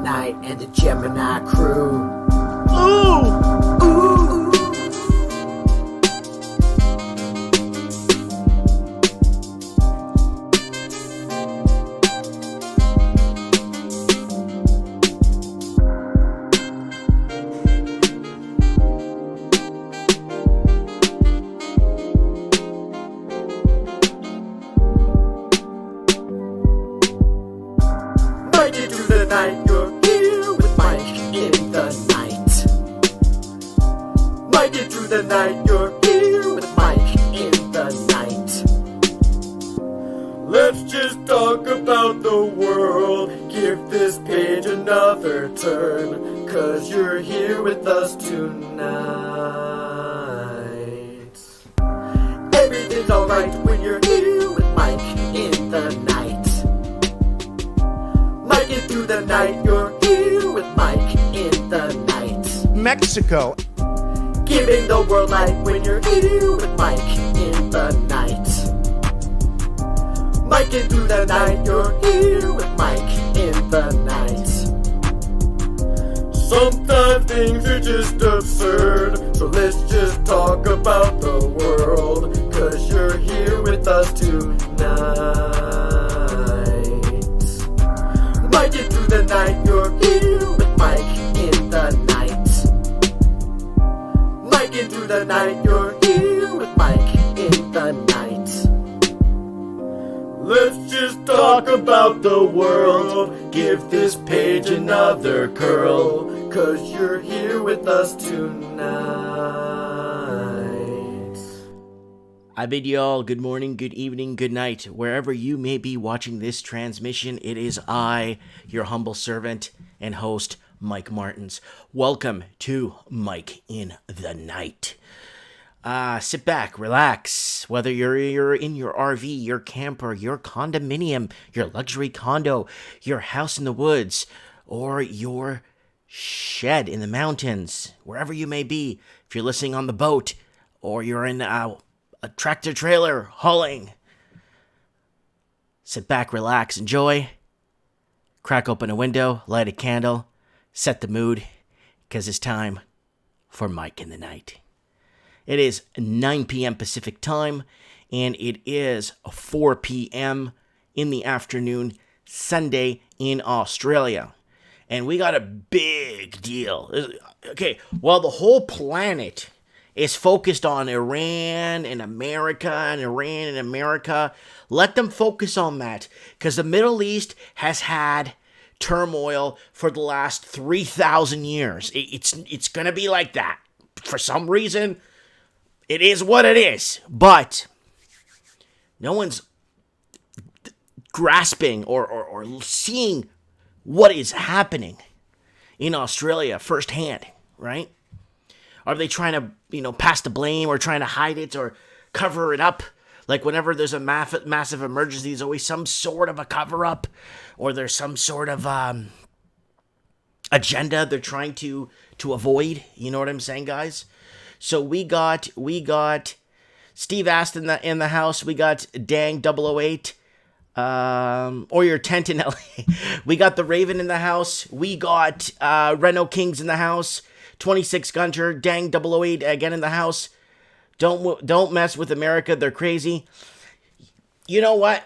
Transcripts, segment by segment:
night and the Gemini crew. Ooh! Ooh! Mike into the night, you're here with Mike in the night. Mike into the night, you're here with Mike in the night. Let's just talk about the world, give this page another turn, 'cause you're here with us tonight. Everything's alright when you're here with Mike in the night. Mike into the night, you're here with Mike in the night. Mexico. Giving the world light when you're here with Mike in the night. Mike into the night, you're here with Mike in the night. Sometimes things are just absurd, so let's just talk about the world, 'cause you're here with us tonight. Mike into the night, you're here with Mike in the night. Mike into the night, you're here with Mike in the night. Let's just talk about the world, give this page another curl, 'cause you're here with us tonight. I bid you all good morning, good evening, good night. Wherever you may be watching this transmission, it is I, your humble servant and host, Mike Martins. Welcome to Mike in the Night. Sit back, relax. Whether you're in your RV, your camper, your condominium, your luxury condo, your house in the woods, or your shed in the mountains, wherever you may be, if you're listening on the boat, or you're in a tractor trailer hauling, sit back, relax, enjoy. Crack open a window, light a candle, set the mood, because it's time for Mike in the Night. It is 9 p.m. Pacific time, and it is 4 p.m. in the afternoon, Sunday in Australia. And we got a big deal. Okay, while the whole planet is focused on Iran and America, let them focus on that, because the Middle East has had turmoil for the last 3,000 years. It's going to be like that. For some reason, it is what it is. But no one's grasping or seeing what is happening in Australia firsthand, right? Are they trying to, pass the blame, or trying to hide it or cover it up? Like whenever there's a massive emergency, there's always some sort of a cover-up, or there's some sort of agenda they're trying to avoid. You know what I'm saying, guys? So we got Steve Aston in the house. We got Dang 008, or your tent in LA. We got the Raven in the house. We got Reno Kings in the house. 26 Gunter, Dang 008 again in the house. Don't mess with America. They're crazy. You know what?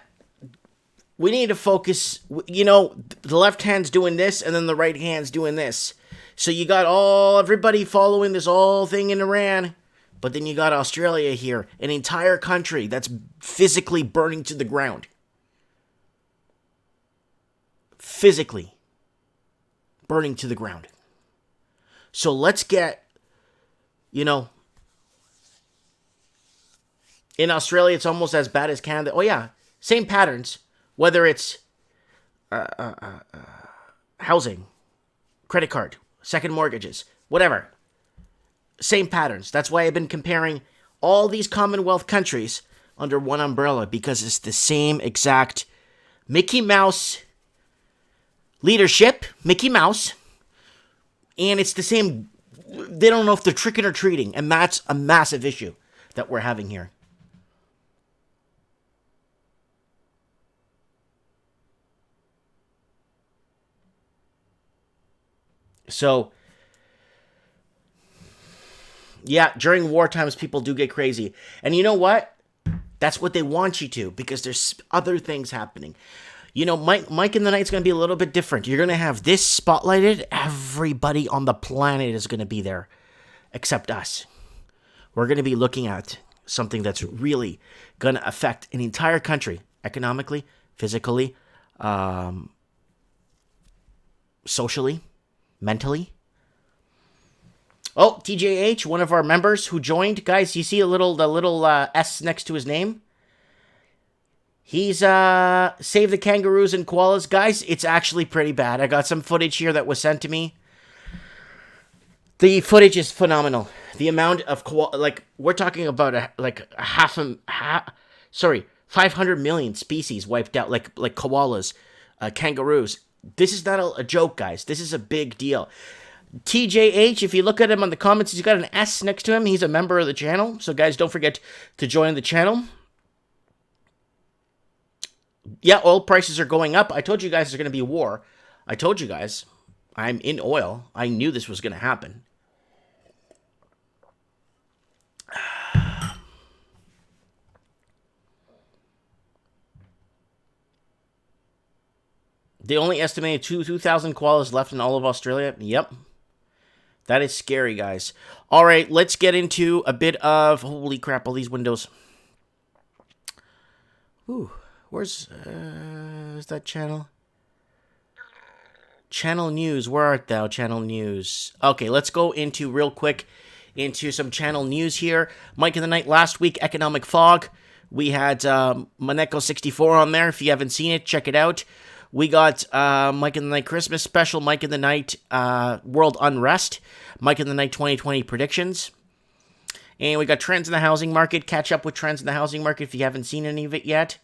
We need to focus. The left hand's doing this, and then the right hand's doing this. So you got everybody following this whole thing in Iran, but then you got Australia here, an entire country that's physically burning to the ground. Physically burning to the ground. So let's get, in Australia, it's almost as bad as Canada. Oh yeah, same patterns, whether it's housing, credit card, second mortgages, whatever. Same patterns. That's why I've been comparing all these Commonwealth countries under one umbrella, because it's the same exact Mickey Mouse leadership, Mickey Mouse, and it's the same. They don't know if they're tricking or treating, and that's a massive issue that we're having here. So, yeah, during war times, people do get crazy. And you know what? That's what they want you to, because there's other things happening. You know, Mike in the Night's going to be a little bit different. You're going to have this spotlighted. Everybody on the planet is going to be there, except us. We're going to be looking at something that's really going to affect an entire country, economically, physically, socially, mentally. Oh, TJH, one of our members who joined. Guys, you see the little S next to his name? He's Save the Kangaroos and Koalas. Guys, it's actually pretty bad. I got some footage here that was sent to me. The footage is phenomenal. The amount of we're talking about 500 million species wiped out, like koalas, kangaroos. This is not a joke, guys. This is a big deal. TJH, if you look at him on the comments, he's got an S next to him. He's a member of the channel. So, guys, don't forget to join the channel. Yeah, oil prices are going up. I told you guys there's going to be war. I told you guys. I'm in oil. I knew this was going to happen. They only estimated 2,000 koalas left in all of Australia. Yep. That is scary, guys. All right, let's get into a bit of... Holy crap, all these windows. Ooh, where's that channel? Channel News, where art thou, Channel News? Okay, let's go into real quick into some channel news here. Mike in the Night last week, Economic Fog. We had Maneko64 on there. If you haven't seen it, check it out. We got Mike in the Night Christmas special, Mike in the Night World Unrest, Mike in the Night 2020 predictions. And we got trends in the housing market. Catch up with trends in the housing market if you haven't seen any of it yet.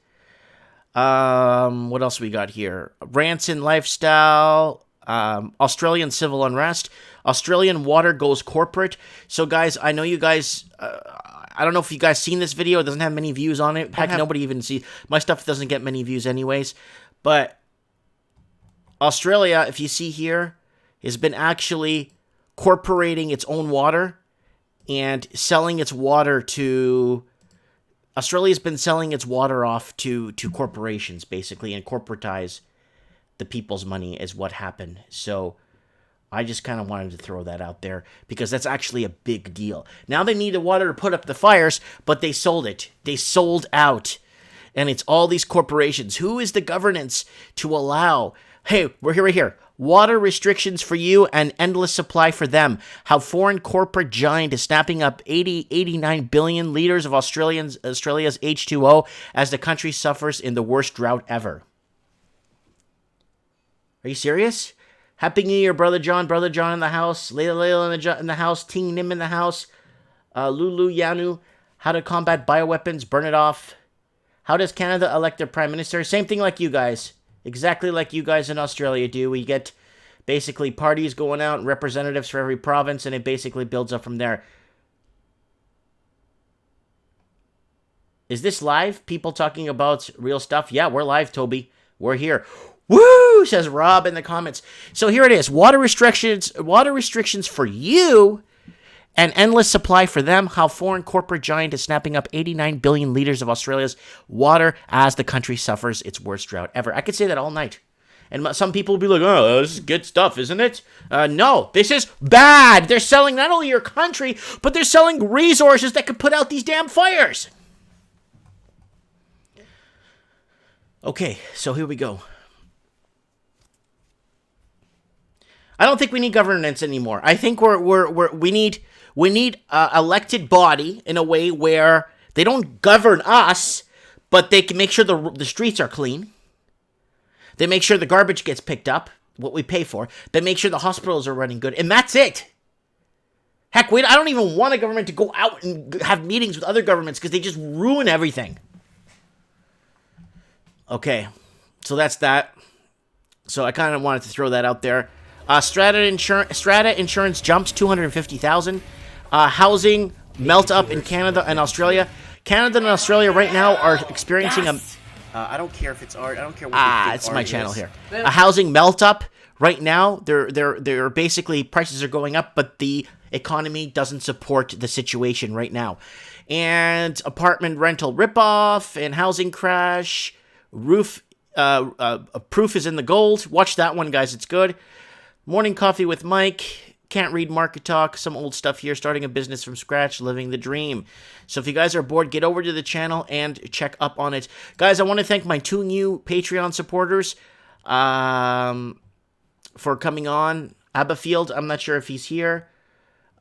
What else we got here? Ranson lifestyle, Australian civil unrest, Australian water goes corporate. So, guys, I know you guys... I don't know if you guys seen this video. It doesn't have many views on it. Heck, nobody even sees... My stuff doesn't get many views anyways. But... Australia, if you see here, has been actually corporating its own water and selling its water to... Australia's been selling its water off to corporations, basically, and corporatize the people's money is what happened. So I just kind of wanted to throw that out there because that's actually a big deal. Now they need the water to put up the fires, but they sold it. They sold out. And it's all these corporations. Who is the governance to allow... Hey, we're here right here. Water restrictions for you and endless supply for them. How foreign corporate giant is snapping up 89 billion liters of Australia's H2O as the country suffers in the worst drought ever. Are you serious? Happy New Year, Brother John. Brother John in the house. Layla in the house. Ting Nim in the house. Lulu Yanu. How to combat bioweapons. Burn it off. How does Canada elect their prime minister? Same thing like you guys. Exactly like you guys in Australia do. We get basically parties going out and representatives for every province, and it basically builds up from there. Is this live? People talking about real stuff? Yeah, we're live, Toby. We're here. Woo! Says Rob in the comments. So here it is. Water restrictions for you and endless supply for them. How foreign corporate giant is snapping up 89 billion liters of Australia's water as the country suffers its worst drought ever. I could say that all night. And some people will be like, oh, this is good stuff, isn't it? No, this is bad. They're selling not only your country, but they're selling resources that could put out these damn fires. Okay, so here we go. I don't think we need governance anymore. I think we need elected body in a way where they don't govern us, but they can make sure the streets are clean. They make sure the garbage gets picked up, what we pay for. They make sure the hospitals are running good, and that's it. Heck, I don't even want a government to go out and have meetings with other governments because they just ruin everything. Okay, so that's that. So I kind of wanted to throw that out there. Strata Insurance jumps $250,000. Housing melt up in Canada and Australia. Canada and Australia right now are experiencing I don't care if it's art. I don't care what you think it's art my channel is. here. A housing melt up Right now, they're basically prices are going up, but the economy doesn't support the situation right now. And apartment rental ripoff and housing crash, proof is in the gold. Watch that one, guys. It's good. Morning coffee with Mike. Can't read market talk. Some old stuff here. Starting a business from scratch. Living the dream. So if you guys are bored, get over to the channel and check up on it. Guys, I want to thank my 2 new Patreon supporters for coming on. Abafield, I'm not sure if he's here.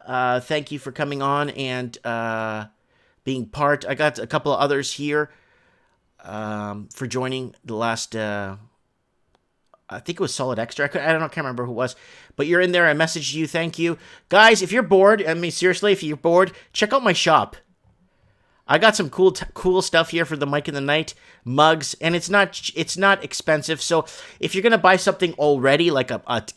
Thank you for coming on and being part. I got a couple of others here for joining the last... I think it was Solid Extra. I can't remember who it was. But you're in there. I messaged you. Thank you. Guys, if you're bored, I mean, seriously, if you're bored, check out my shop. I got some cool stuff here for the Mike in the Night mugs, and it's not expensive. So if you're gonna buy something already, like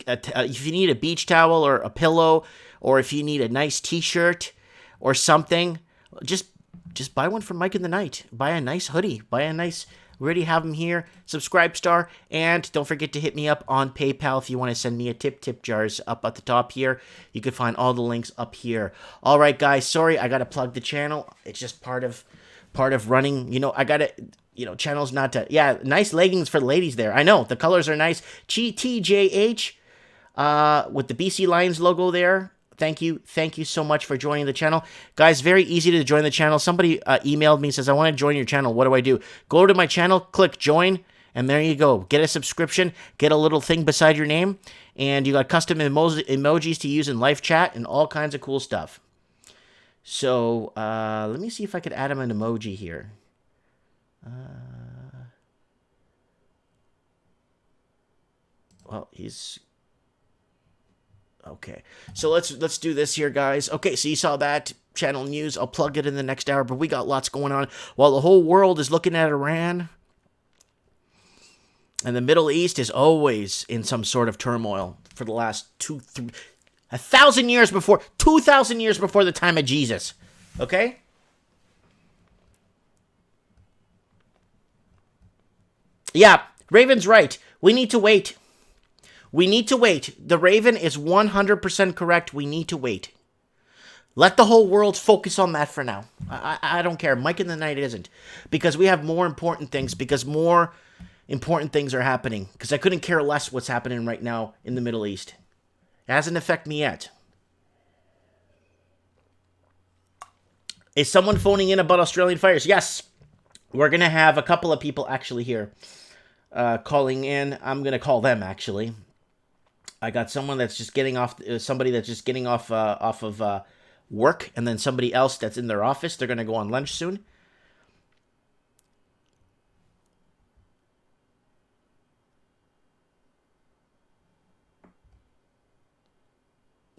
if you need a beach towel or a pillow, or if you need a nice T-shirt or something, just buy one from Mike in the Night. Buy a nice hoodie. We already have them here. Subscribe star. And don't forget to hit me up on PayPal if you want to send me a tip. Tip jars up at the top here. You can find all the links up here. All right, guys. Sorry, I got to plug the channel. It's just part of running. You know, I got to, channel's not to. Yeah, nice leggings for the ladies there. I know. The colors are nice. TJH with the BC Lions logo there. Thank you so much for joining the channel. Guys, very easy to join the channel. Somebody emailed me, says, I want to join your channel. What do I do? Go to my channel, click join, and there you go. Get a subscription, get a little thing beside your name, and you got custom emojis to use in live chat and all kinds of cool stuff. So, let me see if I could add him an emoji here. Well, he's... Okay, so let's do this here, guys. Okay, so you saw that channel news. I'll plug it in the next hour, but we got lots going on. While the whole world is looking at Iran, and the Middle East is always in some sort of turmoil for the last 2,000 years before the time of Jesus. Okay? Yeah, Raven's right. We need to wait. We need to wait. The Raven is 100% correct. We need to wait. Let the whole world focus on that for now. I don't care. Mike in the Night isn't. Because we have more important things. Because more important things are happening. Because I couldn't care less what's happening right now in the Middle East. It hasn't affected me yet. Is someone phoning in about Australian fires? Yes. We're going to have a couple of people actually here calling in. I'm going to call them actually. I got someone that's just getting off, somebody that's just getting off of work, and then somebody else that's in their office. They're going to go on lunch soon.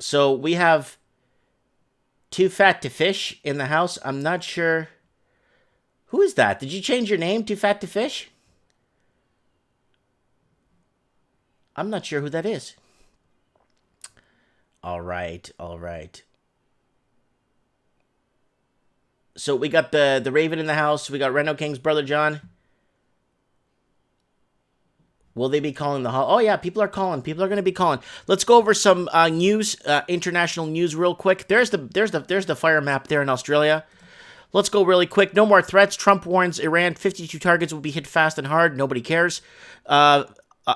So we have Too Fat to Fish in the house. I'm not sure. Who is that? Did you change your name, Too Fat to Fish? I'm not sure who that is. All right. So we got the Raven in the house. We got Reno King's brother John. Will they be calling the hall? Oh yeah, people are calling. People are going to be calling. Let's go over some news, international news, real quick. There's the fire map there in Australia. Let's go really quick. No more threats. Trump warns Iran 52 targets will be hit fast and hard. Nobody cares.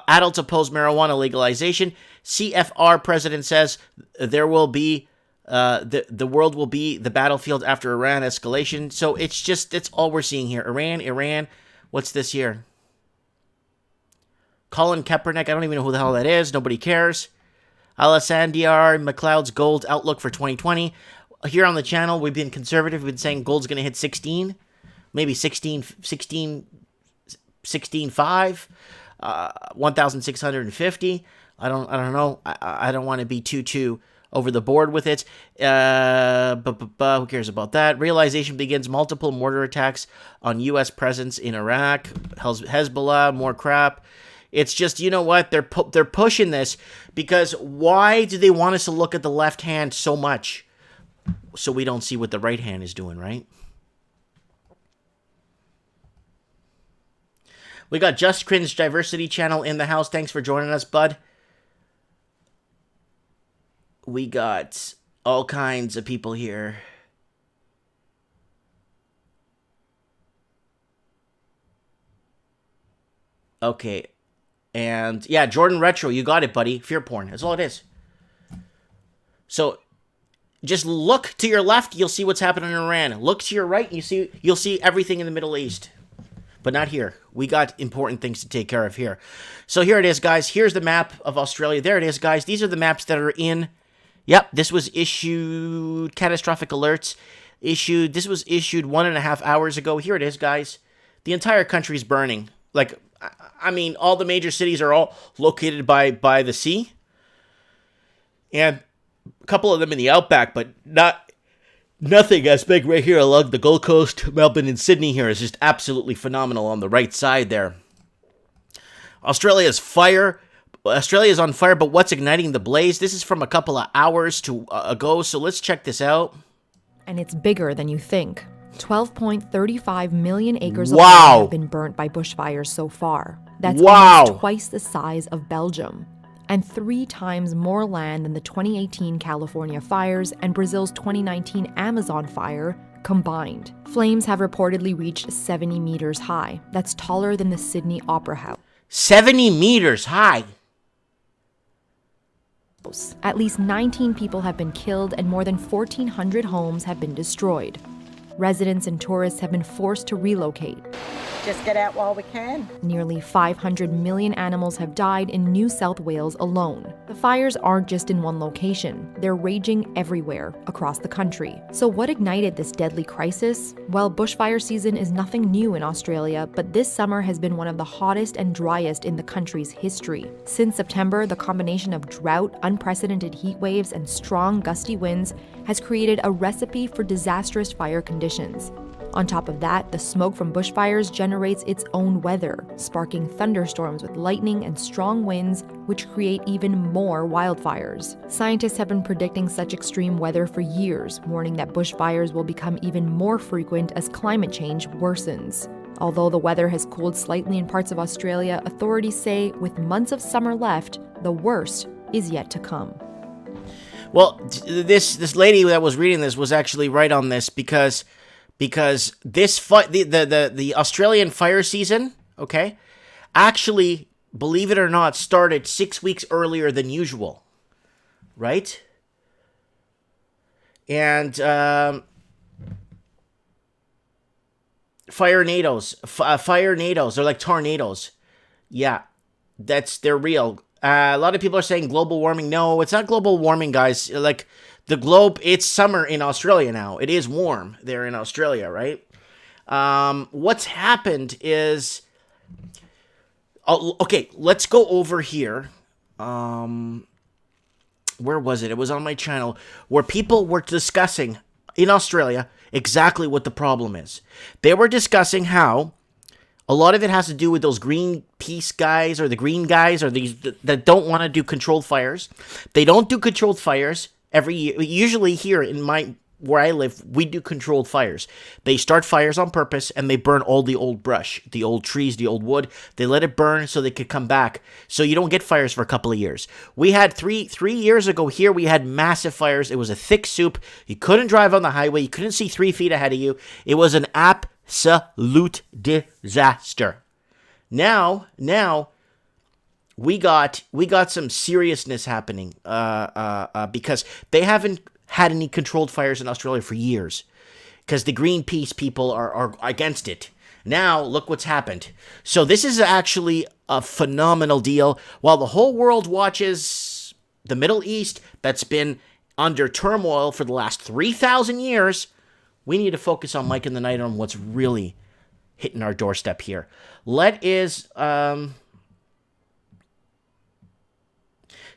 Adults oppose marijuana legalization. CFR president says there will be the world will be the battlefield after Iran escalation. So it's all we're seeing here. Iran. What's this here? Colin Kaepernick. I don't even know who the hell that is. Nobody cares. Alassandar McLeod's gold outlook for 2020. Here on the channel, we've been conservative. We've been saying gold's going to hit 16, maybe 16.5. 1,650. I don't know. I don't want to be too over the board with it. But who cares about that? Realization begins multiple mortar attacks on U.S. presence in Iraq. Hezbollah, more crap. It's just, you know what? They're pushing this because why do they want us to look at the left hand so much so we don't see what the right hand is doing, right? We got Just Cringe Diversity channel in the house. Thanks for joining us, bud. We got all kinds of people here. Okay. And yeah, Jordan Retro, you got it, buddy. Fear porn. That's all it is. So just look to your left, you'll see what's happening in Iran. Look to your right, you'll see everything in the Middle East. But not here. We got important things to take care of here. So here it is, guys. Here's the map of Australia. There it is, guys. These are the maps that are in. Yep, this was issued. Catastrophic alerts issued. This was issued 1.5 hours ago. Here it is, guys. The entire country is burning. Like, I mean, all the major cities are all located by the sea. And a couple of them in the outback, but nothing as big right here along the Gold Coast. Melbourne and Sydney here is just absolutely phenomenal on the right side there. Australia's on fire, but what's igniting the blaze? This is from a couple of hours ago, so let's check this out. And it's bigger than you think. 12.35 million acres of Wow. land have been burnt by bushfires so far. That's almost twice the size of Belgium, and 3 times more land than the 2018 California fires and Brazil's 2019 Amazon fire combined. Flames have reportedly reached 70 meters high. That's taller than the Sydney Opera House. 70 meters high. At least 19 people have been killed and more than 1,400 homes have been destroyed. Residents and tourists have been forced to relocate. Just get out while we can. Nearly 500 million animals have died in New South Wales alone. The fires aren't just in one location. They're raging everywhere across the country. So what ignited this deadly crisis? Well, bushfire season is nothing new in Australia, but this summer has been one of the hottest and driest in the country's history. Since September, the combination of drought, unprecedented heat waves, and strong gusty winds has created a recipe for disastrous fire conditions. On top of that, the smoke from bushfires generates its own weather, sparking thunderstorms with lightning and strong winds, which create even more wildfires. Scientists have been predicting such extreme weather for years, warning that bushfires will become even more frequent as climate change worsens. Although the weather has cooled slightly in parts of Australia, authorities say with months of summer left, the worst is yet to come. Well, this lady that was reading this was actually right on this because this the Australian fire season, okay, actually, believe it or not, started 6 weeks earlier than usual, right? And firenadoes, they're like tornadoes. Yeah, they're real. A lot of people are saying global warming. No, it's not global warming, guys. Like, the globe, it's summer in Australia now. It is warm there in Australia, right? What's happened is... okay, let's go over here. Where was it? It was on my channel where people were discussing in Australia exactly what the problem is. They were discussing how a lot of it has to do with those Greenpeace guys or the green guys or these that don't want to do controlled fires. They don't do controlled fires every year. Usually here in where I live, we do controlled fires. They start fires on purpose and they burn all the old brush, the old trees, the old wood. They let it burn so they could come back. So you don't get fires for a couple of years. We had three years ago here, we had massive fires. It was a thick soup. You couldn't drive on the highway. You couldn't see 3 feet ahead of you. It was an absolute disaster. Now we got some seriousness happening because they haven't had any controlled fires in Australia for years because the Greenpeace people are against it. Now look what's happened. So this is actually a phenomenal deal. While the whole world watches the Middle East that's been under turmoil for the last 3,000 years, we need to focus on Mike in the Night on what's really hitting our doorstep here.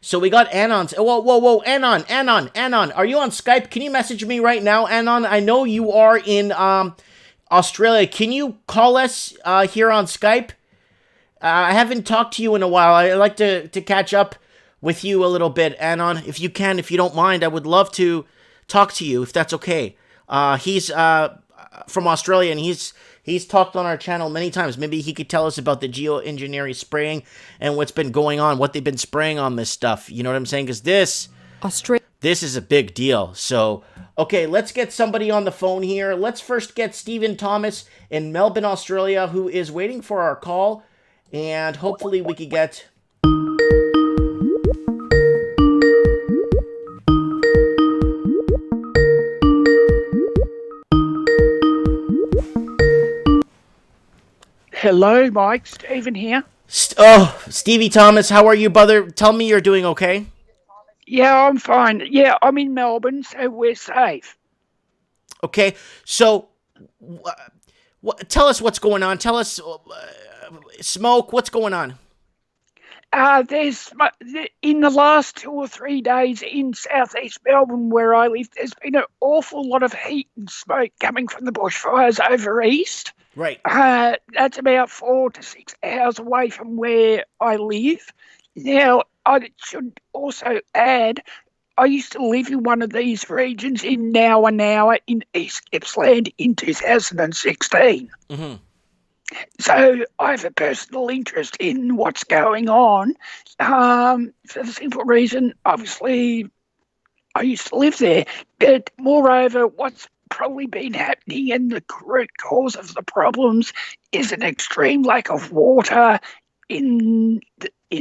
So we got Anon's. Whoa, Anon. Are you on Skype? Can you message me right now, Anon? I know you are in Australia. Can you call us here on Skype? I haven't talked to you in a while. I'd like to catch up with you a little bit, Anon. If you can, if you don't mind, I would love to talk to you, if that's okay. He's from Australia, and he's talked on our channel many times. Maybe he could tell us about the geoengineering spraying and what's been going on, what they've been spraying on this stuff. You know what I'm saying? Because this This is a big deal. So, okay, let's get somebody on the phone here. Let's first get Stephen Thomas in Melbourne, Australia, who is waiting for our call. And hopefully we could get... Hello, Mike. Stephen here. Stevie Thomas, how are you, brother? Tell me you're doing okay. Yeah, I'm fine. Yeah, I'm in Melbourne, so we're safe. Okay, so tell us what's going on. Tell us, Smoke, what's going on? There's in the last 2 or 3 days in southeast Melbourne, where I live, there's been an awful lot of heat and smoke coming from the bushfires over east. Right. That's about 4 to 6 hours away from where I live. Now, I should also add, I used to live in one of these regions in Nowa in East Gippsland in 2016. Mm-hmm. So I have a personal interest in what's going on, for the simple reason, obviously, I used to live there. But moreover, what's probably been happening and the root cause of the problems is an extreme lack of water in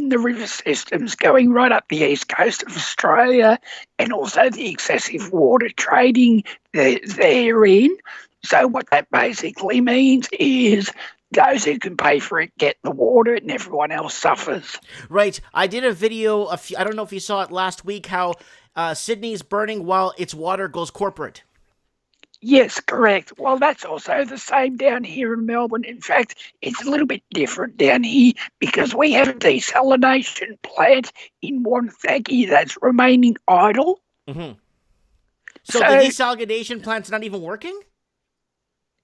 the river systems going right up the east coast of Australia, and also the excessive water trading therein. So what that basically means is those who can pay for it get the water and everyone else suffers. Right. I did a video, I don't know if you saw it last week, how Sydney's burning while its water goes corporate. Yes, correct. Well, that's also the same down here in Melbourne. In fact, it's a little bit different down here because we have a desalination plant in Wonthaggi that's remaining idle. Mm-hmm. So the desalination plant's not even working?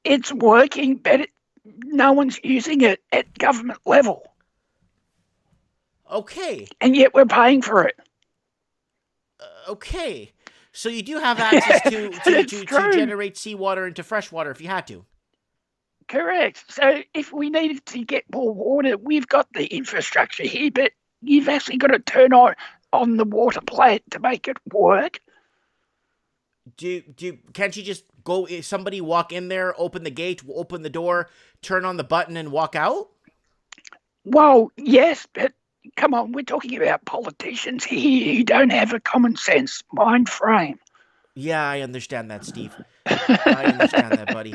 It's working, but no one's using it at government level. Okay. And yet we're paying for it. Okay. So you do have access to generate seawater into fresh water if you had to. Correct. So if we needed to get more water, we've got the infrastructure here, but you've actually got to turn on the water plant to make it work. Can't you just go, somebody walk in there, open the gate, open the door, turn on the button and walk out? Well, yes, but come on, we're talking about politicians here who don't have a common sense mind frame. Yeah, I understand that, Steve. I understand that, buddy.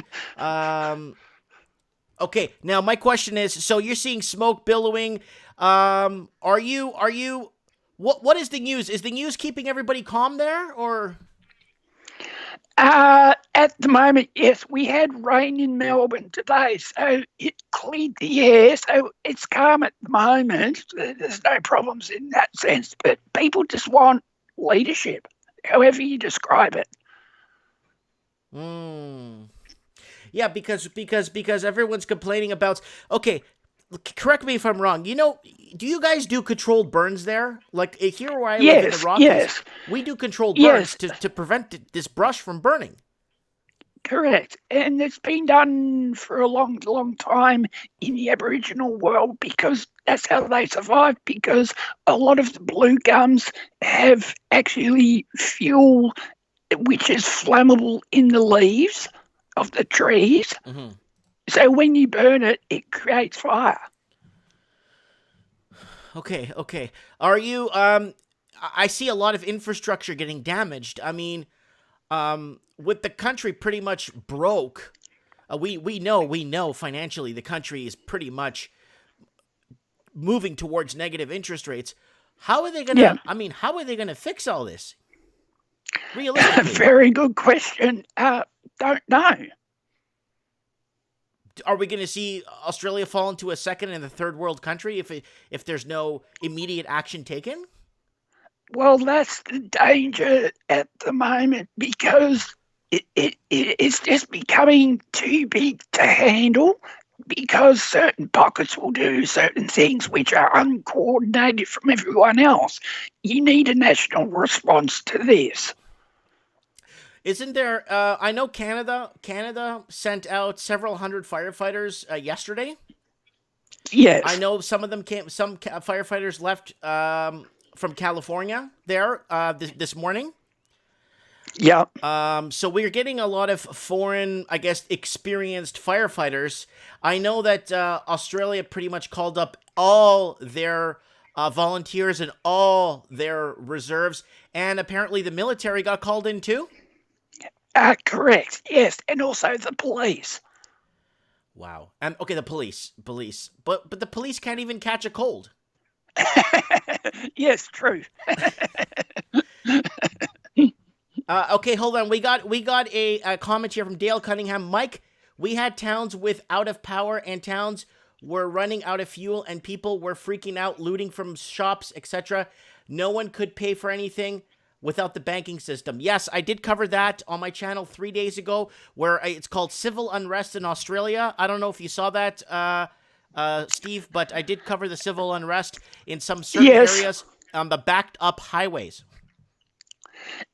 Okay, now my question is, so you're seeing smoke billowing. What is the news? Is the news keeping everybody calm there, or? At the moment, yes, we had rain in Melbourne today, so it cleared the air, so it's calm at the moment. There's no problems in that sense, but people just want leadership, however you describe it. Yeah, because everyone's complaining about. Okay, correct me if I'm wrong. Do you guys do controlled burns there? Like here where I live in the Rockies, we do controlled burns to prevent this brush from burning. Correct. And it's been done for a long, long time in the Aboriginal world because that's how they survive, because a lot of the blue gums have actually fuel which is flammable in the leaves of the trees. Mm-hmm. So when you burn it, it creates fire. Okay. Are you, I see a lot of infrastructure getting damaged. I mean, with the country pretty much broke, we know financially the country is pretty much moving towards negative interest rates. How are they going to, yeah. I mean, how are they going to fix all this? Realistically. Very good question. Don't know. Are we going to see Australia fall into a second and a third world country if there's no immediate action taken? Well, that's the danger at the moment, because it's just becoming too big to handle, because certain pockets will do certain things which are uncoordinated from everyone else. You need a national response to this. Isn't there, I know Canada sent out several hundred firefighters yesterday. Yes. I know some firefighters left from California there this morning. Yeah. So we're getting a lot of foreign, I guess, experienced firefighters. I know that Australia pretty much called up all their volunteers and all their reserves, and apparently the military got called in too. Correct. Yes, and also the police. Wow. And okay, the police, but the police can't even catch a cold. Yes, true. Okay, hold on. We got a comment here from Dale Cunningham. Mike, we had towns with out of power and towns were running out of fuel and people were freaking out, looting from shops, etc. No one could pay for anything without the banking system. Yes, I did cover that on my channel 3 days ago, where it's called civil unrest in Australia. I don't know if you saw that, Steve, but I did cover the civil unrest in some certain areas on the backed up highways.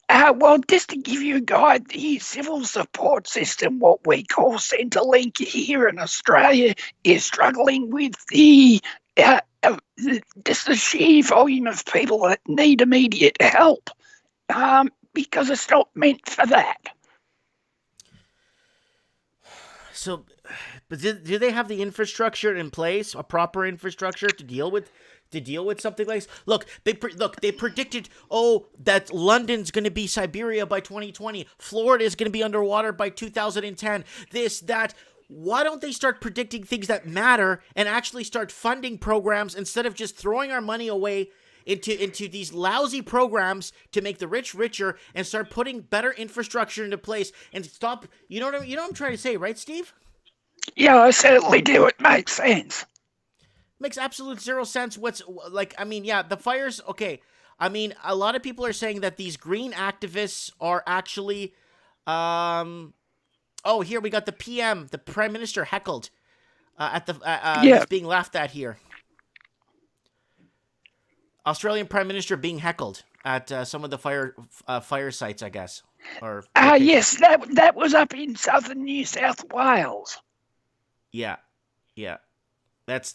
Well, just to give you a guide, the civil support system, what we call Centrelink here in Australia, is struggling with just the sheer volume of people that need immediate help, because it's not meant for that. So, but do they have the infrastructure in place, a proper infrastructure to deal with something like this? Look, they predicted, that London's going to be Siberia by 2020. Florida is going to be underwater by 2010. This, that. Why don't they start predicting things that matter and actually start funding programs instead of just throwing our money away into these lousy programs to make the rich richer and start putting better infrastructure into place and stop, you know what I'm trying to say, right, Steve? Yeah, I certainly do. It makes sense. Makes absolute zero sense. The fires, okay. I mean, a lot of people are saying that these green activists are actually, here we got the PM, the Prime Minister heckled he's being laughed at here. Australian Prime Minister being heckled at some of the fire sites, I guess. Or yes, that was up in southern New South Wales. Yeah. That's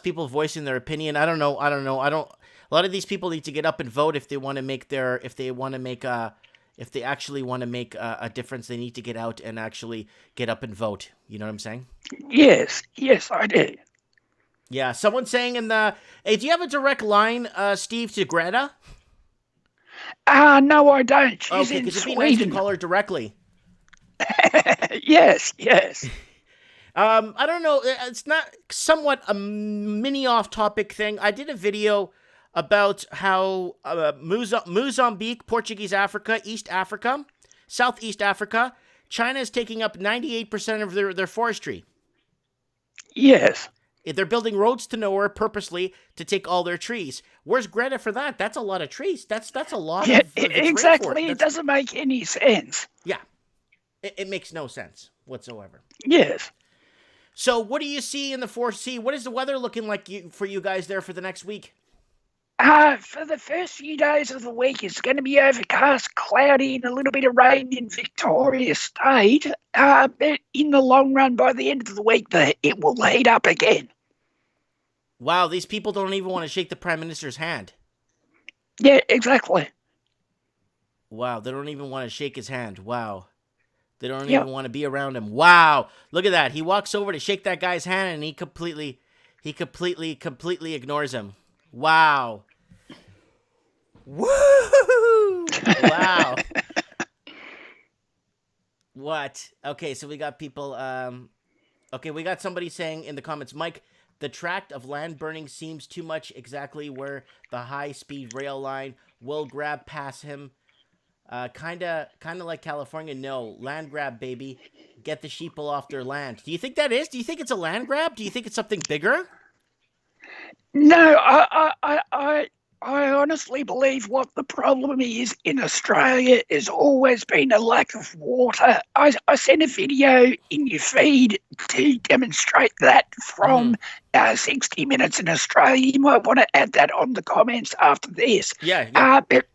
people voicing their opinion. I don't know. A lot of these people need to get up and vote if they want to make if they actually want to make a difference. They need to get out and actually get up and vote. You know what I'm saying? Yes, I do. Yeah, someone's saying hey, do you have a direct line, Steve, to Greta? No, I don't. She's in because it'd be Sweden. nice to call her directly. Yes. I don't know. It's not somewhat a mini off-topic thing. I did a video about how Mozambique, Portuguese Africa, East Africa, Southeast Africa, China is taking up 98% of their forestry. Yes. They're building roads to nowhere purposely to take all their trees. Where's Greta for that? That's a lot of trees. That's a lot of exactly. It doesn't make any sense. Yeah. It makes no sense whatsoever. Yes. So what do you see in the 4C? What is the weather looking like for you guys there for the next week? For the first few days of the week, it's going to be overcast, cloudy, and a little bit of rain in Victoria State. But in the long run, by the end of the week, it will heat up again. Wow, these people don't even want to shake the Prime Minister's hand. Yeah, exactly. Wow, they don't even want to shake his hand. Wow. They don't even want to be around him. Wow. Look at that. He walks over to shake that guy's hand and he completely ignores him. Wow. Woo! Wow. What? Okay, so we got people, we got somebody saying in the comments, Mike, the tract of land burning seems too much exactly where the high-speed rail line will grab past him. Kinda like California. No, land grab, baby. Get the sheeple off their land. Do you think that is? Do you think it's a land grab? Do you think it's something bigger? No, I honestly believe what the problem is in Australia has always been a lack of water. I sent a video in your feed to demonstrate that from 60 Minutes in Australia. You might want to add that on the comments after this. Yeah. But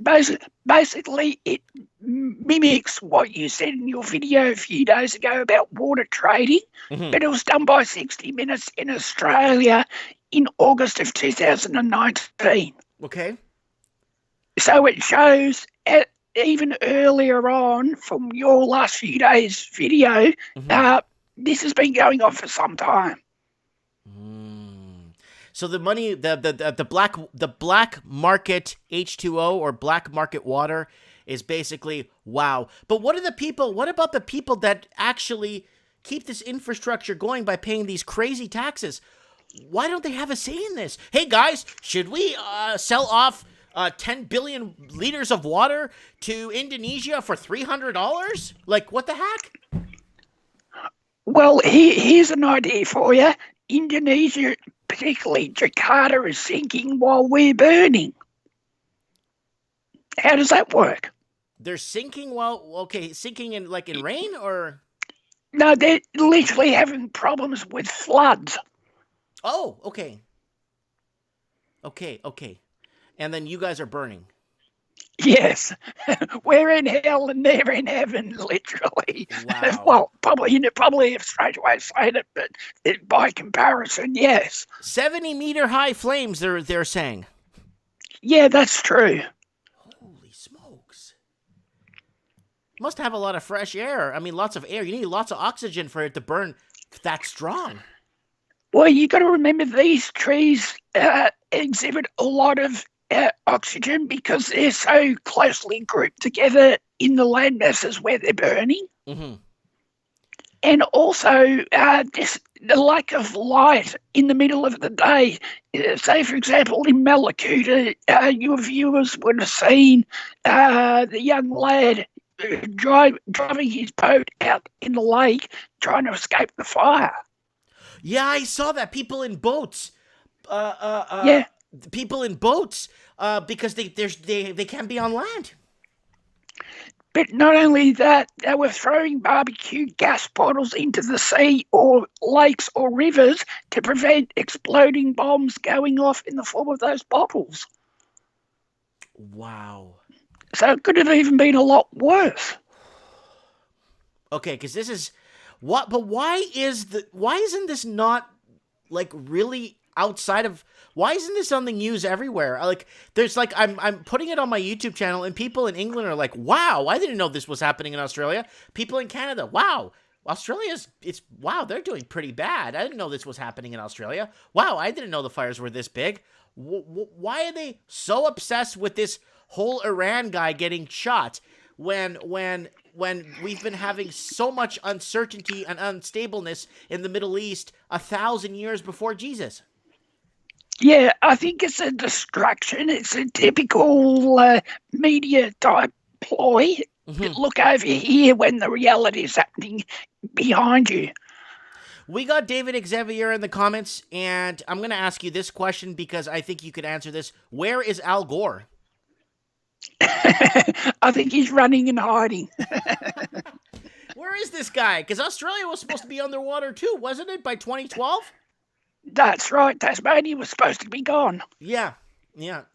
basically, it mimics what you said in your video a few days ago about water trading, but it was done by 60 Minutes in Australia in August of 2019. Okay. So it shows even earlier on from your last few days' video, this has been going on for some time. So the money, the black market H2O or black market water is basically wow. But what about the people that actually keep this infrastructure going by paying these crazy taxes? Why don't they have a say in this? Hey guys, should we sell off 10 billion liters of water to Indonesia for $300? Like, what the heck? Well, here's an idea for you. Indonesia, particularly Jakarta, is sinking while we're burning. How does that work? They're sinking sinking in rain or? No, they're literally having problems with floods. Oh, okay. Okay. And then you guys are burning. Yes, we're in hell and they're in heaven, literally. Wow. Well, probably a straight way of saying it, but by comparison, yes. 70-meter high flames, they're saying. Yeah, that's true. Holy smokes. Must have a lot of fresh air. I mean, lots of air. You need lots of oxygen for it to burn that strong. Well, you got to remember these trees exhibit a lot of oxygen because they're so closely grouped together in the land masses where they're burning. Mm-hmm. And also the lack of light in the middle of the day. Say, for example, in Malakuta, your viewers would have seen the young lad driving his boat out in the lake trying to escape the fire. Yeah, I saw that. People in boats. Yeah. People in boats because they can't be on land. But not only that, they were throwing barbecue gas bottles into the sea or lakes or rivers to prevent exploding bombs going off in the form of those bottles. Wow. So it could have even been a lot worse. Okay, because this is what. But why isn't this not like really outside of? Why isn't this on the news everywhere? Like, there's like, I'm putting it on my YouTube channel, and people in England are like, "Wow, I didn't know this was happening in Australia." People in Canada, "Wow, wow, they're doing pretty bad. I didn't know this was happening in Australia. Wow, I didn't know the fires were this big." Why are they so obsessed with this whole Iran guy getting shot when we've been having so much uncertainty and unstableness in the Middle East 1,000 years before Jesus? Yeah, I think it's a distraction. It's a typical media type ploy. Look over here when the reality is happening behind you. We got David Xavier in the comments, and I'm going to ask you this question because I think you could answer this. Where is Al Gore? I think he's running and hiding. Where is this guy? Because Australia was supposed to be underwater too, wasn't it, by 2012? That's right. Tasmania was supposed to be gone. Yeah. Man,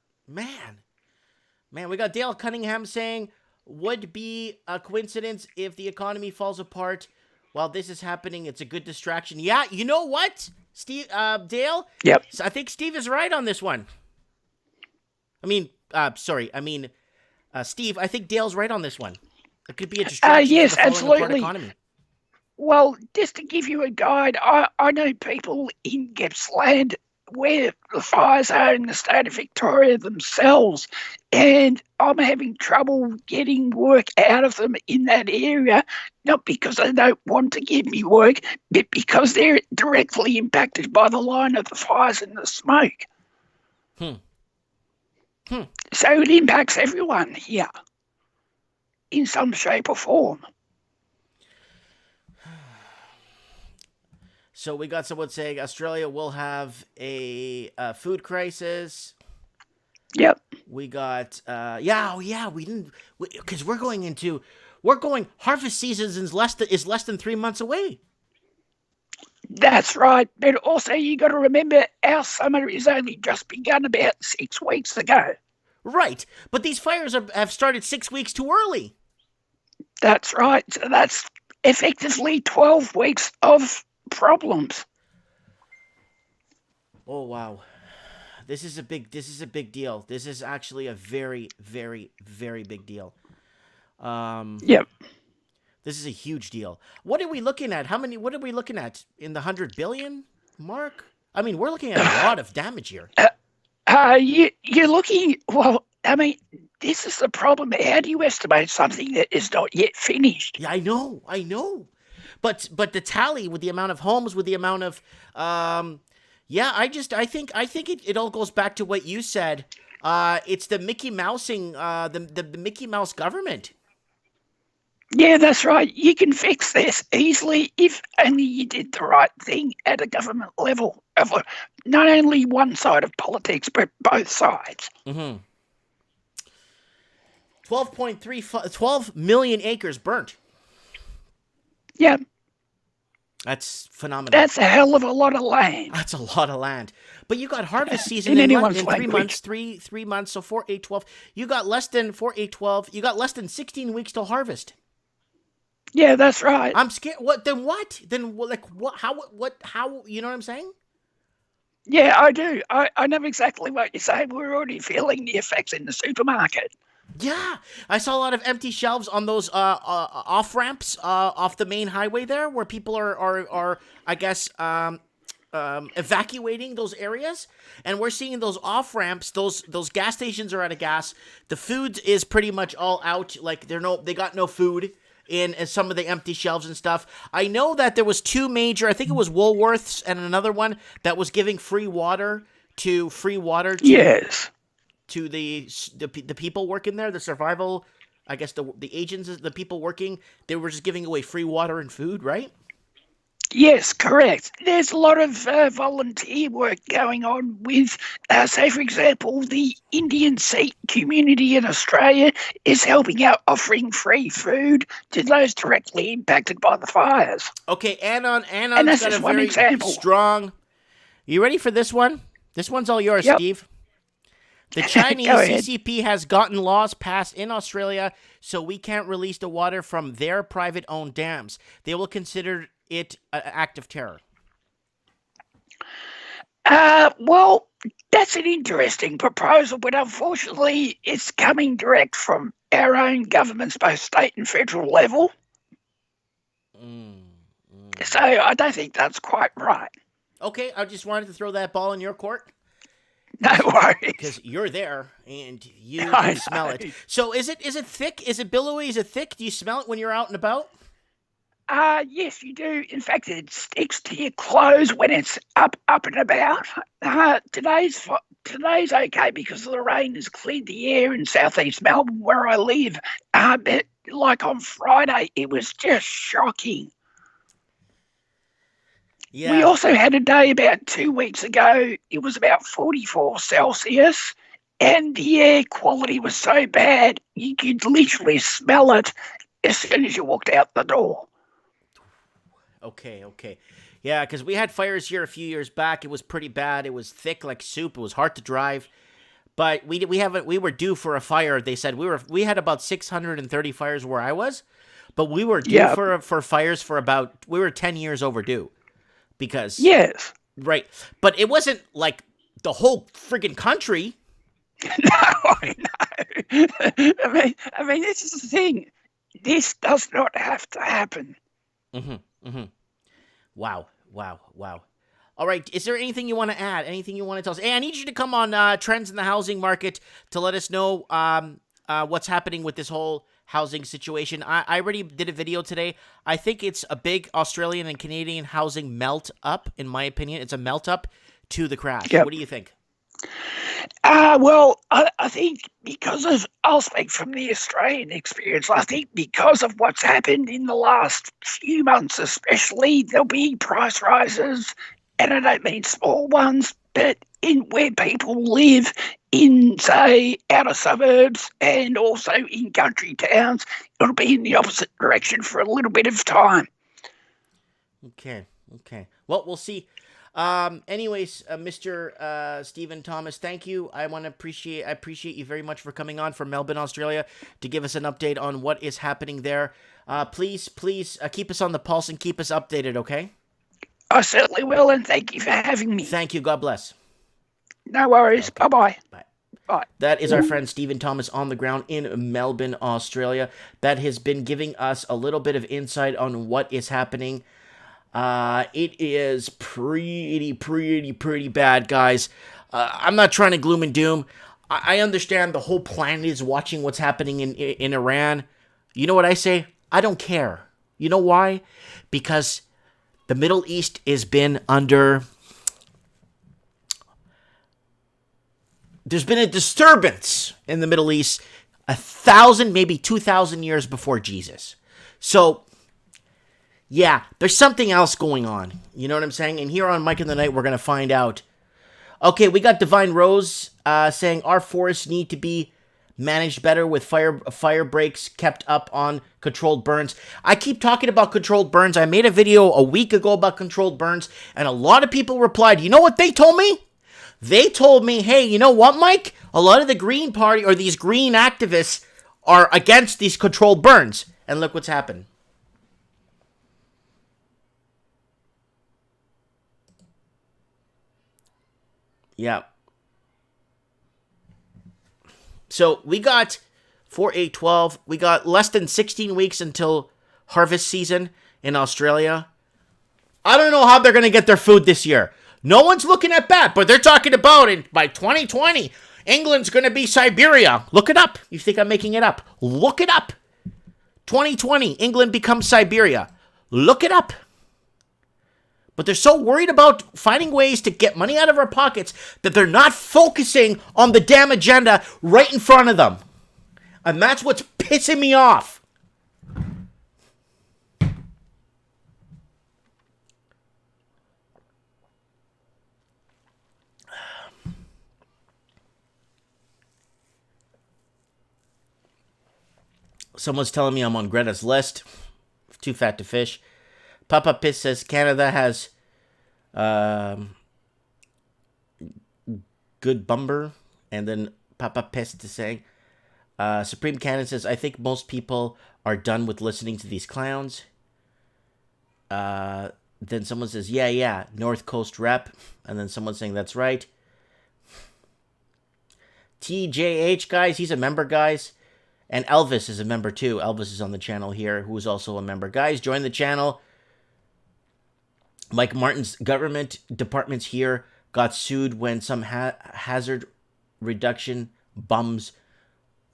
we got Dale Cunningham saying, would be a coincidence if the economy falls apart while this is happening. It's a good distraction. Yeah, you know what, Steve, Dale? Yep. I think Steve is right on this one. Steve, I think Dale's right on this one. It could be a distraction. Yes, for the falling apart absolutely. economy. Well, just to give you a guide, I know people in Gippsland where the fires are in the state of Victoria themselves, and I'm having trouble getting work out of them in that area, not because they don't want to give me work, but because they're directly impacted by the line of the fires and the smoke. So it impacts everyone here in some shape or form. So we got someone saying Australia will have a food crisis. Yep. We got because harvest season is less than 3 months away. That's right. But also you got to remember our summer is only just begun about 6 weeks ago. Right. But these fires have started 6 weeks too early. That's right. So that's effectively 12 weeks of problems. Oh wow. This is a big deal. This is actually a very, very, very big deal. Yep. This is a huge deal. What are we looking at? What are we looking at in the 100 billion mark? I mean, we're looking at a lot of damage here. You're looking, well, I mean, this is the problem. How do you estimate something that is not yet finished? Yeah, I know. But the tally with the amount of homes, with the amount of, I think it all goes back to what you said. It's the Mickey Mousing, the Mickey Mouse government. Yeah, that's right. You can fix this easily if only you did the right thing at a government level of not only one side of politics, but both sides. 12 million acres burnt. Yeah. That's phenomenal. That's a hell of a lot of land. That's a lot of land. But you got harvest season In in 3 anyone's months, language. three months, so 4, 8, 12. You got less than 4, 8, 12. You got less than 16 weeks to harvest. Yeah, that's right. I'm scared. What? Then what? Then like what? How? What? How? You know what I'm saying? Yeah, I do. I know exactly what you're saying. We're already feeling the effects in the supermarket. Yeah, I saw a lot of empty shelves on those off ramps off the main highway there, where people are I guess evacuating those areas, and we're seeing those off ramps. Those gas stations are out of gas. The food is pretty much all out. Like they got no food in some of the empty shelves and stuff. I know that there was two major. I think it was Woolworths and another one that was giving free water to Yes. to the people working there, the survival, I guess the agents, the people working, they were just giving away free water and food, right? Yes, correct. There's a lot of volunteer work going on with, say, for example, the Indian Sikh community in Australia is helping out offering free food to those directly impacted by the fires. Okay, Anon's And that's got a just one very example. strong. You ready for this one? This one's all yours, Yep. Steve. The Chinese Go ahead. CCP has gotten laws passed in Australia so we can't release the water from their private-owned dams. They will consider it an act of terror. Well, that's an interesting proposal, but unfortunately, it's coming direct from our own governments, both state and federal level. So I don't think that's quite right. Okay, I just wanted to throw that ball in your court. No worries. Because you're there and you I can smell know. it. So is it thick? Is it billowy? Is it thick? Do you smell it when you're out and about? Yes, you do. In fact, it sticks to your clothes when it's up and about. Today's okay because the rain has cleared the air in southeast Melbourne where I live. But like on Friday, it was just shocking. Yeah. We also had a day about 2 weeks ago. It was about 44 Celsius, and the air quality was so bad you could literally smell it as soon as you walked out the door. Okay. Yeah, because we had fires here a few years back. It was pretty bad. It was thick like soup. It was hard to drive. But we were due for a fire. They said we had about 630 fires where I was, but we were due for fires for we were 10 years overdue. Because Yes. Right. But it wasn't like the whole friggin' country. No, I know. I mean, this is the thing. This does not have to happen. Wow. All right. Is there anything you want to add? Anything you want to tell us? Hey, I need you to come on Trends in the Housing Market to let us know what's happening with this whole housing situation. I already did a video today. I think it's a big Australian and Canadian housing melt up, in my opinion. It's a melt up to the crash. Yep. What do you think? Well, I think I'll speak from the Australian experience. I think because of what's happened in the last few months especially, there'll be price rises, and I don't mean small ones, but in where people live in, say, outer suburbs and also in country towns, it'll be in the opposite direction for a little bit of time. Okay. Well, we'll see. Anyways, Mr. Stephen Thomas, thank you. I appreciate you very much for coming on from Melbourne, Australia, to give us an update on what is happening there. Please keep us on the pulse and keep us updated, okay? I certainly will, and thank you for having me. Thank you. God bless. No worries. Okay. Bye-bye. Bye. Right. That is our friend Stephen Thomas on the ground in Melbourne, Australia. That has been giving us a little bit of insight on what is happening. It is pretty bad, guys. I'm not trying to gloom and doom. I understand the whole planet is watching what's happening in Iran. You know what I say? I don't care. You know why? Because the Middle East has been under... There's been a disturbance in the Middle East 1,000, maybe 2,000 years before Jesus. So, yeah, there's something else going on. You know what I'm saying? And here on Mike in the Night, we're going to find out. Okay, we got Divine Rose saying our forests need to be managed better with fire breaks kept up on controlled burns. I keep talking about controlled burns. I made a video a week ago about controlled burns, and a lot of people replied. You know what they told me? They told me, hey, you know what, Mike? A lot of the Green Party or these green activists are against these controlled burns. And look what's happened. Yeah. So we got 4/8/12. We got less than 16 weeks until harvest season in Australia. I don't know how they're going to get their food this year. No one's looking at that, but they're talking about it by 2020. England's going to be Siberia. Look it up. You think I'm making it up? Look it up. 2020, England becomes Siberia. Look it up. But they're so worried about finding ways to get money out of our pockets that they're not focusing on the damn agenda right in front of them. And that's what's pissing me off. Someone's telling me I'm on Greta's list. Too fat to fish. Papa Piss says Canada has good bumper. And then Papa Piss to say Supreme Cannon says, I think most people are done with listening to these clowns. Then someone says, yeah, North Coast rep. And then someone saying, that's right. TJH, guys, he's a member, guys. And Elvis is a member too. Elvis is on the channel here, who is also a member. Guys, join the channel. Mike Martin's government departments here got sued when some hazard reduction bums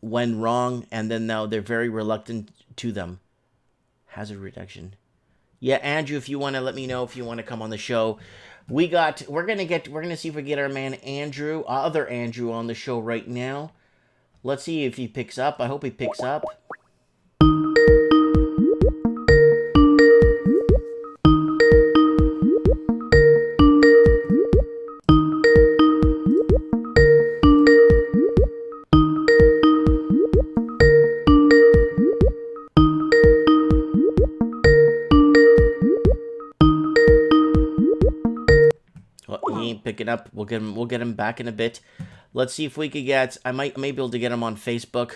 went wrong, and then now they're very reluctant to them. Hazard reduction. Yeah, Andrew, if you want to let me know if you want to come on the show. We're gonna see if we get our man Andrew, other Andrew, on the show right now. Let's see if he picks up. I hope he picks up. Well, he ain't picking up. We'll get him back in a bit. Let's see if we could get... I may be able to get him on Facebook.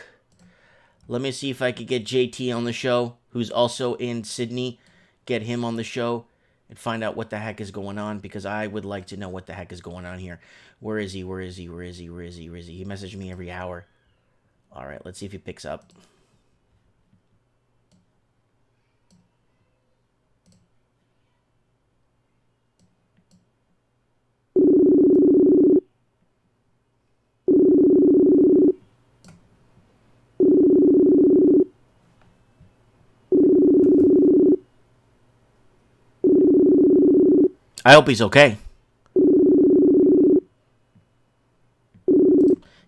Let me see if I could get JT on the show, who's also in Sydney. Get him on the show and find out what the heck is going on, because I would like to know what the heck is going on here. Where is he? He messages me every hour. All right, let's see if he picks up. I hope he's okay.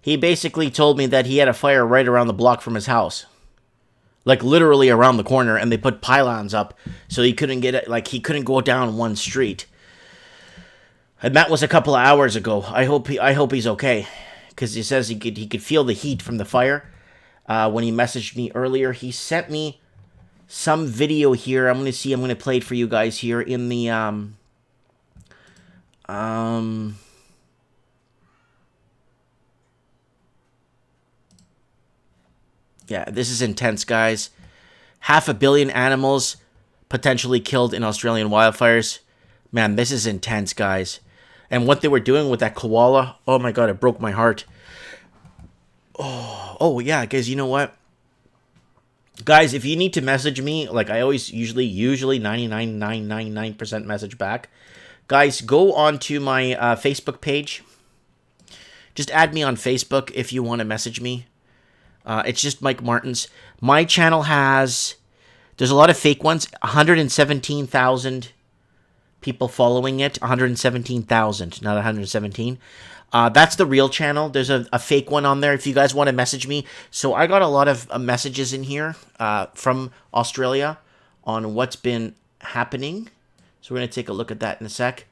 He basically told me that he had a fire right around the block from his house. Like literally around the corner, and they put pylons up so he couldn't get it, like he couldn't go down one street. And that was a couple of hours ago. I hope he's okay, because he says he could feel the heat from the fire. When he messaged me earlier, he sent me some video here. I'm gonna play it for you guys here in the yeah, this is intense, guys. 500 million animals potentially killed in Australian wildfires. Man, this is intense, guys. And what they were doing with that koala, oh my god, it broke my heart. Oh yeah, guys, you know what? Guys, if you need to message me, like I always usually 99.999% message back. Guys, go on to my Facebook page. Just add me on Facebook if you want to message me. It's just Mike Martins. My channel there's a lot of fake ones. 117,000 people following it. 117,000, not 117. That's the real channel. There's a fake one on there if you guys want to message me. So I got a lot of messages in here from Australia on what's been happening. So we're going to take a look at that in a sec.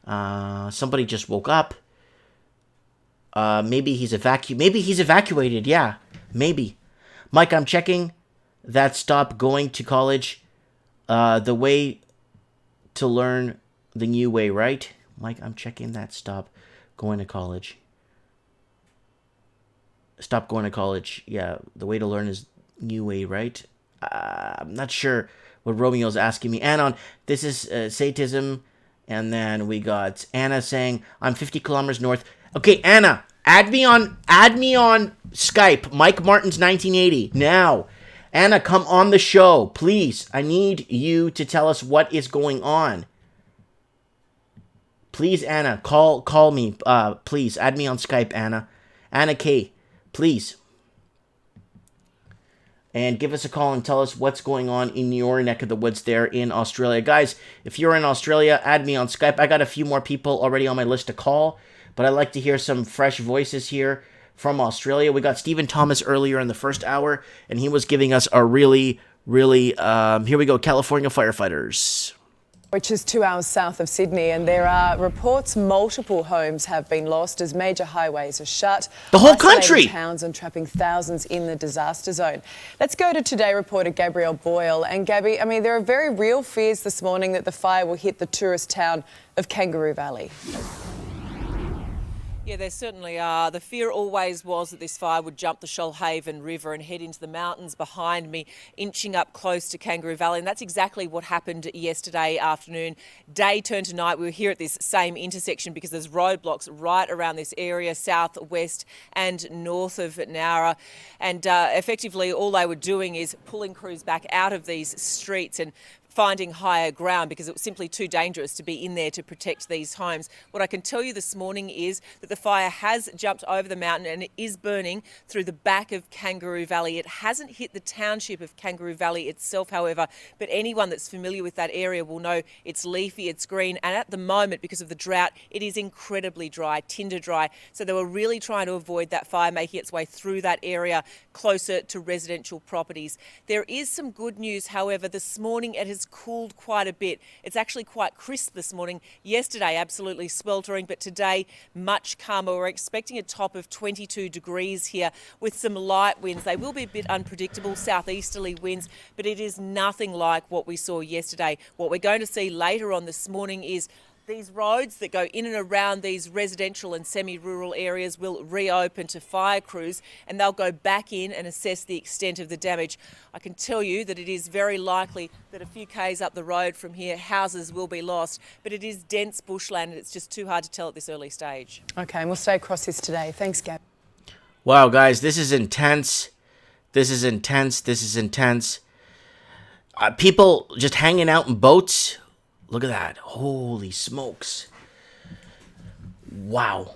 Somebody just woke up. Maybe he's evacuated. Yeah, maybe. Mike, I'm checking that stop going to college. The way to learn the new way, right? Mike, I'm checking that stop going to college. Stop going to college. Yeah, the way to learn is new way, right? I'm not sure what Romeo's asking me. Anon, this is sadism. And then we got Anna saying, I'm 50 kilometers north. Okay, Anna, add me on Skype. Mike Martins 1980. Now, Anna, come on the show, please. I need you to tell us what is going on. Please, Anna, call me. Please, add me on Skype, Anna. Anna K, please. And give us a call and tell us what's going on in your neck of the woods there in Australia. Guys, if you're in Australia, add me on Skype. I got a few more people already on my list to call, but I'd like to hear some fresh voices here from Australia. We got Stephen Thomas earlier in the first hour, and he was giving us a really, here we go, California firefighters. Which is 2 hours south of Sydney, and there are reports multiple homes have been lost as major highways are shut. The whole country! Towns and trapping thousands in the disaster zone. Let's go to Today reporter Gabrielle Boyle. And Gabby, I mean, there are very real fears this morning that the fire will hit the tourist town of Kangaroo Valley. Yeah, there certainly are. The fear always was that this fire would jump the Shoalhaven River and head into the mountains behind me, inching up close to Kangaroo Valley. And that's exactly what happened yesterday afternoon. Day turned to night. We were here at this same intersection because there's roadblocks right around this area, south, west and north of Nowra. And effectively all they were doing is pulling crews back out of these streets and finding higher ground because it was simply too dangerous to be in there to protect these homes. What I can tell you this morning is that the fire has jumped over the mountain and it is burning through the back of Kangaroo Valley. It hasn't hit the township of Kangaroo Valley itself, however, but anyone that's familiar with that area will know it's leafy, it's green, and at the moment, because of the drought, it is incredibly dry, tinder dry. So they were really trying to avoid that fire making its way through that area closer to residential properties. There is some good news, however. This morning it has cooled quite a bit. It's actually quite crisp this morning. Yesterday, absolutely sweltering, but today, much calmer. We're expecting a top of 22 degrees here with some light winds. They will be a bit unpredictable, southeasterly winds, but it is nothing like what we saw yesterday. What we're going to see later on this morning is these roads that go in and around these residential and semi-rural areas will reopen to fire crews and they'll go back in and assess the extent of the damage. I can tell you that it is very likely that a few k's up the road from here, houses will be lost, but it is dense bushland and it's just too hard to tell at this early stage. OK, and we'll stay across this today. Thanks, Gab. Wow, guys, this is intense. This is intense. This is intense. People just hanging out in boats. Look at that. Holy smokes. Wow.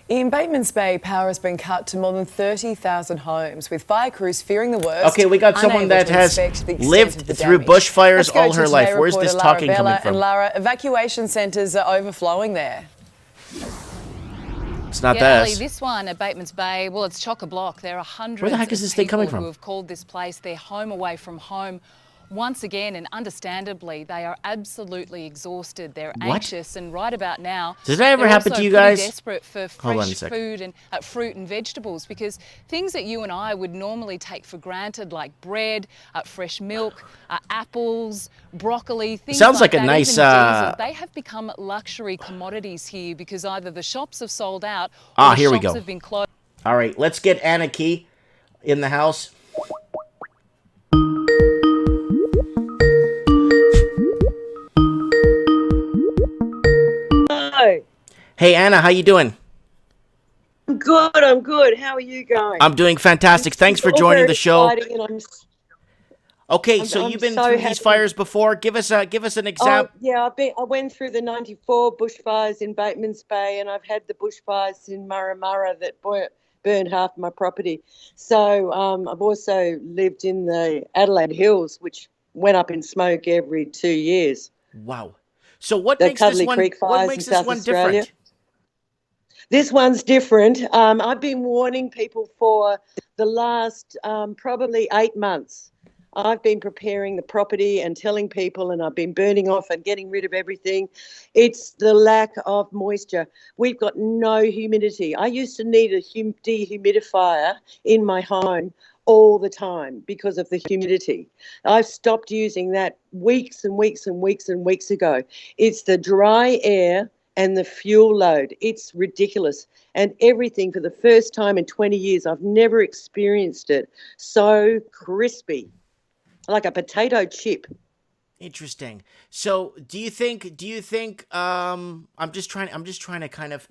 In Batemans Bay, power has been cut to more than 30,000 homes, with fire crews fearing the worst. Okay, we got someone that has lived through bushfires all her life. Where's this talking coming from? And Lara, evacuation centres are overflowing there. It's not Ali, this. this one at Batemans Bay, well, it's chock-a-block. There are hundreds Where the heck is this thing coming from? who have called this place their home away from home once again, and understandably, they are absolutely exhausted. They're anxious, and right about now, does that ever happen to you guys? They're desperate for fresh food and fruit and vegetables, because things that you and I would normally take for granted, like bread, fresh milk, apples, broccoli, things sounds like a that, nice. diesel, they have become luxury commodities here because either the shops have sold out or the here we shops go. have been closed. All right, let's get Aniki in the house. Hey, Anna, how you doing? I'm good. I'm good. How are you going? I'm doing fantastic. Thanks It's for all joining very the show. exciting, and Okay, so I'm you've been so through these happy. fires before. Give us an Oh example. yeah, I went through the '94 bushfires in Bateman's Bay, and I've had the bushfires in Murra that burned half my property. So I've also lived in the Adelaide Hills, which went up in smoke every 2 years. Wow. So what The makes this Cuddly one? Creek What fires in makes this South one Australia. different? This one's different. I've been warning people for the last probably 8 months. I've been preparing the property and telling people, and I've been burning off and getting rid of everything. It's the lack of moisture. We've got no humidity. I used to need a dehumidifier in my home all the time because of the humidity. I've stopped using that weeks and weeks and weeks and weeks ago. It's the dry air and the fuel load. It's ridiculous. And everything, for the first time in 20 years, I've never experienced it so crispy, like a potato chip. Interesting. So, do you think I'm just trying to kind of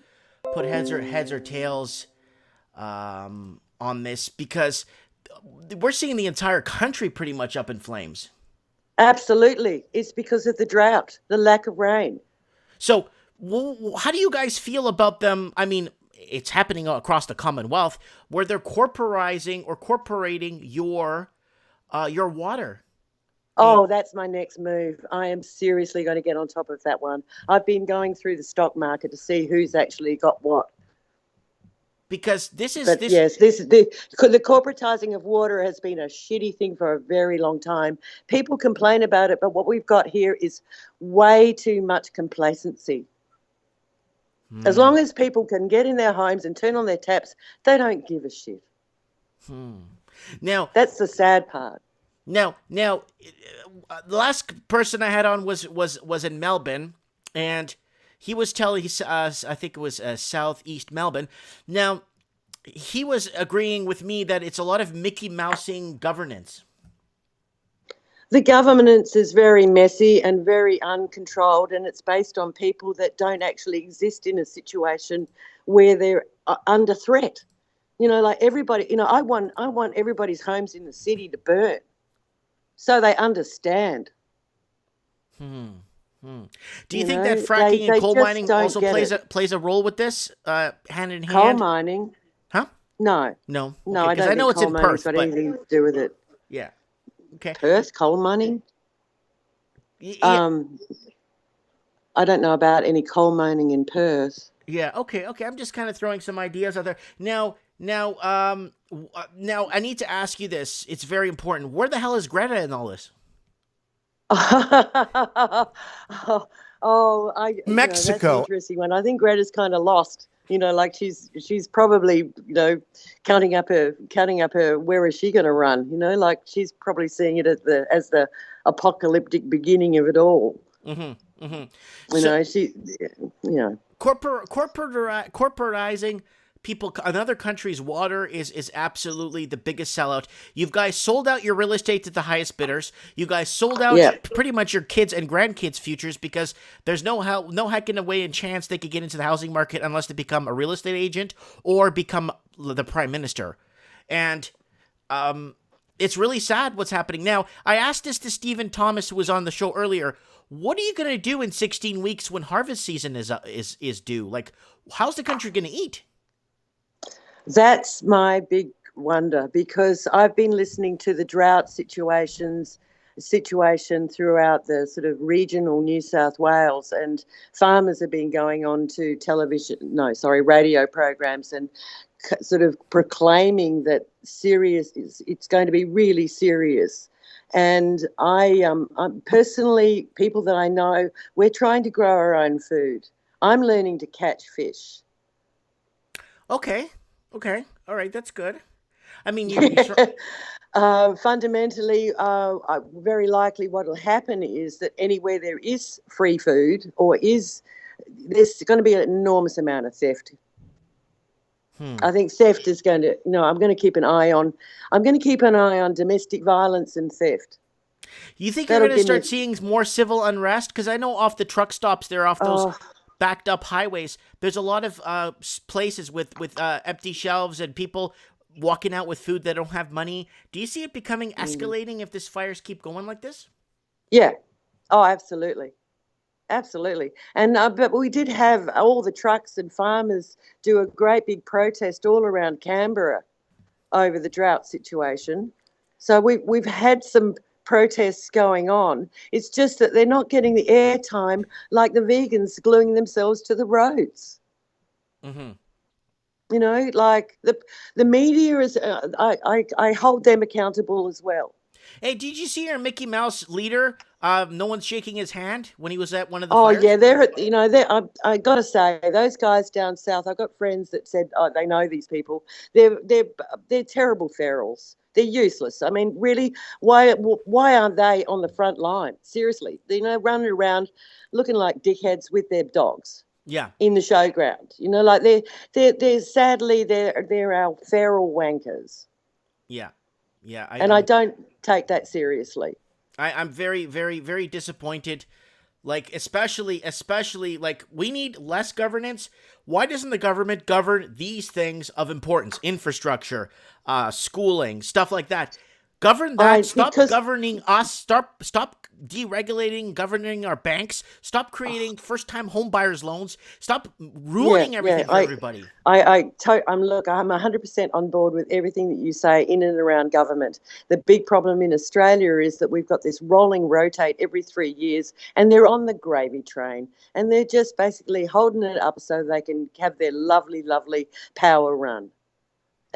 put heads or tails on this, because we're seeing the entire country pretty much up in flames. Absolutely. It's because of the drought, the lack of rain. So, how do you guys feel about them? I mean, it's happening across the Commonwealth where they're corporating your water. Oh, that's my next move. I am seriously going to get on top of that one. I've been going through the stock market to see who's actually got what. Because this is But this yes, the corporatizing of water has been a shitty thing for a very long time. People complain about it, but what we've got here is way too much complacency. As long as people can get in their homes and turn on their taps, they don't give a shit. now That's the sad part. now the last person I had on was in Melbourne, and he was telling us, I think it was southeast Melbourne. Now, he was agreeing with me that it's a lot of Mickey Mousing governance. The governance is very messy and very uncontrolled, and it's based on people that don't actually exist in a situation where they're under threat. Like everybody, I want everybody's homes in the city to burn so they understand. Do you think that fracking and they coal just mining don't also get plays a role with this, hand in coal hand? mining. Huh? No, No. no, Okay, I 'cause don't I know think it's coal in mining's Perth, got but anything to do with it. yeah. Okay. Perth, coal mining? Yeah. I don't know about any coal mining in Perth. Yeah. Okay. I'm just kind of throwing some ideas out there. Now I need to ask you this. It's very important. Where the hell is Greta in all this? That's an Mexico. interesting one. I think Greta's kind of lost. Like she's probably counting up her where is she going to run? Like she's probably seeing it as the apocalyptic beginning of it all. Mm-hmm. Mm-hmm. Corporatizing people, another country's water is absolutely the biggest sellout. You guys sold out your real estate to the highest bidders. You guys sold out pretty much your kids and grandkids' futures, because there's no heckin' away and chance they could get into the housing market unless they become a real estate agent or become the prime minister. And it's really sad what's happening now. I asked this to Stephen Thomas, who was on the show earlier. What are you going to do in 16 weeks when harvest season is due? Like, how's the country going to eat? That's my big wonder, because I've been listening to the drought situation throughout the sort of regional New South Wales, and farmers have been going on to radio programs and sort of proclaiming that it's going to be really serious. And I'm personally, people that I know, we're trying to grow our own food. I'm learning to catch fish. Okay. All right. That's good. I mean, fundamentally, very likely what will happen is that anywhere there is free food there's going to be an enormous amount of theft. I think theft is going to, I'm going to keep an eye on domestic violence and theft. You think you're going to start seeing more civil unrest? Because I know off the truck stops there, off those backed up highways. There's a lot of places with empty shelves and people walking out with food that don't have money. Do you see it becoming escalating if these fires keep going like this? Yeah. Oh, absolutely. Absolutely. And but we did have all the trucks and farmers do a great big protest all around Canberra over the drought situation. So we've had some protests going on. It's just that they're not getting the airtime like the vegans gluing themselves to the roads. Mm-hmm. You know, like the media is. I hold them accountable as well. Hey, did you see our Mickey Mouse leader? No one's shaking his hand when he was at one of the Oh fires? yeah, they're. I got to say, those guys down south. I've got friends that said, oh, they know these people. They're terrible ferals. They're useless. I mean, really, why aren't they on the front line? Seriously, running around looking like dickheads with their dogs. Yeah. In the showground, like they're sadly they're our feral wankers. Yeah. Yeah. I don't take that seriously. I'm very, very, very disappointed. Like, especially, like, we need less governance. Why doesn't the government govern these things of importance? Infrastructure, schooling, stuff like that. Govern that. Stop governing us. Stop deregulating, governing our banks. Stop creating first-time home buyers loans. Stop ruining everything for everybody. I'm 100% on board with everything that you say in and around government. The big problem in Australia is that we've got this rolling rotate every 3 years, and they're on the gravy train, and they're just basically holding it up so they can have their lovely, lovely power run.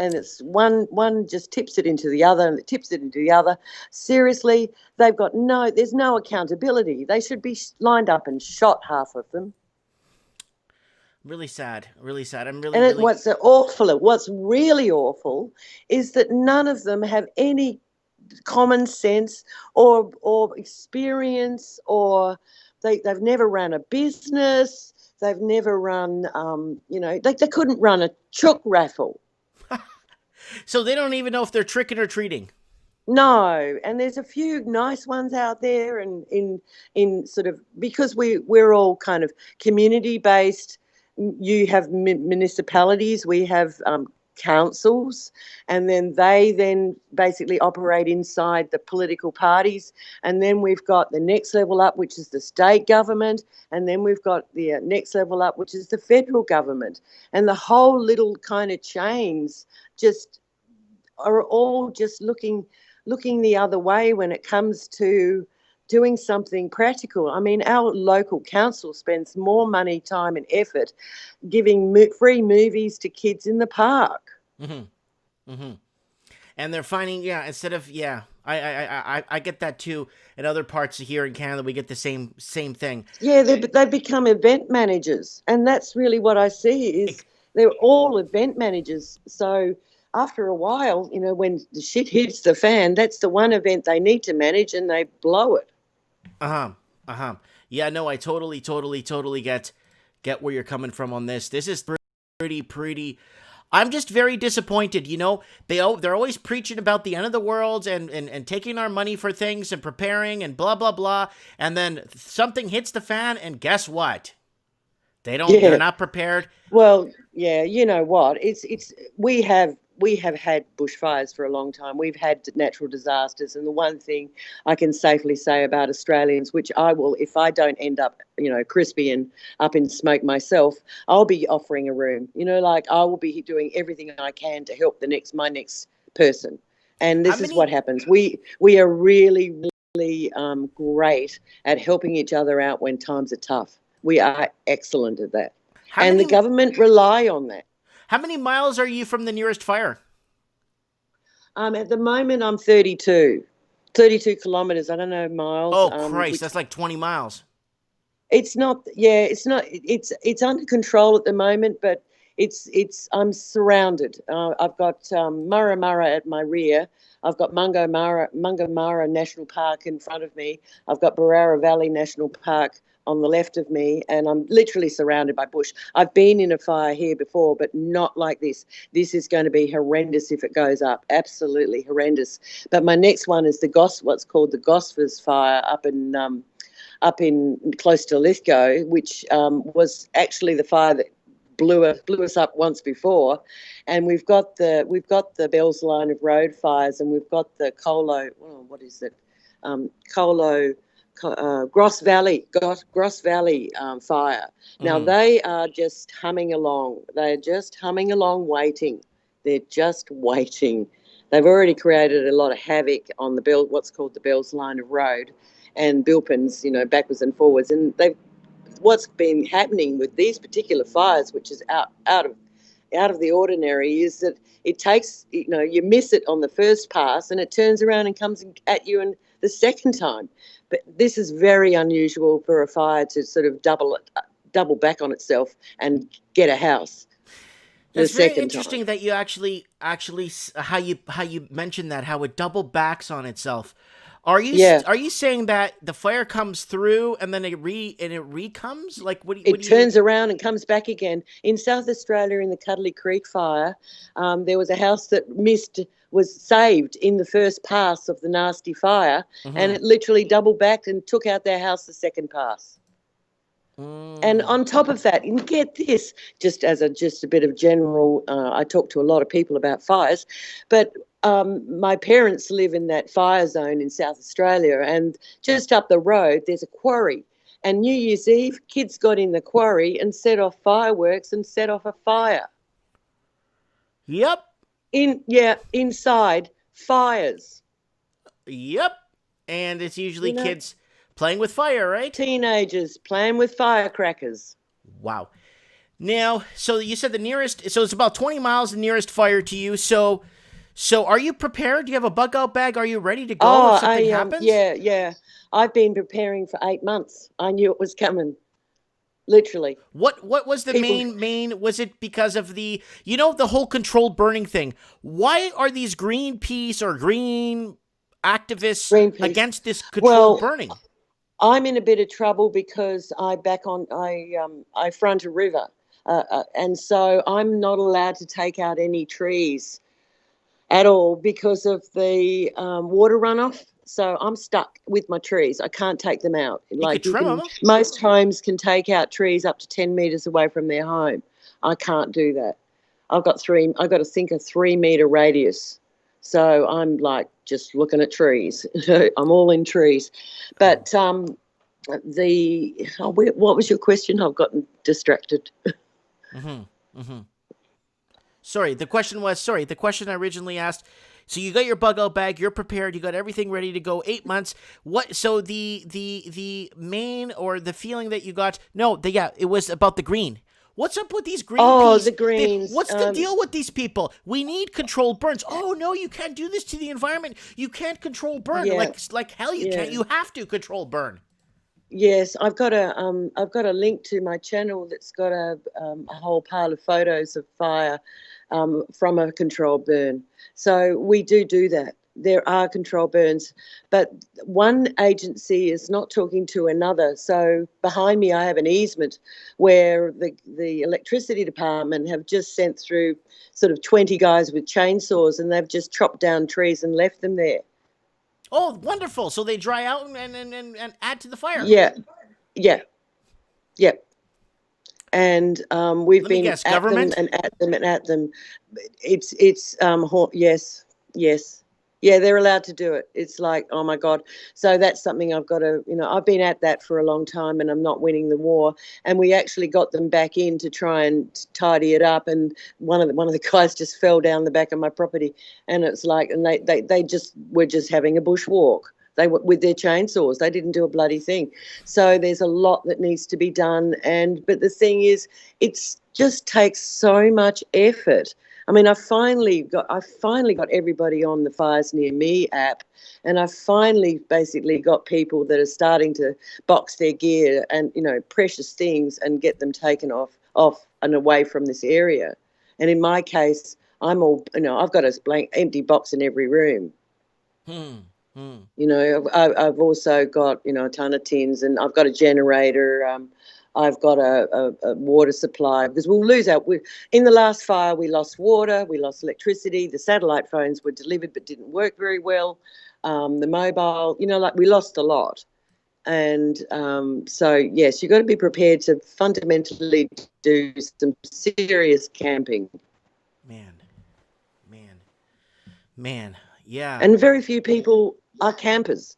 And it's one just tips it into the other and it tips it into the other. Seriously, there's no accountability. They should be lined up and shot, half of them. Really sad. What's really awful is that none of them have any common sense or experience, or they've never run a business. They've never run, they couldn't run a chook raffle. So they don't even know if they're tricking or treating. No, and there's a few nice ones out there, and in sort of, because we're all kind of community based. You have municipalities, we have councils, and then they basically operate inside the political parties, and then we've got the next level up, which is the state government, and then we've got the next level up, which is the federal government, and the whole little kind of chains just are all just looking the other way when it comes to doing something practical. I mean, our local council spends more money, time and effort giving free movies to kids in the park. Mm-hmm. Mm-hmm. And they're finding, instead of, I get that too. In other parts of here in Canada, we get the same thing. Yeah, they've become event managers, and that's really what I see is they're all event managers. So after a while, when the shit hits the fan, that's the one event they need to manage, and they blow it. Yeah, no, I totally get where you're coming from on this. This is pretty. I'm just very disappointed. They're always preaching about the end of the world and taking our money for things and preparing and blah blah blah, and then something hits the fan, and guess what? They're not prepared. Well, yeah, you know what? We have had bushfires for a long time. We've had natural disasters, and the one thing I can safely say about Australians, which I will, if I don't end up, crispy and up in smoke myself, I'll be offering a room. I will be doing everything I can to help my next person. And this is what happens. We are really, really great at helping each other out when times are tough. We are excellent at that. The government rely on that. How many miles are you from the nearest fire? At the moment, I'm 32 kilometres. I don't know miles. Oh, Christ, that's like 20 miles. It's not. Yeah, it's not. It's under control at the moment, but I'm surrounded. I've got Murra at my rear. I've got Mungamara National Park in front of me. I've got Barara Valley National Park on the left of me, and I'm literally surrounded by bush. I've been in a fire here before, but not like this. This is going to be horrendous if it goes up. Absolutely horrendous. But my next one is what's called the Gosford fire up in up in close to Lithgow, which was actually the fire that blew us up once before, and we've got the Bells Line of Road fires, and we've got the Gross Valley fire. Now they are just humming along. They're just humming along, waiting. They're just waiting. They've already created a lot of havoc on what's called the Bells Line of Road, and Bilpins, backwards and forwards. And what's been happening with these particular fires, which is out of the ordinary, is that it takes, you miss it on the first pass and it turns around and comes at you in the second time. But this is very unusual for a fire to sort of double back on itself and get a house. It's very interesting that you actually how you mentioned that, how it double backs on itself. Are you saying that the fire comes through and then it recomes? Like it turns around and comes back again. In South Australia, in the Cuddly Creek fire, there was a house that was saved in the first pass of the nasty fire, and it literally double backed and took out their house the second pass. And on top of that, and get this, just a bit of general, I talk to a lot of people about fires, but my parents live in that fire zone in South Australia, and just up the road there's a quarry. And New Year's Eve, kids got in the quarry and set off fireworks and set off a fire. Yep. Inside fires. Yep. And it's usually kids playing with fire, right? Teenagers playing with firecrackers. Wow. Now, so you said so it's about 20 miles the nearest fire to you. So are you prepared? Do you have a bug out bag? Are you ready to go if something happens? Yeah. I've been preparing for 8 months. I knew it was coming. Literally. What was the main, was it because of the whole controlled burning thing? Why are these Greenpeace or green activists against this controlled burning? I'm in a bit of trouble because I front a river, and so I'm not allowed to take out any trees at all because of the water runoff. So I'm stuck with my trees. I can't take them out. You could trim them. Most homes can take out trees up to 10 metres away from their home. I can't do that. I've got to think a 3 metre radius. So I'm like just looking at trees. I'm all in trees. But what was your question? I've gotten distracted. Sorry, the question I originally asked. So you got your bug out bag, you're prepared, you got everything ready to go. 8 months. So the main or the feeling that you got? It was about the green. What's up with these green? Oh, the greens. What's the deal with these people? We need controlled burns. Oh no, you can't do this to the environment. You can't control burn. Yeah. Like hell, you can't. You have to control burn. Yes, I've got a link to my channel that's got a whole pile of photos of fire from a controlled burn. So we do that. There are controlled burns, but one agency is not talking to another. So behind me I have an easement where the electricity department have just sent through sort of 20 guys with chainsaws, and they've just chopped down trees and left them there. Oh, wonderful. So they dry out and add to the fire. Yeah. And we've been at government? them and at them. It's yes. Yeah, they're allowed to do it. It's like, oh my God. So that's something I've got to, I've been at that for a long time and I'm not winning the war. And we actually got them back in to try and tidy it up. And one of the guys just fell down the back of my property, and it's like, and they just were just having a bushwalk. They were with their chainsaws. They didn't do a bloody thing. So there's a lot that needs to be done. But the thing is, it's just takes so much effort. I mean, I finally got everybody on the Fires Near Me app, and I finally basically got people that are starting to box their gear and, precious things and get them taken off and away from this area. And in my case, I'm all, I've got a blank empty box in every room. I've also got, a ton of tins, and I've got a generator. I've got a water supply, because we'll lose in the last fire, we lost water, we lost electricity, the satellite phones were delivered but didn't work very well, the mobile, we lost a lot. And so, yes, you've got to be prepared to fundamentally do some serious camping. Man, yeah. And very few people are campers.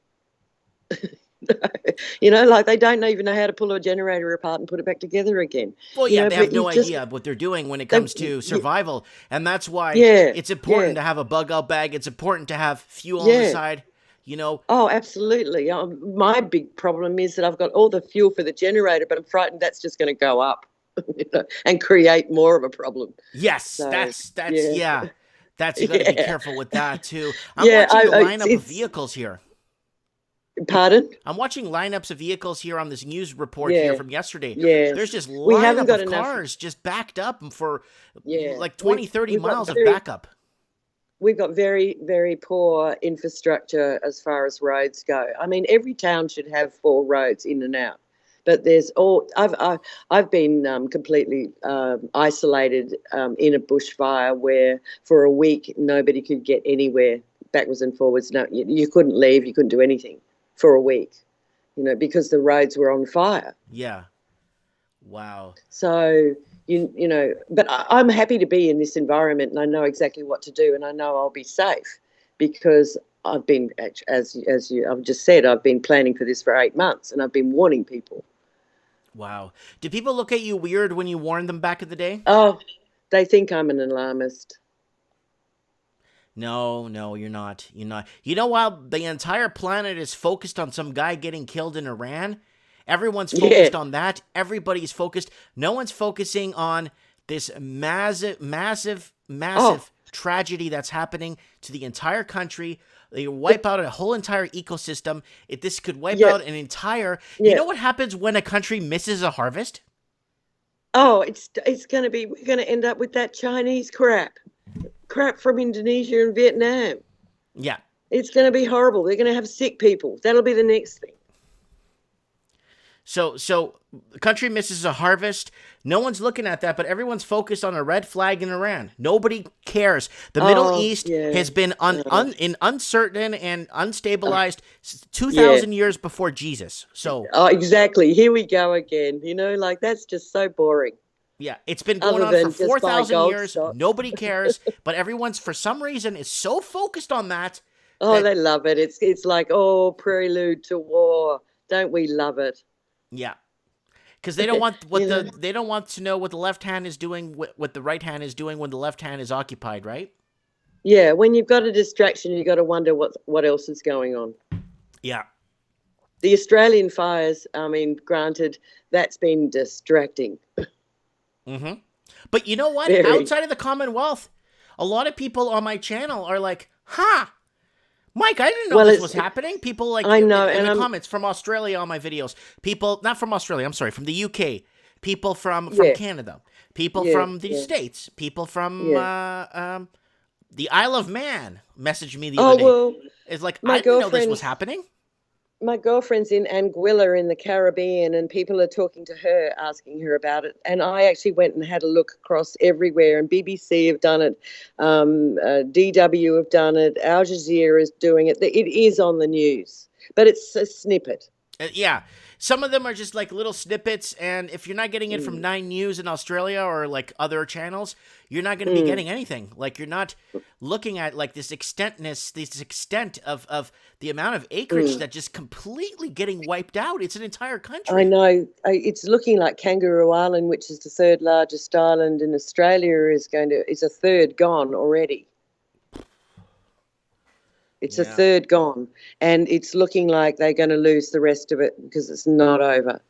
Like they don't even know how to pull a generator apart and put it back together again. Well, yeah, they but have no idea what they're doing when it comes to survival. And that's why it's important to have a bug out bag. It's important to have fuel on the side, Oh, absolutely. My big problem is that I've got all the fuel for the generator, but I'm frightened that's just going to go up and create more of a problem. Yes, so, that's yeah. That's, you got to be careful with that too. I'm watching the lineup of vehicles here. Pardon? I'm watching lineups of vehicles here on this news report here from yesterday. Yes. There's just lineup of cars just backed up for like 20, 30 miles of backup. We've got very, very poor infrastructure as far as roads go. I mean, every town should have 4 roads in and out. But I've been completely isolated in a bushfire where for a week nobody could get anywhere backwards and forwards. No, you couldn't leave. You couldn't do anything for a week, because the roads were on fire. Yeah. Wow. So, but I'm happy to be in this environment, and I know exactly what to do, and I know I'll be safe because I've been, as I've just said, I've been planning for this for 8 months, and I've been warning people. Wow. Do people look at you weird when you warned them back in the day? Oh, they think I'm an alarmist. No, you're not. You're not. While the entire planet is focused on some guy getting killed in Iran, everyone's focused on that. Everybody's focused. No one's focusing on this massive tragedy that's happening to the entire country. They wipe out a whole entire ecosystem. This could wipe out an entire... You know what happens when a country misses a harvest? Oh, it's going to be... We're going to end up with that Chinese crap from Indonesia and Vietnam. Yeah. It's going to be horrible. They're going to have sick people. That'll be the next thing. So the country misses a harvest. No one's looking at that, but everyone's focused on a red flag in Iran. Nobody cares. The Middle East has been uncertain and unstabilized 2,000 years before Jesus. So exactly. Here we go again. That's just so boring. Yeah, it's been going on for 4,000 years. Nobody cares, but everyone's, for some reason, is so focused on that. They love it. It's like, prelude to war. Don't we love it? Yeah, because they don't want they don't want to know what the left hand is doing, what the right hand is doing when the left hand is occupied, right? Yeah, when you've got a distraction, you've got to wonder what else is going on. Yeah. The Australian fires, I mean, granted, that's been distracting. Mm-hmm. But you know what? Outside of the Commonwealth, a lot of people on my channel are like, Mike, I didn't know this was happening. People in the comments from Australia on my videos. People, not from Australia, I'm sorry, from the UK. People from Canada. People from the States. People from the Isle of Man messaged me the other day. Well, it's like, I didn't know this was happening. My girlfriend's in Anguilla in the Caribbean, and people are talking to her, asking her about it. And I actually went and had a look across everywhere, and BBC have done it, DW have done it, Al Jazeera is doing it. It is on the news, but it's a snippet. Yeah. Some of them are just like little snippets, and if you're not getting it from 9 News in Australia or like other channels, you're not going to be getting anything. Like, you're not looking at like this extent of the amount of acreage that just completely getting wiped out. It's an entire country. I know. It's looking like Kangaroo Island, which is the 3rd largest island in Australia, is a third gone already. It's a third gone, and it's looking like they're going to lose the rest of it because it's not over.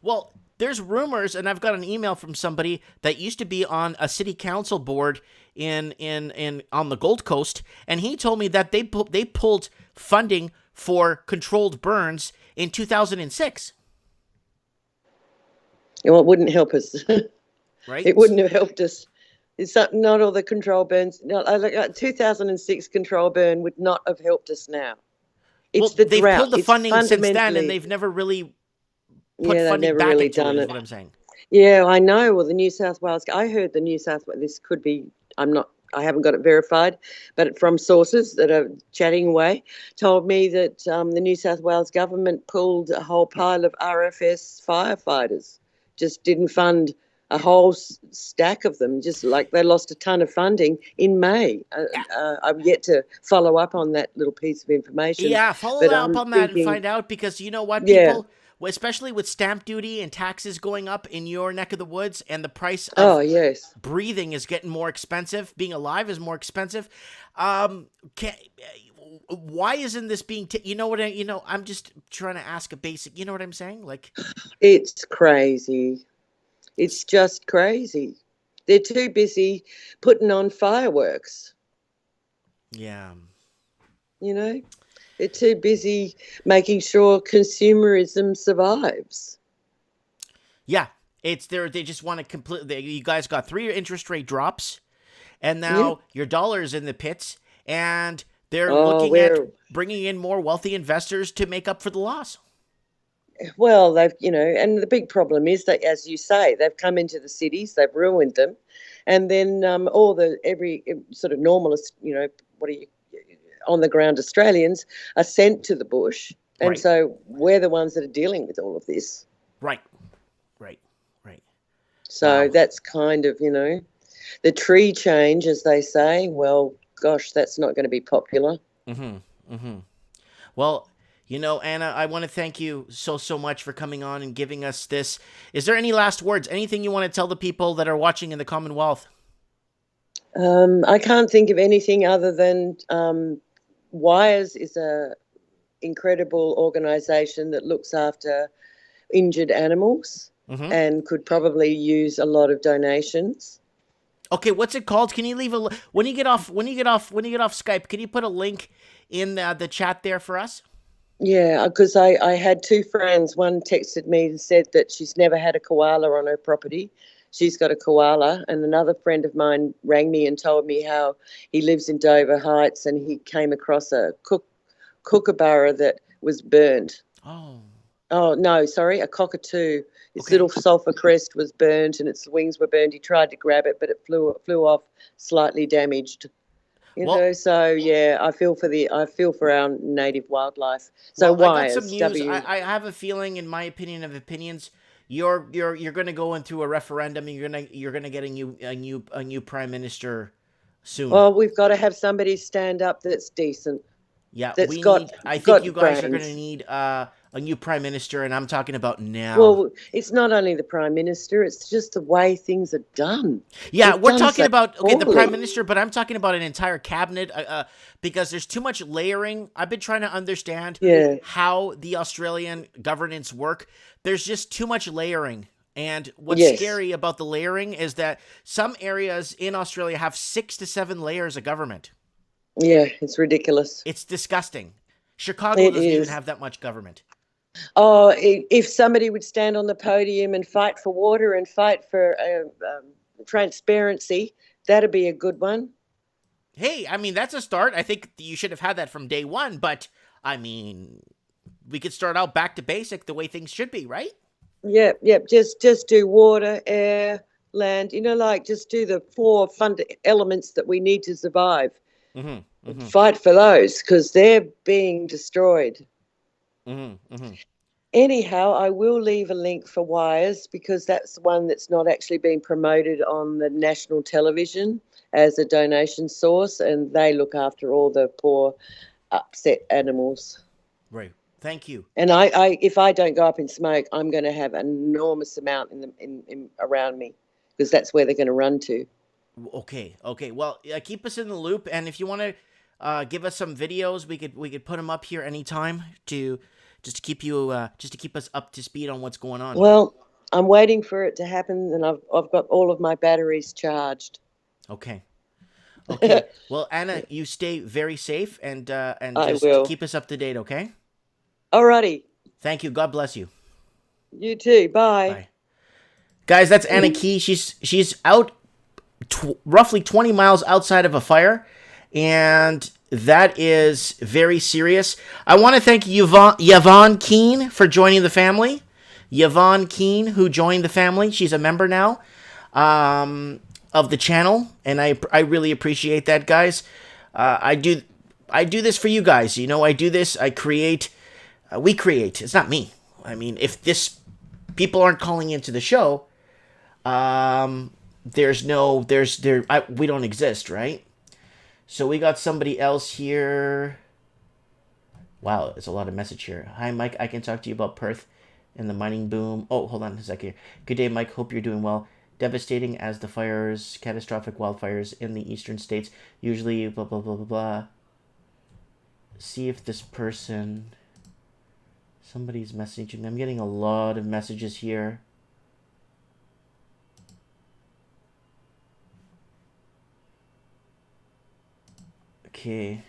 Well, there's rumors, and I've got an email from somebody that used to be on a city council board on the Gold Coast, and he told me that they pulled funding for controlled burns in 2006. Well, it wouldn't help us. Right? It wouldn't have helped us. It's not all the control burns. No, 2006 control burn would not have helped us now. It's the they've drought. Pulled the funding since then, and they've never really put funding back into it, is what I'm saying. Yeah, I know. Well, the New South Wales, I heard the New South Wales, this could be, I'm not I haven't got it verified, but from sources that are chatting away, told me that the New South Wales government pulled a whole pile of RFS firefighters, just didn't fund a whole stack of them, just like they lost a ton of funding in May. I'm yet to follow up on that little piece of information. Yeah, follow but up I'm on that and thinking, find out, because you know what, Yeah. people, especially with stamp duty and taxes going up in your neck of the woods, and the price of Oh, yes. breathing is getting more expensive, being alive is more expensive. Why isn't this being? I'm just trying to ask a basic. You know what I'm saying? Like, It's crazy. It's just crazy. They're too busy putting on fireworks, yeah, you know? They're too busy making sure consumerism survives. yeah. It's there. They just want to completely. You guys got 3 interest rate drops, and now your dollar's in the pits, and they're looking at bringing in more wealthy investors to make up for the loss. Well, and the big problem is that, as you say, they've come into the cities, they've ruined them, and then every sort of normalist, on the ground Australians are sent to the bush, and Right. so we're the ones that are dealing with all of this. Right. So Wow. that's kind of, the tree change, as they say. Well, gosh, that's not going to be popular. Well, Anna, I want to thank you so much for coming on and giving us this. Is there any last words? Anything you want to tell the people that are watching in the Commonwealth? I can't think of anything other than Wires is a incredible organisation that looks after injured animals and could probably use a lot of donations. Okay, what's it called? Can you leave when you get off Skype? Can you put a link in the chat there for us? Yeah, because I had 2 friends. One texted me and said that she's never had a koala on her property. She's got a koala, and another friend of mine rang me and told me how he lives in Dover Heights and he came across a kookaburra that was burnt. Oh, no, sorry, a cockatoo. Its little sulphur crest was burnt and its wings were burnt. He tried to grab it, but it flew off, slightly damaged. So yeah, I feel for our native wildlife. So well, I got Wires, some news. I have a feeling, in my opinion of opinions, you're going to go into a referendum and you're going to get a new prime minister soon. Well, we've got to have somebody stand up that's decent. Yeah, I think you guys are going to need a new prime minister, and I'm talking about now. Well, it's not only the prime minister; it's just the way things are done. Yeah, we're talking about the prime minister, but I'm talking about an entire cabinet because there's too much layering. I've been trying to understand how the Australian governance work. There's just too much layering. And what's scary about the layering is that some areas in Australia have 6 to 7 layers of government. Yeah, it's ridiculous. It's disgusting. Chicago doesn't even have that much government. Oh, if somebody would stand on the podium and fight for water and fight for transparency, that'd be a good one. Hey, I mean, that's a start. I think you should have had that from day one, but, I mean, we could start out back to basic the way things should be, right? Yep. Just do water, air, land, just do the 4 elements that we need to survive. Fight for those because they're being destroyed. Anyhow, I will leave a link for Wires because that's one that's not actually being promoted on the national television as a donation source, and they look after all the poor, upset animals. Right. Thank you. And I if I don't go up in smoke, I'm going to have an enormous amount in around me because that's where they're going to run to. Okay. Well, keep us in the loop, and if you want to give us some videos, we could put them up here anytime to keep us up to speed on what's going on. Well, I'm waiting for it to happen, and I've got all of my batteries charged. Okay. Well, Anna, you stay very safe and just keep us up to date. Okay. Alrighty. Thank you. God bless you. You too. Bye. Bye. Guys, that's Aniki. She's out roughly 20 miles outside of a fire, and that is very serious. I want to thank Yvonne Keane for joining the family. Yvonne Keane, who joined the family. She's a member now. of the channel, and I really appreciate that, guys. I do this for you guys. You know, I do this. I create. We create. It's not me. I mean, if people aren't calling into the show, we don't exist, right? So we got somebody else here. Wow, it's a lot of message here. Hi, Mike. I can talk to you about Perth and the mining boom. Oh, hold on a second. Good day, Mike. Hope you're doing well. Devastating as the fires, catastrophic wildfires in the eastern states. Usually, blah, blah, blah, blah, blah. See if this person... Somebody's messaging me. I'm getting a lot of messages here. Okay.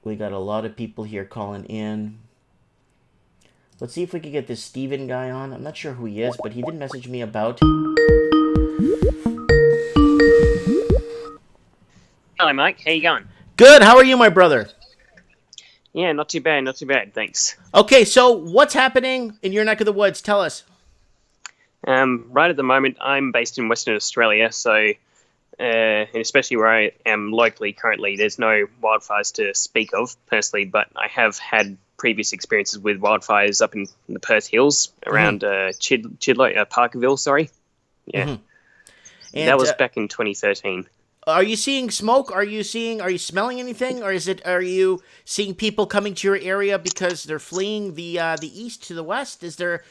We got a lot of people here calling in. Let's see if we can get this Steven guy on. I'm not sure who he is, but he did message me about... Hello, Mike. How you going? Good. How are you, my brother? Yeah, not too bad. Not too bad. Thanks. Okay, so what's happening in your neck of the woods? Tell us. Right at the moment, I'm based in Western Australia, so and especially where I am locally currently, there's no wildfires to speak of personally, but I have had previous experiences with wildfires up in the Perth Hills around Chidlow, Parkerville, sorry. Yeah. Mm-hmm. And, that was back in 2013. Are you seeing smoke? Are you smelling anything? Or are you seeing people coming to your area because they're fleeing the east to the west? Is there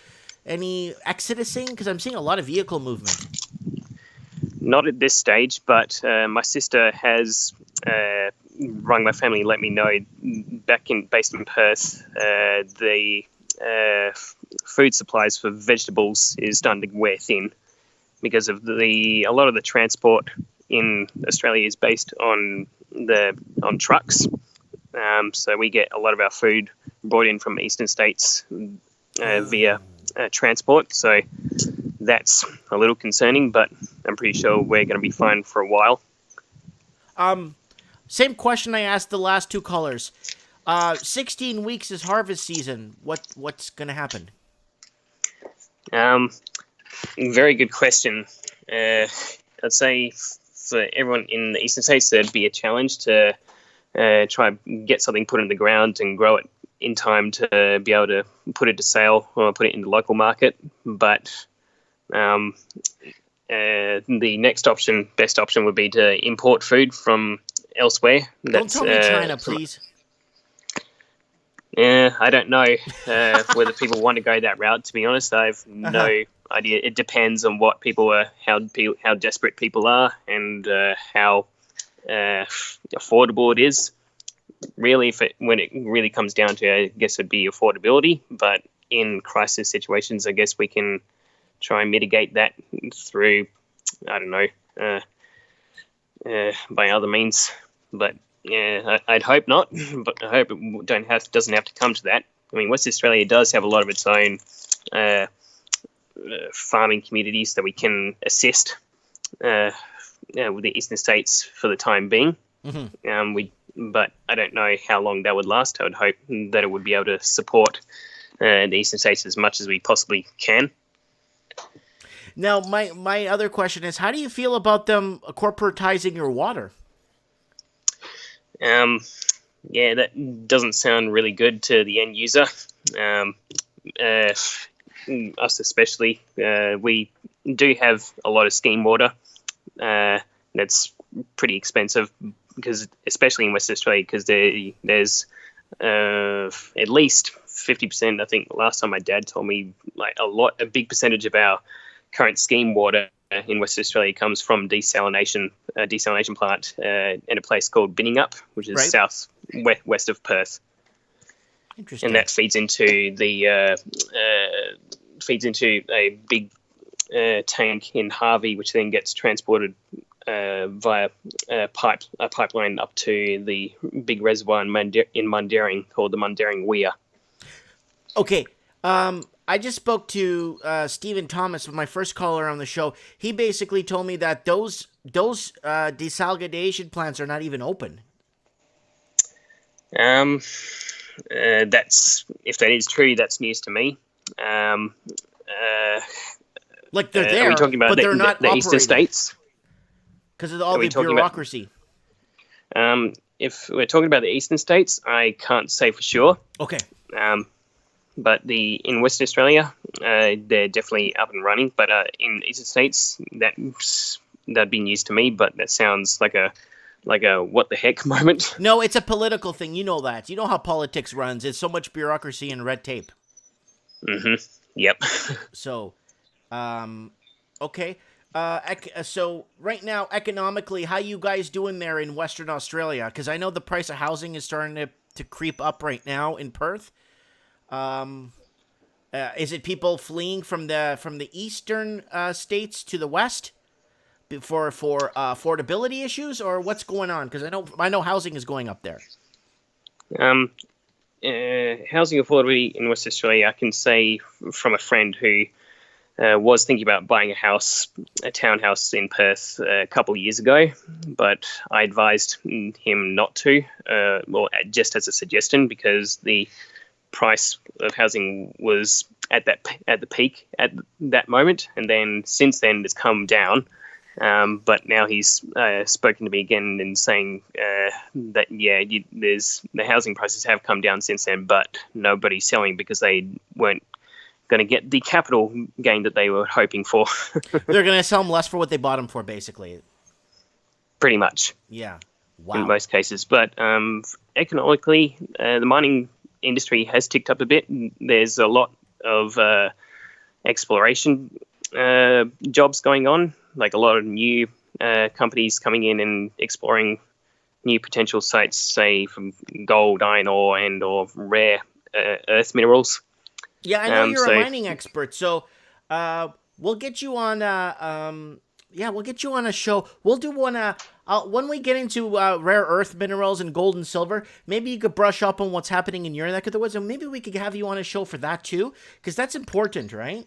any exodusing? Because I'm seeing a lot of vehicle movement. Not at this stage, but my sister has rung my family and let me know based in Perth, the food supplies for vegetables is starting to wear thin because of a lot of the transport in Australia is based on trucks. So we get a lot of our food brought in from eastern states via transport. So that's a little concerning, but I'm pretty sure we're going to be fine for a while. Same question I asked the last two callers. 16 weeks is harvest season. What's going to happen? Very good question. I'd say for everyone in the eastern states, there'd be a challenge to try and get something put in the ground and grow it in time to be able to put it to sale or put it in the local market. But the next best option would be to import food from elsewhere. Don't tell me China, please. I don't know whether people want to go that route, to be honest. I have no idea. It depends on what people are, how desperate people are, and how affordable it is. Really, when it really comes down to it, I guess it'd be affordability. But in crisis situations, I guess we can try and mitigate that through, I don't know, by other means. But yeah, I'd hope not. But I hope it doesn't have to come to that. I mean, West Australia does have a lot of its own farming communities that we can assist with the eastern states for the time being. Mm-hmm. But I don't know how long that would last. I would hope that it would be able to support the eastern states as much as we possibly can. Now, my other question is, how do you feel about them corporatizing your water? Yeah, that doesn't sound really good to the end user. Us especially, we do have a lot of scheme water. That's pretty expensive because, especially in Western Australia, because there's at least 50%. I think last time my dad told me, like a big percentage of our current scheme water in Western Australia comes from desalination plant in a place called Binningup, which is south-west of Perth. Interesting. And that feeds into a big tank in Harvey, which then gets transported via a pipeline up to the big reservoir in Mundaring called the Mundaring Weir. Okay. I just spoke to Stephen Thomas, my first caller on the show. He basically told me that those desalination plants are not even open. That's, if that is true, that's news to me. Like they're there, are we talking about but they're not the eastern states? Because of all the bureaucracy. If we're talking about the eastern states, I can't say for sure. Okay. But in Western Australia, they're definitely up and running. But in eastern states, that'd be news to me. But that sounds like a what the heck moment. No, it's a political thing. You know that. You know how politics runs. It's so much bureaucracy and red tape. Mm-hmm. Yep. So, okay. So right now, economically, how you guys doing there in Western Australia? Because I know the price of housing is starting to creep up right now in Perth. Is it people fleeing from the eastern states to the west for affordability issues, or what's going on? Because I know housing is going up there. Housing affordability in West Australia, I can say from a friend who was thinking about buying a townhouse in Perth a couple of years ago, but I advised him not to, just as a suggestion, because the price of housing was at the peak at that moment, and then since then it's come down. But now he's spoken to me again and saying that the housing prices have come down since then, but nobody's selling because they weren't going to get the capital gain that they were hoping for. They're going to sell them less for what they bought them for, basically. Pretty much. Yeah. Wow. In most cases, but economically, the mining industry has ticked up a bit. There's a lot of exploration jobs going on, like a lot of new companies coming in and exploring new potential sites, say from gold, iron ore, and or rare earth minerals. Yeah, I know you're a mining expert, so we'll get you on. We'll get you on a show. We'll do one. When we get into rare earth minerals and gold and silver, maybe you could brush up on what's happening in your neck of the woods, and maybe we could have you on a show for that too, because that's important, right?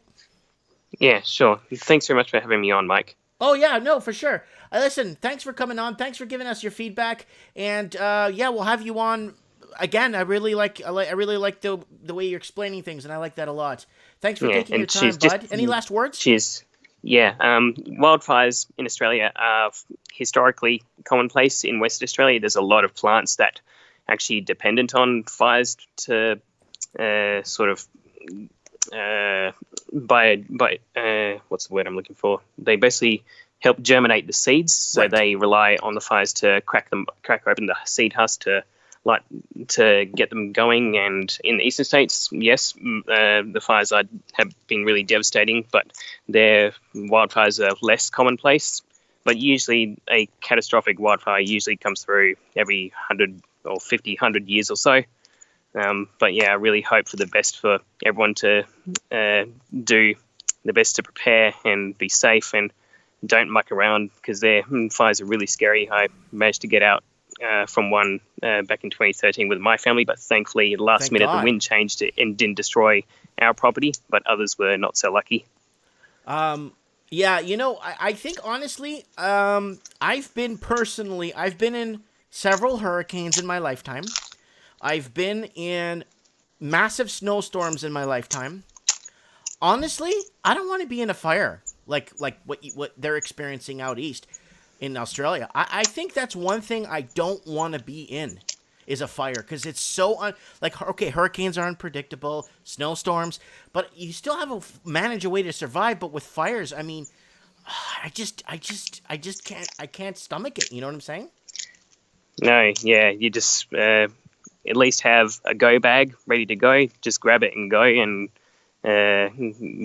Yeah, sure. Thanks very much for having me on, Mike. Oh yeah, no, for sure. Listen, thanks for coming on. Thanks for giving us your feedback, and we'll have you on again. I really like the way you're explaining things, and I like that a lot. Thanks for taking your time, bud. Any last words? Cheers. Yeah, wildfires in Australia are historically commonplace. In West Australia, there's a lot of plants that actually dependent on fires to sort of what's the word I'm looking for? They basically help germinate the seeds, so right. They rely on the fires to crack open the seed husk to get them going. And in the eastern states, yes, the fires have been really devastating, but their wildfires are less commonplace. But usually a catastrophic wildfire usually comes through every 100 or 100 years or so. But yeah, I really hope for the best for everyone to do the best to prepare and be safe and don't muck around, because their fires are really scary. I managed to get out from one back in 2013 with my family, but thankfully at the last minute the wind changed it and didn't destroy our property, but others were not so lucky. Yeah, I think honestly, I've been in several hurricanes in my lifetime. I've been in massive snowstorms in my lifetime. Honestly, I don't want to be in a fire like what they're experiencing out east in Australia. I think that's one thing I don't want to be in, is a fire, because it's so hurricanes are unpredictable, snowstorms, but you still have to manage a way to survive. But with fires, I mean, I just can't stomach it. You know what I'm saying? No, yeah, you just at least have a go bag ready to go. Just grab it and go, and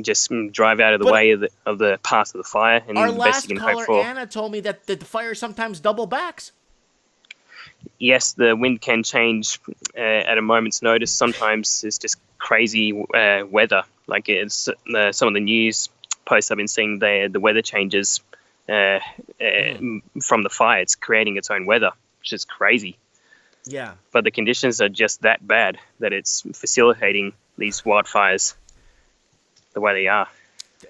just drive out of the way of the path of the fire. And our the best you last can caller, hope for. Anna, told me that the fire sometimes double backs. Yes, the wind can change at a moment's notice. Sometimes it's just crazy weather. Like it's some of the news posts I've been seeing there, the weather changes from the fire. It's creating its own weather, which is crazy. Yeah. But the conditions are just that bad that it's facilitating these wildfires the way they are.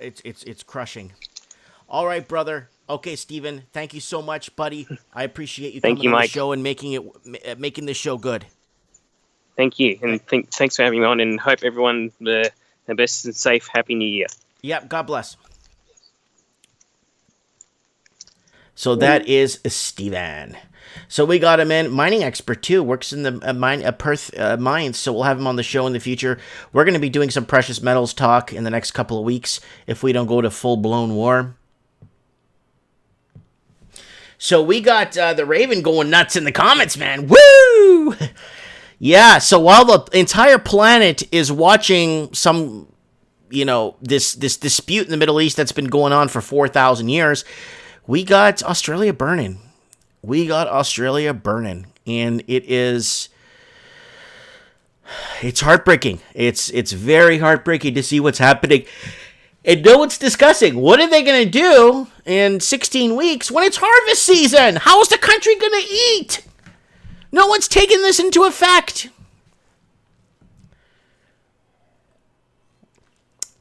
It's crushing. All right, brother. Okay, Stephen, thank you so much, buddy. I appreciate you coming on the show and making this show good. Thank you, and thanks for having me on, and hope everyone the best and safe Happy New Year. Yep, God bless. So that is Steven. So we got him in, mining expert too, works in the Perth mines, so we'll have him on the show in the future. We're going to be doing some precious metals talk in the next couple of weeks if we don't go to full-blown war. So we got the Raven going nuts in the comments, man. Woo! Yeah, so while the entire planet is watching some, this dispute in the Middle East that's been going on for 4,000 years, we got Australia burning. And it's heartbreaking. It's very heartbreaking to see what's happening. And no one's discussing, what are they going to do in 16 weeks when it's harvest season? How is the country going to eat? No one's taking this into effect.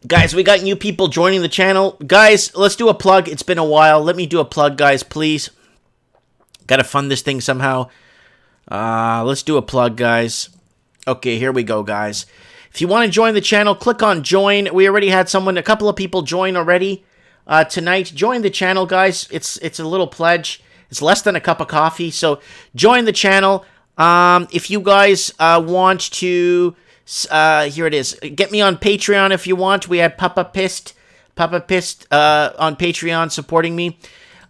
Guys, we got new people joining the channel. Guys, let's do a plug. It's been a while. Let me do a plug, guys, please. Got to fund this thing somehow. Let's do a plug, guys. Okay, here we go, guys. If you want to join the channel, click on join. We already had a couple of people join already tonight. Join the channel, guys. It's a little pledge. It's less than a cup of coffee. So join the channel. If you guys want to, here it is. Get me on Patreon if you want. We had Papa Pissed on Patreon supporting me.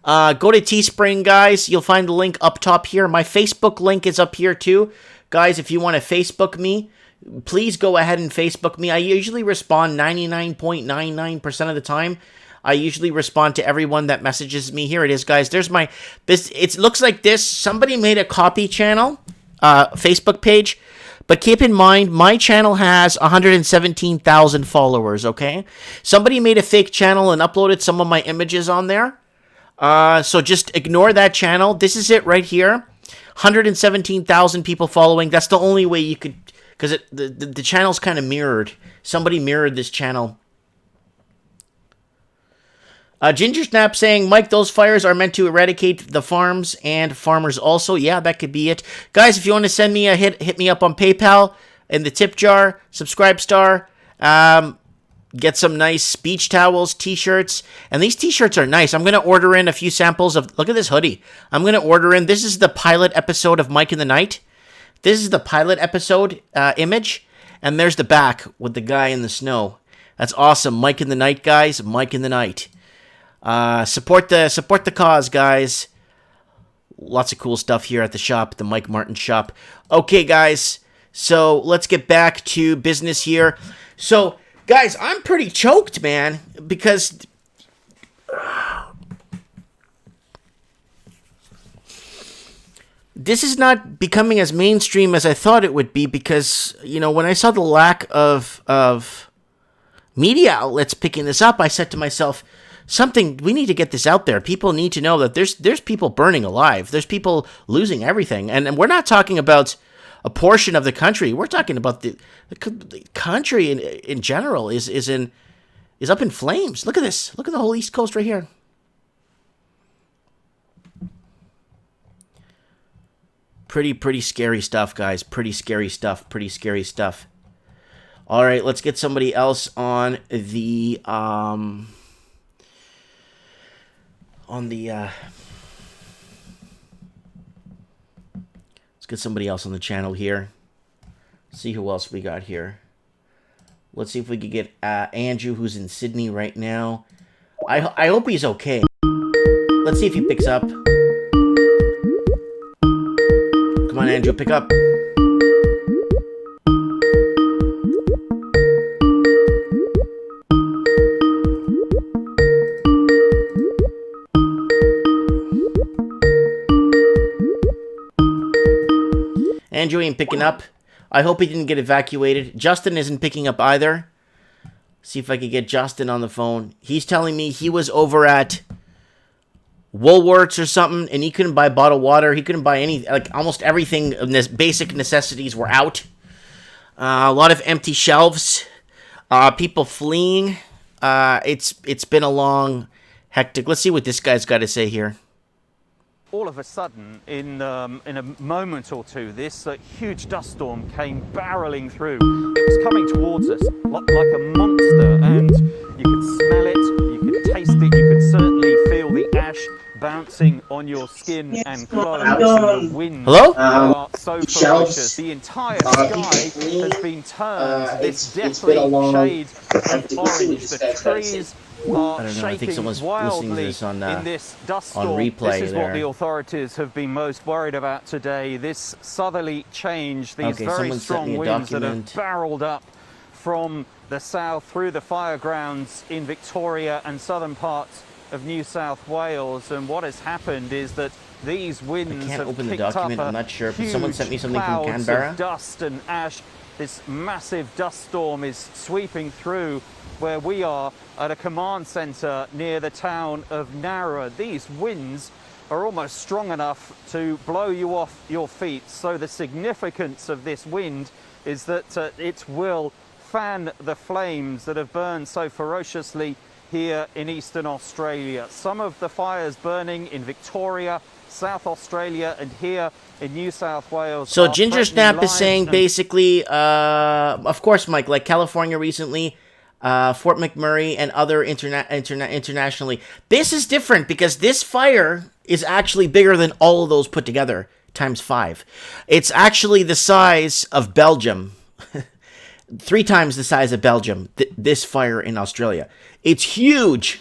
Go to Teespring, guys. You'll find the link up top here. My Facebook link is up here too. Guys, if you want to Facebook me, please go ahead and Facebook me. I usually respond 99.99% of the time. I usually respond to everyone that messages me. Here it is, guys. There's it looks like this. Somebody made a copy channel, Facebook page. But keep in mind, my channel has 117,000 followers, okay? Somebody made a fake channel and uploaded some of my images on there. So just ignore that channel. This is it right here. 117,000 people following. That's the only way you could, because the channel's kind of mirrored. Somebody mirrored this channel. Ginger Snap saying, Mike, those fires are meant to eradicate the farms and farmers also. Yeah, that could be it. Guys, if you want to send me a hit me up on PayPal in the tip jar, subscribe star. Get some nice beach towels, t-shirts. And these t-shirts are nice. I'm going to order in a few samples of... Look at this hoodie. I'm going to order in... This is the pilot episode of Mike in the Night. This is the pilot episode image. And there's the back with the guy in the snow. That's awesome. Mike in the Night, guys. Mike in the Night. Support the cause, guys. Lots of cool stuff here at the shop. The Mike Martin shop. Okay, guys. So let's get back to business here. So... Guys, I'm pretty choked, man, because this is not becoming as mainstream as I thought it would be because, when I saw the lack of media outlets picking this up, I said to myself, we need to get this out there. People need to know that there's people burning alive. There's people losing everything. And we're not talking about a portion of the country. We're talking about the country in general is up in flames. Look at this. Look at the whole East Coast right here. Pretty scary stuff, guys. Pretty scary stuff. All right, let's get somebody else on the get somebody else on the channel here. See who else we got here. Let's see if we could get Andrew, who's in Sydney right now. I hope he's okay. Let's see if he picks up. Come on, Andrew, pick up. Andrew ain't picking up. I hope he didn't get evacuated. Justin isn't picking up either. See if I could get Justin on the phone. He's telling me he was over at Woolworths or something, and he couldn't buy bottled water. He couldn't buy any, almost everything. Basic necessities were out. A lot of empty shelves. People fleeing. It's been a long, hectic. Let's see what this guy's got to say here. All of a sudden, in a moment or two, this huge dust storm came barreling through. It was coming towards us like a monster, and you could smell it, you could taste it, you could certainly feel the ash bouncing on your skin and clothes. And the winds Hello? are so ferocious. The entire sky has been turned this deathly shade of orange. The trees are I don't know. I think shaking someone's listening to wildly this on in this dust on storm. replay This is what the there. authorities have been most worried about today. This southerly change, these Okay, very someone sent me strong a winds that have document. barreled up from the south through the fire grounds in Victoria and southern parts of New South Wales. And what has happened is that these winds can't have open the kicked document, up I'm a not sure, but huge someone sent me something from clouds Canberra. of dust and ash. This massive dust storm is sweeping through where we are at a command centre near the town of Narra. These winds are almost strong enough to blow you off your feet. So the significance of this wind is that it will fan the flames that have burned so ferociously here in Eastern Australia. Some of the fires burning in Victoria, South Australia, and here in New South Wales. So are Ginger threatening Snap is lives saying and basically, of course, Mike, like California recently, Fort McMurray, and other internationally. This is different because this fire is actually bigger than all of those put together times 5. It's actually the size of Belgium. 3 times the size of Belgium, this fire in Australia. It's huge.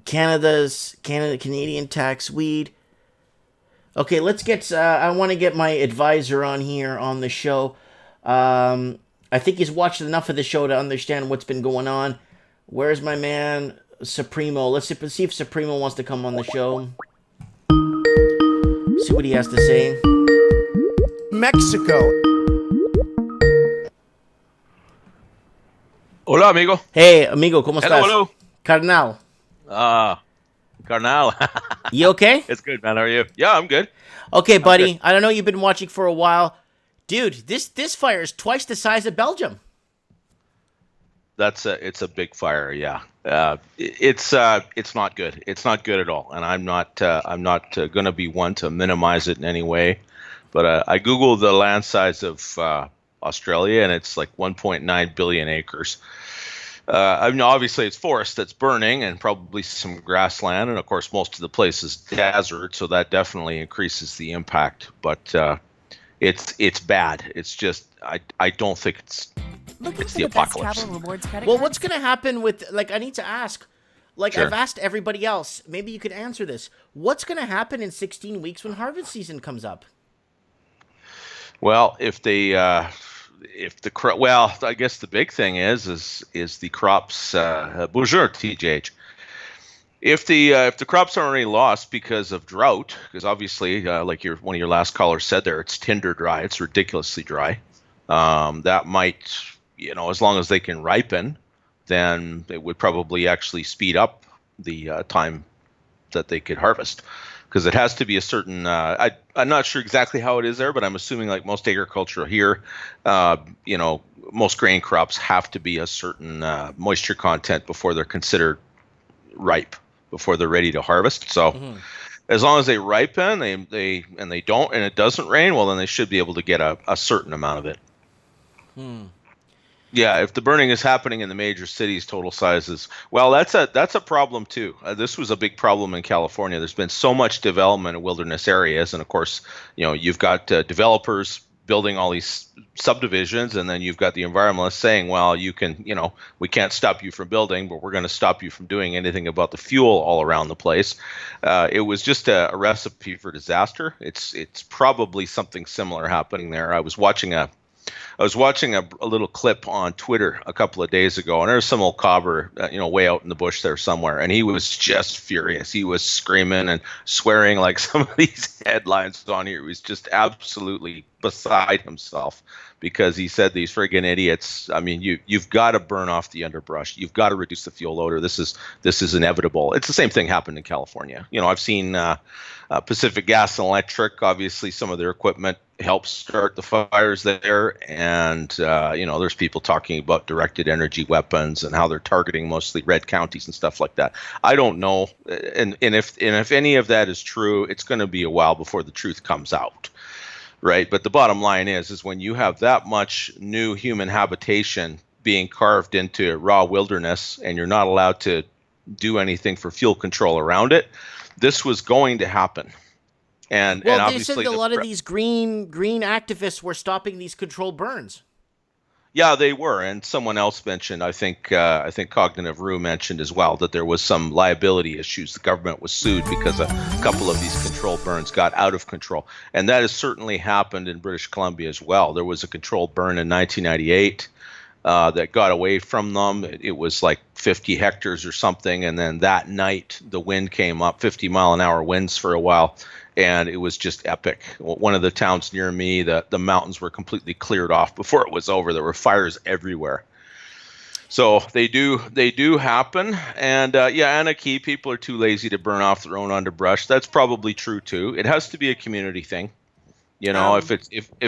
Canadian tax weed. Okay, let's get, I want to get my advisor on here on the show. I think he's watched enough of the show to understand what's been going on. Where's my man, Supremo? Let's see if Supremo wants to come on the show. See what he has to say. Mexico. Hola, amigo. Hey, amigo, ¿cómo estás? Hello. Carnal. Carnal. You okay? It's good, man. How are you? Yeah, I'm good. Okay, buddy. I don't know you've been watching for a while. Dude, this fire is twice the size of Belgium. It's a big fire, yeah. It's not good. It's not good at all, and I'm not going to be one to minimize it in any way. But I googled the land size of Australia, and it's like 1.9 billion acres. I mean, obviously it's forest that's burning, and probably some grassland, and of course most of the place is desert, so that definitely increases the impact. But it's bad. It's just I don't think it's the apocalypse. Well, what's going to happen with, like, I need to ask, like, Sure. I've asked everybody else, maybe you could answer this. What's going to happen in 16 weeks when harvest season comes up? Well, I guess the big thing is the crops. Bonjour, TJH. If the crops are already lost because of drought, because obviously, like one of your last callers said there, it's tinder dry. It's ridiculously dry. That might, as long as they can ripen, then it would probably actually speed up the time that they could harvest. Because it has to be a certain, I'm not sure exactly how it is there, but I'm assuming like most agriculture here, most grain crops have to be a certain moisture content before they're considered ripe, before they're ready to harvest. So as long as they ripen, they don't, and it doesn't rain, well, then they should be able to get a certain amount of it. Yeah, if the burning is happening in the major cities, total sizes, well, that's a problem too. This was a big problem in California. There's been so much development in wilderness areas, and of course, you've got developers building all these subdivisions, and then you've got the environmentalists saying, well, we can't stop you from building, but we're going to stop you from doing anything about the fuel all around the place. It was just a recipe for disaster. It's probably something similar happening there. I was watching a little clip on Twitter a couple of days ago, and there's some old cobber, way out in the bush there somewhere, and he was just furious. He was screaming and swearing like some of these headlines on here. He was just absolutely beside himself because he said these friggin' idiots. I mean, you've got to burn off the underbrush. You've got to reduce the fuel odor. This is inevitable. It's the same thing happened in California. I've seen Pacific Gas and Electric. Obviously, some of their equipment helps start the fires there, and there's people talking about directed energy weapons and how they're targeting mostly red counties and stuff like that. I don't know, and if any of that is true, it's going to be a while before the truth comes out, right? But the bottom line is when you have that much new human habitation being carved into raw wilderness, and you're not allowed to do anything for fuel control around it. This was going to happen. And Well, they obviously said a lot of these green activists were stopping these controlled burns. Yeah, they were, and someone else mentioned. I think Cognitive Rue mentioned as well that there was some liability issues. The government was sued because a couple of these controlled burns got out of control, and that has certainly happened in British Columbia as well. There was a controlled burn in 1998 that got away from them. It was like 50 hectares or something, and then that night the wind came up, 50-mile-an-hour winds for a while. And it was just epic. One of the towns near me, the mountains were completely cleared off before it was over. There were fires everywhere. So they do happen. And Aniki, people are too lazy to burn off their own underbrush. That's probably true too. It has to be a community thing. You know, if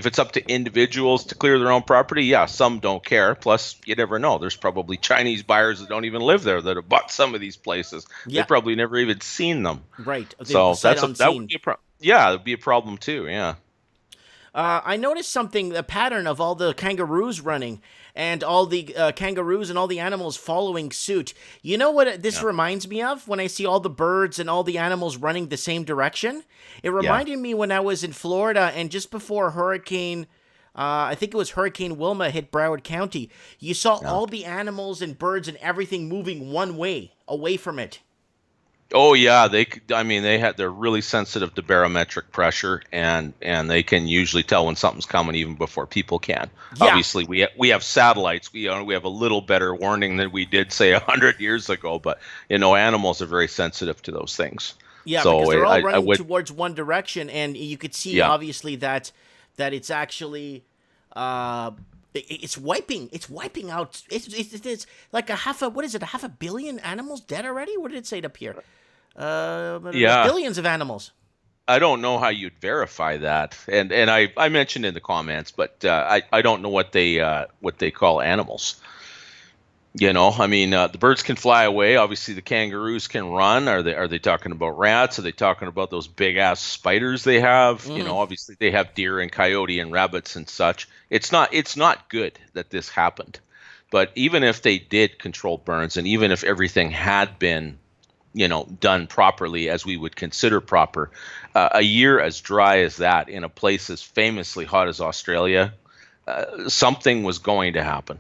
it's up to individuals to clear their own property, yeah, some don't care. Plus, you never know. There's probably Chinese buyers that don't even live there that have bought some of these places. Yeah. They probably never even seen them. Right. So that would be it would be a problem too. Yeah. I noticed the pattern of all the kangaroos running and all the kangaroos and all the animals following suit. You know what this reminds me of when I see all the birds and all the animals running the same direction? It reminded me when I was in Florida and just before I think it was Hurricane Wilma hit Broward County. You saw all the animals and birds and everything moving one way, away from it. Oh yeah, they're really sensitive to barometric pressure, and they can usually tell when something's coming even before people can. Yeah. Obviously, we have satellites. We have a little better warning than we did say 100 years ago, but animals are very sensitive to those things. Yeah, so because they're all running towards one direction, and you could see obviously that it's actually it's wiping out. It's like a half a billion animals dead already? What did it say up here? Billions of animals. I don't know how you'd verify that, and I mentioned in the comments, but I don't know what they call animals. The birds can fly away. Obviously, the kangaroos can run. Are they talking about rats? Are they talking about those big ass spiders they have? Obviously they have deer and coyote and rabbits and such. It's not good that this happened, but even if they did control burns, and even if everything had been done properly as we would consider proper, a year as dry as that in a place as famously hot as Australia, something was going to happen.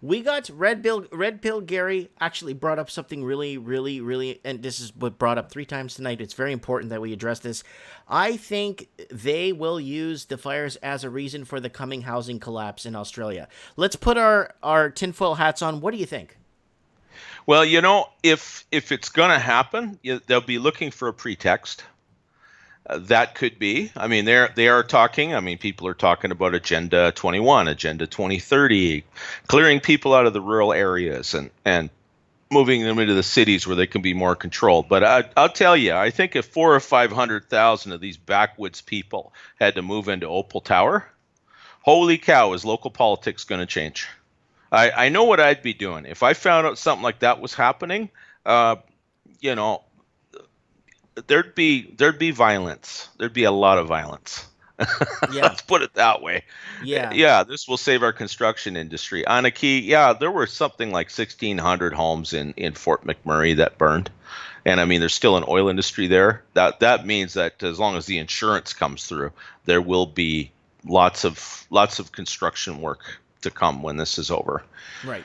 We got Red Pill Gary actually brought up something really, really, really, and this is what brought up 3 times tonight. It's very important that we address this. I think they will use the fires as a reason for the coming housing collapse in Australia. Let's put our tinfoil hats on. What do you think? Well, if it's going to happen, they'll be looking for a pretext. That could be. They are talking. People are talking about Agenda 21, Agenda 2030, clearing people out of the rural areas and moving them into the cities where they can be more controlled. But I'll tell you, I think if 400,000 or 500,000 of these backwoods people had to move into Opal Tower, holy cow, is local politics going to change? I know what I'd be doing if I found out something like that was happening. There'd be violence. There'd be a lot of violence. Yeah. Let's put it that way. Yeah. Yeah, this will save our construction industry. Aniki, there were something like 1,600 homes in Fort McMurray that burned. And there's still an oil industry there. That means that as long as the insurance comes through, there will be lots of construction work to come when this is over. Right.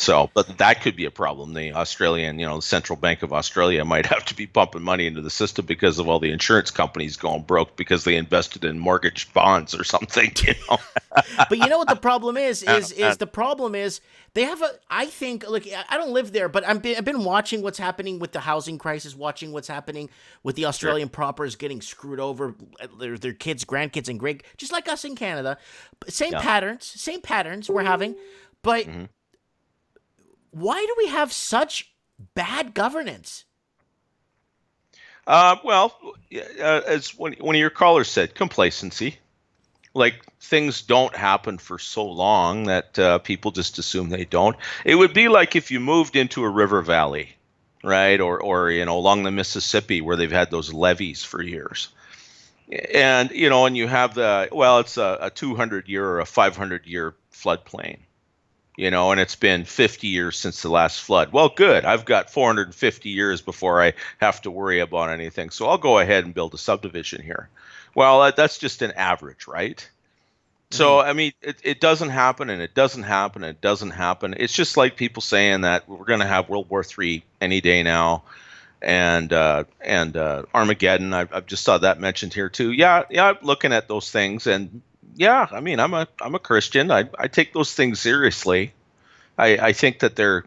So, but that could be a problem. The Australian, the Central Bank of Australia might have to be pumping money into the system because of all the insurance companies going broke because they invested in mortgage bonds or something. But you know what the problem is the problem is they have I think, look, I don't live there, but I've been watching what's happening with the housing crisis, watching what's happening with the Australian propers getting screwed over, their kids, grandkids, and great, just like us in Canada. Same patterns we're having, but why do we have such bad governance? As one of your callers said, complacency. Like, things don't happen for so long that people just assume they don't. It would be like if you moved into a river valley, right? Or along the Mississippi where they've had those levees for years. And, and you have it's a 200-year or a 500-year floodplain. and it's been 50 years since the last flood. Well, good. I've got 450 years before I have to worry about anything. So I'll go ahead and build a subdivision here. Well, that's just an average, right? So, I mean, it doesn't happen, and it doesn't happen, and it doesn't happen. It's just like people saying that we're going to have World War III any day now, and Armageddon. I've just saw that mentioned here too. Yeah, I'm looking at those things, and yeah, I mean, I'm a Christian. I take those things seriously. I think that they're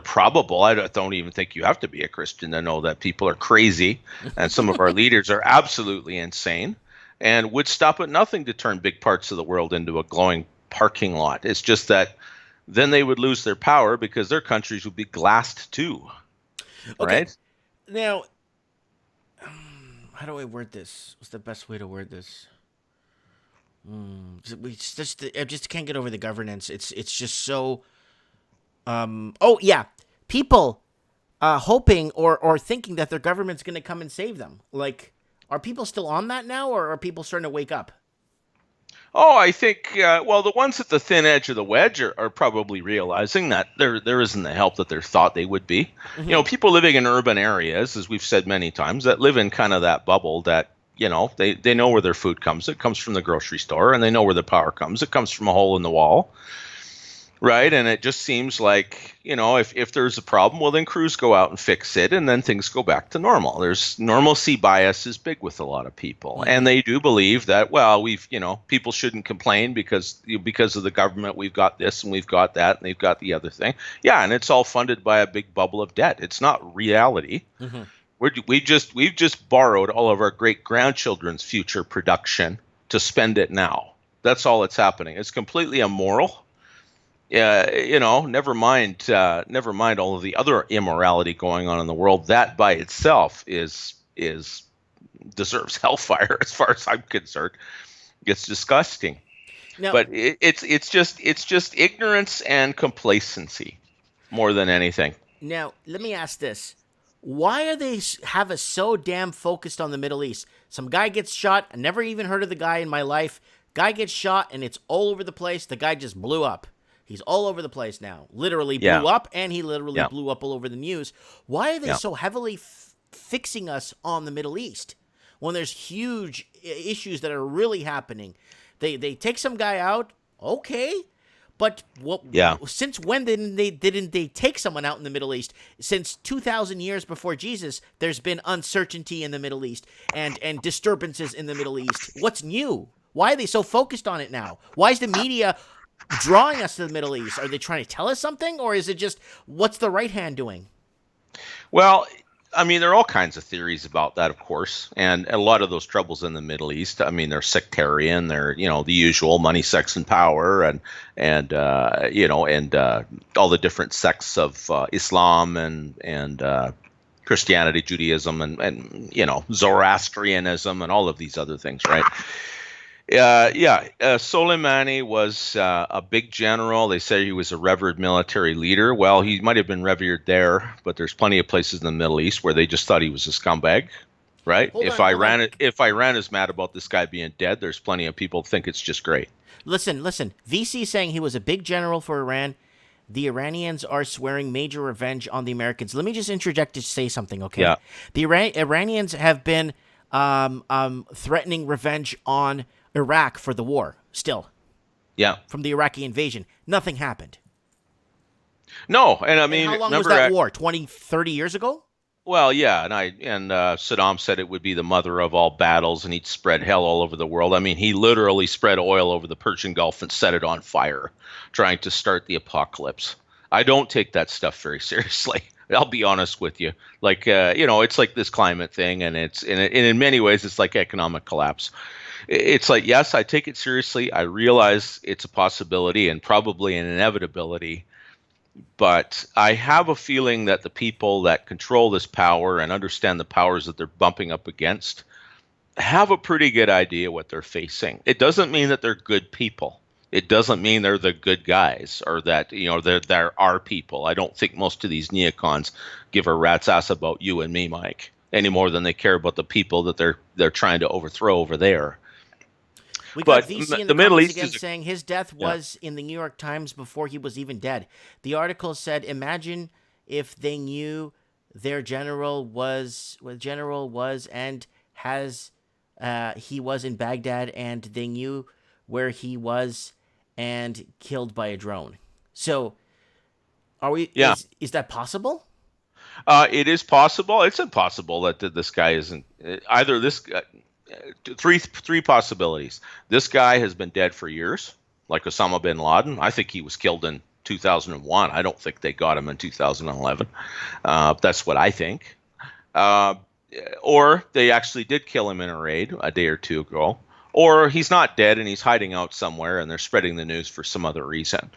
probable. I don't even think you have to be a Christian to know that people are crazy, and some of our leaders are absolutely insane, and would stop at nothing to turn big parts of the world into a glowing parking lot. It's just that then they would lose their power because their countries would be glassed too. Okay. Right? Now, how do I word this? What's the best way to word this? I just can't get over the governance. It's just so. Oh yeah, people hoping or thinking that their government's going to come and save them. Like, are people still on that now, or are people starting to wake up? Oh, I think, the ones at the thin edge of the wedge are probably realizing that there isn't the help that they thought they would be. People living in urban areas, as we've said many times, that live in kind of that bubble that, they know where their food comes. It comes from the grocery store, and they know where the power comes. It comes from a hole in the wall. Right. And it just seems like, if there's a problem, well, then crews go out and fix it, and then things go back to normal. There's normalcy bias is big with a lot of people. Mm-hmm. And they do believe that, well, people shouldn't complain because of the government. We've got this and we've got that and they've got the other thing. Yeah. And it's all funded by a big bubble of debt. It's not reality. Mm-hmm. We've just borrowed all of our great grandchildren's future production to spend it now. That's all that's happening. It's completely immoral. Never mind all of the other immorality going on in the world. That by itself deserves hellfire, as far as I'm concerned. It's disgusting. Now, but it's just ignorance and complacency more than anything. Now, let me ask this: why are they have us so damn focused on the Middle East? Some guy gets shot. I never even heard of the guy in my life. Guy gets shot, and it's all over the place. The guy just blew up. He's all over the place now. Literally blew up, and he literally blew up all over the news. Why are they so heavily fixing us on the Middle East when there's huge issues that are really happening? They take some guy out, okay, but since when didn't they take someone out in the Middle East? Since 2,000 years before Jesus, there's been uncertainty in the Middle East and disturbances in the Middle East. What's new? Why are they so focused on it now? Why is the media drawing us to the Middle East? Are they trying to tell us something, or is it just what's the right hand doing? Well, I mean, there are all kinds of theories about that, of course, and a lot of those troubles in the Middle East, I mean, they're sectarian, they're the usual money, sex, and power, and all the different sects of Islam and Christianity, Judaism, and Zoroastrianism, and all of these other things, right? Soleimani was a big general. They say he was a revered military leader. Well, he might have been revered there, but there's plenty of places in the Middle East where they just thought he was a scumbag, right? If Iran is mad about this guy being dead, there's plenty of people who think it's just great. Listen. VC saying he was a big general for Iran. The Iranians are swearing major revenge on the Americans. Let me just interject to say something, okay? Yeah. The Iranians have been threatening revenge on Iraq for the war, still. Yeah. From the Iraqi invasion. Nothing happened. No, and I mean... And how long was that war? 20, 30 years ago? Well, yeah, and Saddam said it would be the mother of all battles, and he'd spread hell all over the world. I mean, he literally spread oil over the Persian Gulf and set it on fire, trying to start the apocalypse. I don't take that stuff very seriously. I'll be honest with you. Like, it's like this climate thing, and in many ways, it's like economic collapse. It's like, yes, I take it seriously. I realize it's a possibility and probably an inevitability. But I have a feeling that the people that control this power and understand the powers that they're bumping up against have a pretty good idea what they're facing. It doesn't mean that they're good people. It doesn't mean they're the good guys or that, they're our people. I don't think most of these neocons give a rat's ass about you and me, Mike, any more than they care about the people that they're trying to overthrow over there. We got But VC in the the Middle comments East again is saying his death was in the New York Times before he was even dead. The article said, imagine if they knew their general was and has he was in Baghdad and they knew where he was and killed by a drone. So are we is that possible? It is possible. It's impossible that this guy isn't either. Three possibilities. This guy has been dead for years, like Osama bin Laden. I think he was killed in 2001. I don't think they got him in 2011. That's what I think. Or they actually did kill him in a raid a day or two ago. Or he's not dead and he's hiding out somewhere and they're spreading the news for some other reason.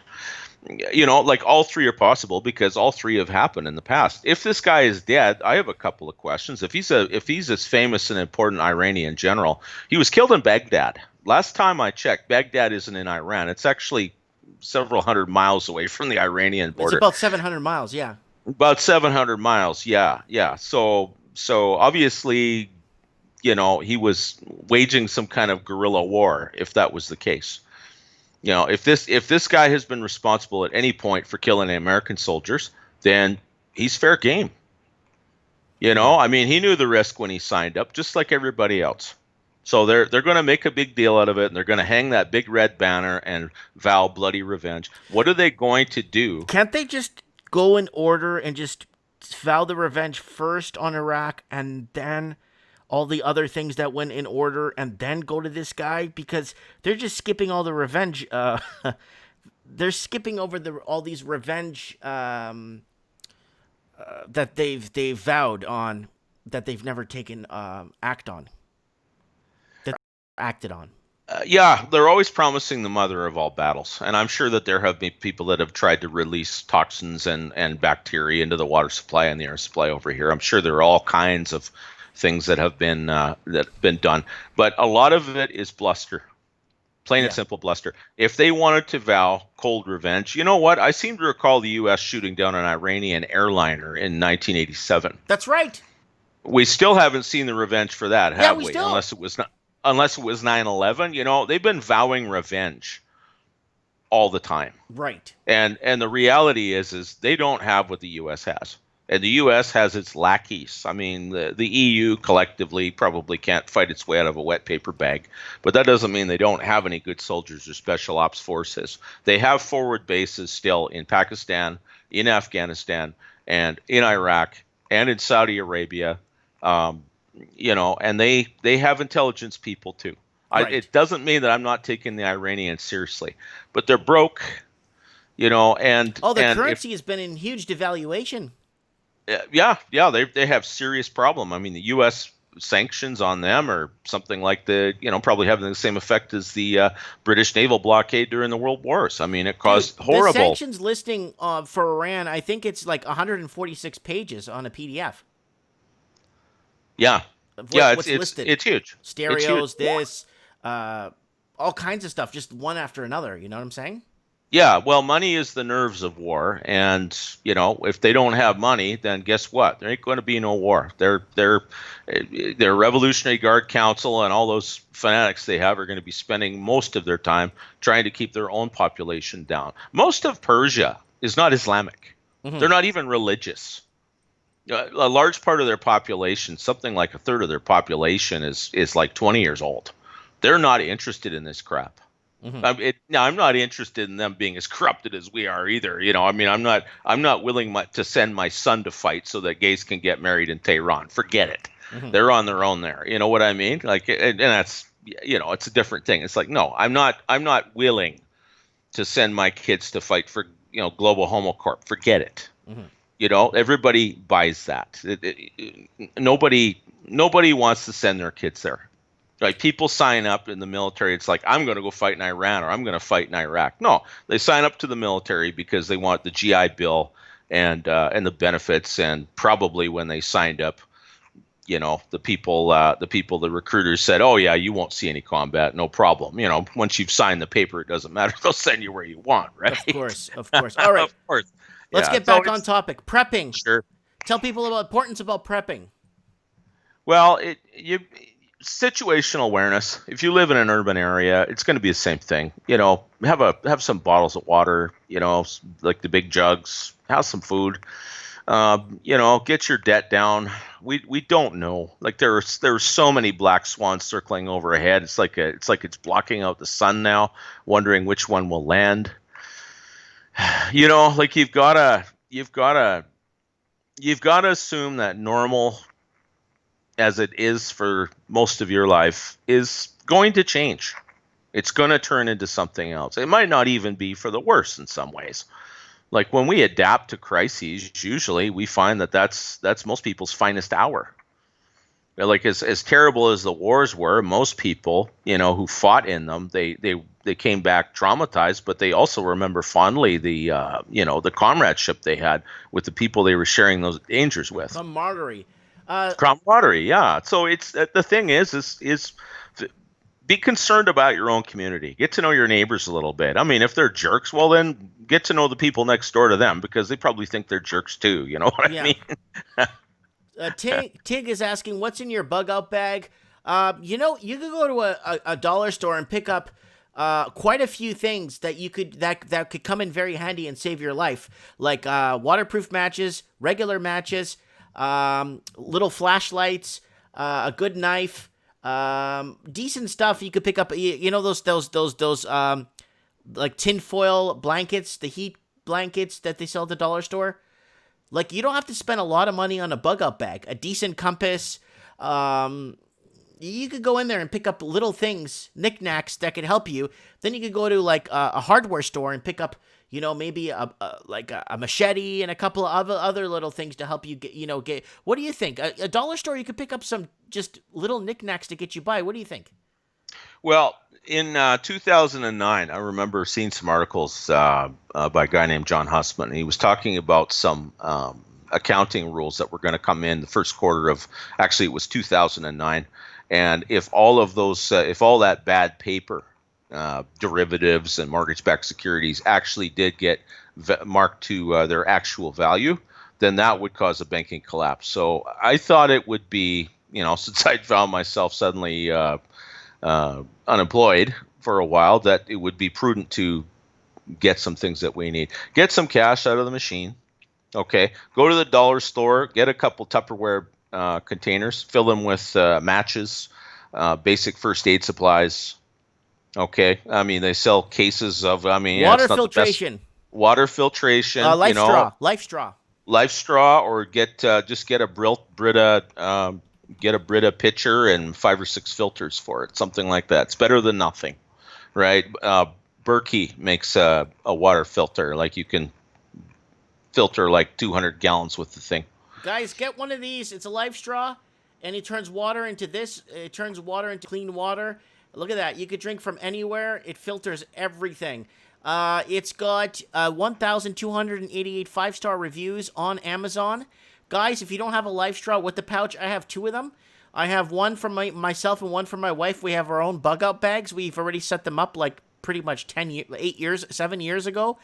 Like all three are possible because all three have happened in the past. If this guy is dead, I have a couple of questions. If he's as famous and important Iranian general, he was killed in Baghdad. Last time I checked, Baghdad isn't in Iran. It's actually several hundred miles away from the Iranian border. It's about 700 miles, yeah. About 700 miles, yeah. So obviously, he was waging some kind of guerrilla war, if that was the case. If this guy has been responsible at any point for killing American soldiers, then he's fair game. I mean, he knew the risk when he signed up, just like everybody else. So they're going to make a big deal out of it, and they're going to hang that big red banner and vow bloody revenge. What are they going to do? Can't they just go in order and just vow the revenge first on Iraq and then all the other things that went in order and then go to this guy? Because they're just skipping all the revenge. They're skipping over all these revenge that they've vowed on that they've never taken acted on. Yeah, they're always promising the mother of all battles. And I'm sure that there have been people that have tried to release toxins and bacteria into the water supply and the air supply over here. I'm sure there are all kinds of things that have been done, but a lot of it is bluster, plain and simple bluster. If they wanted to vow cold revenge, you know what? I seem to recall the U.S. shooting down an Iranian airliner in 1987. That's right. We still haven't seen the revenge for that, have we? Still. Unless it was 9/11. They've been vowing revenge all the time. Right. And the reality is they don't have what the U.S. has. And the U.S. has its lackeys. I mean, the EU collectively probably can't fight its way out of a wet paper bag. But that doesn't mean they don't have any good soldiers or special ops forces. They have forward bases still in Pakistan, in Afghanistan, and in Iraq, and in Saudi Arabia. And they have intelligence people too. Right. It doesn't mean that I'm not taking the Iranians seriously. But they're broke, and... the currency has been in huge devaluation. Yeah, they have serious problem. I mean, the U.S. sanctions on them or something like probably having the same effect as the British naval blockade during the World Wars. I mean, it caused horrible. The sanctions listing for Iran, I think it's like 146 pages on a PDF. Yeah, what's listed? It's huge. Stereos, all kinds of stuff, just one after another. You know what I'm saying? Yeah, well, money is the nerves of war, and if they don't have money, then guess what? There ain't going to be no war. Their Revolutionary Guard Council and all those fanatics they have are going to be spending most of their time trying to keep their own population down. Most of Persia is not Islamic. Mm-hmm. They're not even religious. A large part of their population, something like a third of their population, is like 20 years old. They're not interested in this crap. Mm-hmm. I'm not interested in them being as corrupted as we are either. I mean, I'm not willing to send my son to fight so that gays can get married in Tehran. Forget it. Mm-hmm. They're on their own there. You know what I mean? Like, and that's it's a different thing. It's like, no, I'm not willing to send my kids to fight for Global Homo Corp. Forget it. Mm-hmm. Everybody buys that. Nobody wants to send their kids there. Like, people sign up in the military. It's like, I'm going to go fight in Iran or I'm going to fight in Iraq. No, they sign up to the military because they want the GI Bill and the benefits. And probably when they signed up, the recruiters said, "Oh yeah, you won't see any combat, no problem." Once you've signed the paper, it doesn't matter. They'll send you where you want, right? Of course. All right. Of course. Let's get back on topic. Prepping. Sure. Tell people about importance about prepping. Well, situational awareness. If you live in an urban area, it's going to be the same thing. Have some bottles of water. Like the big jugs. Have some food. Get your debt down. We don't know. Like there's so many black swans circling overhead. It's like it's blocking out the sun now, wondering which one will land. Like you've gotta assume that normal, as it is for most of your life, is going to change. It's going to turn into something else. It might not even be for the worse in some ways. Like when we adapt to crises, usually we find that's most people's finest hour. Like as terrible as the wars were, most people, who fought in them, they came back traumatized, but they also remember fondly the comradeship they had with the people they were sharing those dangers with. Camaraderie. Camaraderie, yeah. So it's the thing is be concerned about your own community. Get to know your neighbors a little bit. I mean, if they're jerks, well then get to know the people next door to them, because they probably think they're jerks too. You know what I mean? Tig is asking, what's in your bug out bag? You could go to a dollar store and pick up quite a few things that that could come in very handy and save your life, like waterproof matches, regular matches, little flashlights, a good knife, decent stuff. You could pick up, those like tinfoil blankets, the heat blankets that they sell at the dollar store. Like, you don't have to spend a lot of money on a bug out bag. A decent compass. You could go in there and pick up little things, knickknacks that could help you. Then you could go to like a hardware store and pick up, maybe a machete and a couple of other little things to help you get. What do you think? A dollar store, you could pick up some just little knickknacks to get you by. What do you think? Well, in 2009, I remember seeing some articles by a guy named John Hussman. He was talking about some accounting rules that were going to come in the first quarter of, actually it was 2009. And if all of those, if all that bad paper, derivatives and mortgage-backed securities actually did get marked to their actual value, then that would cause a banking collapse. So I thought it would be, since I found myself suddenly unemployed for a while, that it would be prudent to get some things that we need. Get some cash out of the machine. Okay. Go to the dollar store, get a couple Tupperware containers, fill them with matches, basic first aid supplies. Okay. I mean, they sell cases of, water filtration. Water filtration. Life straw, or get a Brita get a Brita pitcher and 5 or 6 filters for it, something like that. It's better than nothing, right? Berkey makes a water filter, like you can filter like 200 gallons with the thing. Guys, get one of these. It's a life straw, and it turns water into this. It turns water into clean water. Look at that. You could drink from anywhere. It filters everything. It's got 1,288 5-star reviews on Amazon. Guys, if you don't have a life straw with the pouch, I have 2 of them. I have one for myself and one for my wife. We have our own bug out bags. We've already set them up like pretty much 7 years ago.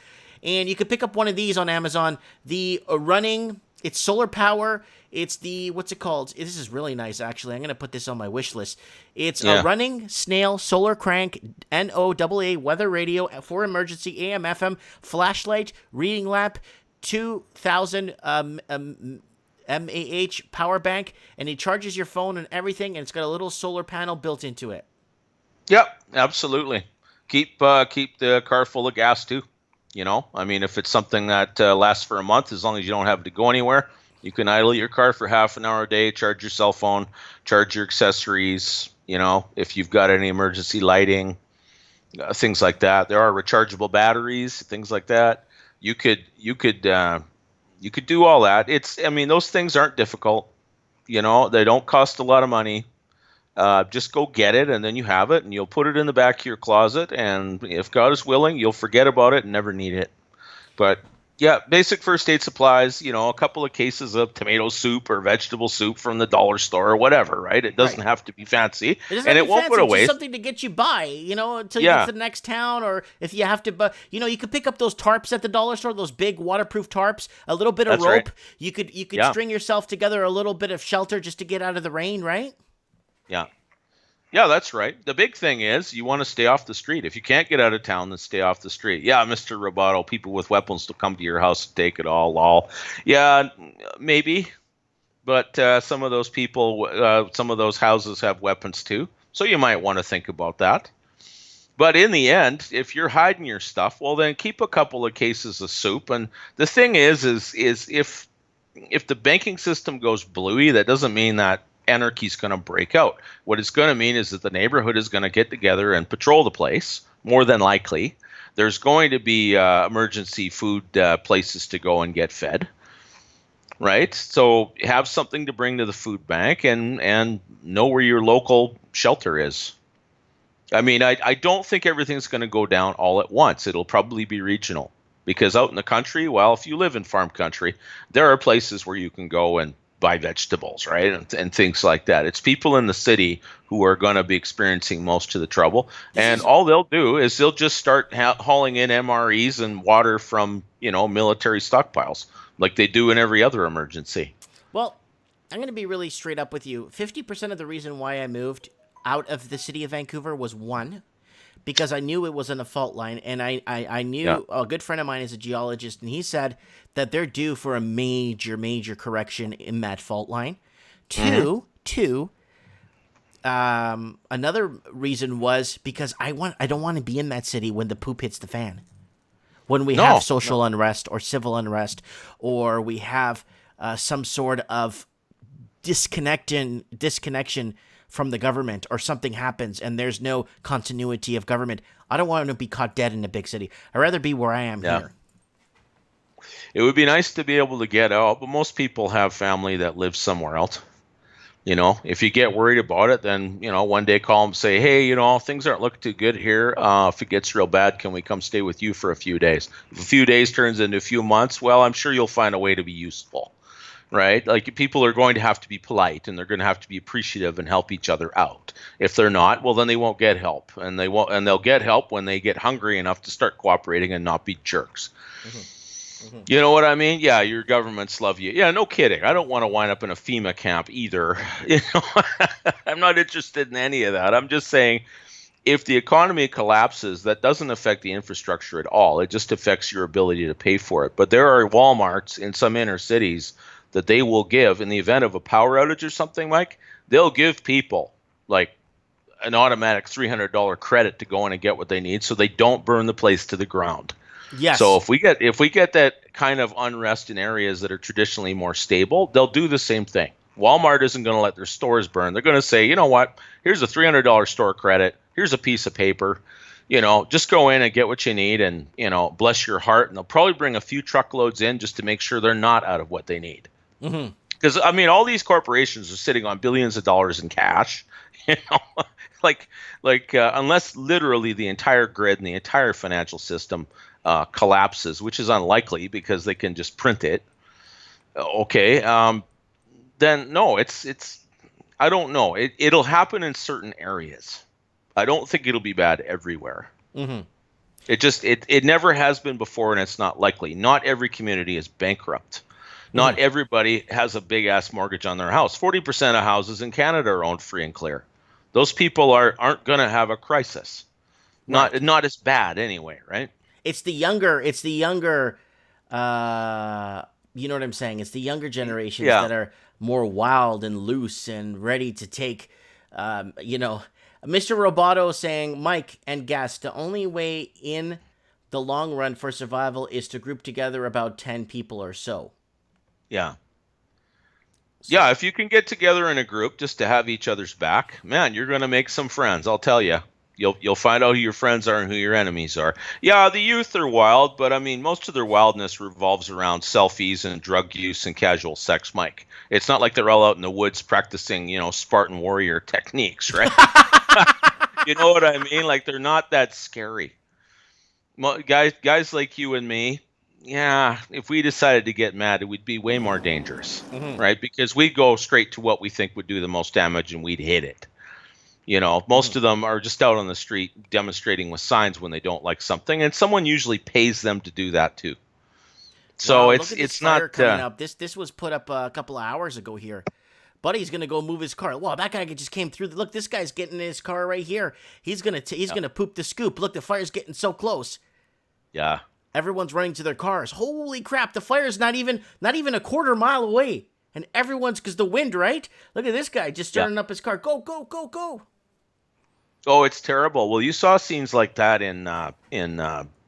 And you can pick up one of these on Amazon. The running, it's solar power. It's the, what's it called? This is really nice, actually. I'm going to put this on my wish list. It's a running snail solar crank NOAA weather radio for emergency AM, FM, flashlight, reading lamp, 2,000 mAh power bank, and it charges your phone and everything, and it's got a little solar panel built into it. Yep, absolutely. Keep the car full of gas too. If it's something that lasts for a month, as long as you don't have to go anywhere, you can idle your car for half an hour a day, charge your cell phone, charge your accessories. If you've got any emergency lighting, things like that. There are rechargeable batteries, things like that. You could do all that. Those things aren't difficult. They don't cost a lot of money. Just go get it, and then you have it, and you'll put it in the back of your closet, and if God is willing, you'll forget about it and never need it. But yeah, basic first aid supplies, a couple of cases of tomato soup or vegetable soup from the dollar store or whatever, right? It doesn't have to be fancy, and it won't put away. Just something to get you by, until you get to the next town, or if you have to, you could pick up those tarps at the dollar store, those big waterproof tarps, a little bit of rope. Right. You could string yourself together a little bit of shelter just to get out of the rain, right? Yeah. Yeah, that's right. The big thing is you want to stay off the street. If you can't get out of town, then stay off the street. Yeah, Mr. Roboto, people with weapons will come to your house and take it all. Yeah, maybe. But some of those people, some of those houses have weapons too. So you might want to think about that. But in the end, if you're hiding your stuff, well, then keep a couple of cases of soup. And the thing is if the banking system goes bluey, that doesn't mean that anarchy's going to break out. What it's going to mean is that the neighborhood is going to get together and patrol the place, more than likely. There's going to be emergency food places to go and get fed, right? So have something to bring to the food bank and know where your local shelter is. I mean, I don't think everything's going to go down all at once. It'll probably be regional. Because out in the country, well, if you live in farm country, there are places where you can go and buy vegetables, right? And things like that. It's people in the city who are going to be experiencing most of the trouble. And all they'll do is they'll just start hauling in MREs and water from, military stockpiles like they do in every other emergency. Well, I'm going to be really straight up with you. 50% of the reason why I moved out of the city of Vancouver was one, because I knew it was in a fault line, and I knew a good friend of mine is a geologist, and he said that they're due for a major correction in that fault line. Two, another reason was because I don't want to be in that city when the poop hits the fan. When we have social unrest or civil unrest, or we have some sort of disconnection from the government, or something happens and there's no continuity of government. I don't want to be caught dead in a big city. I'd rather be where I am here. It would be nice to be able to get out, but most people have family that lives somewhere else. If you get worried about it, then, one day call them and say, hey, things aren't looking too good here. If it gets real bad, can we come stay with you for a few days? If a few days turns into a few months, well, I'm sure you'll find a way to be useful. Right? Like, people are going to have to be polite, and they're going to have to be appreciative and help each other out. If they're not, well, then they won't get help, and they'll get help when they get hungry enough to start cooperating and not be jerks. You know what I mean? Yeah, your governments love you. Yeah, no kidding. I don't want to wind up in a FEMA camp either. I'm not interested in any of that. I'm just saying, if the economy collapses, that doesn't affect the infrastructure at all. It just affects your ability to pay for it. But there are Walmarts in some inner cities that they will give, in the event of a power outage or something, Mike, they'll give people like an automatic $300 credit to go in and get what they need, so they don't burn the place to the ground. Yes. So if we get that kind of unrest in areas that are traditionally more stable, they'll do the same thing. Walmart isn't going to let their stores burn. They're going to say, you know what? Here's a $300 store credit. Here's a piece of paper. Just go in and get what you need, and, bless your heart. And they'll probably bring a few truckloads in just to make sure they're not out of what they need. Because all these corporations are sitting on billions of dollars in cash, unless literally the entire grid and the entire financial system collapses, which is unlikely because they can just print it. Then no, it's I don't know. It'll happen in certain areas. I don't think it'll be bad everywhere. It never has been before, and it's not likely. Not every community is bankrupt. Not everybody has a big-ass mortgage on their house. 40% of houses in Canada are owned free and clear. Those people aren't going to have a crisis. Not as bad anyway, right? It's the younger, you know what I'm saying? It's the younger generations that are more wild and loose and ready to take, Mr. Roboto saying, Mike and guest, the only way in the long run for survival is to group together about 10 people or so. Yeah. Yeah, if you can get together in a group just to have each other's back, man, you're going to make some friends, I'll tell you. You'll find out who your friends are and who your enemies are. Yeah, the youth are wild, but most of their wildness revolves around selfies and drug use and casual sex, Mike. It's not like they're all out in the woods practicing, Spartan warrior techniques, right? You know what I mean? Like, they're not that scary. Guys like you and me, yeah, if we decided to get mad, it would be way more dangerous, right? Because we'd go straight to what we think would do the most damage, and we'd hit it. Most of them are just out on the street demonstrating with signs when they don't like something, and someone usually pays them to do that too. So it's not coming up. This was put up a couple of hours ago here Buddy's gonna go move his car. Wow, that guy just came through. Look, this guy's getting in his car right here. He's gonna poop the scoop. Look, the fire's getting so close. Yeah. Everyone's running to their cars. Holy crap! The fire's not even a quarter mile away, and everyone's because the wind, right? Look at this guy just starting up his car. Go, go, go, go! Oh, it's terrible. Well, you saw scenes like that in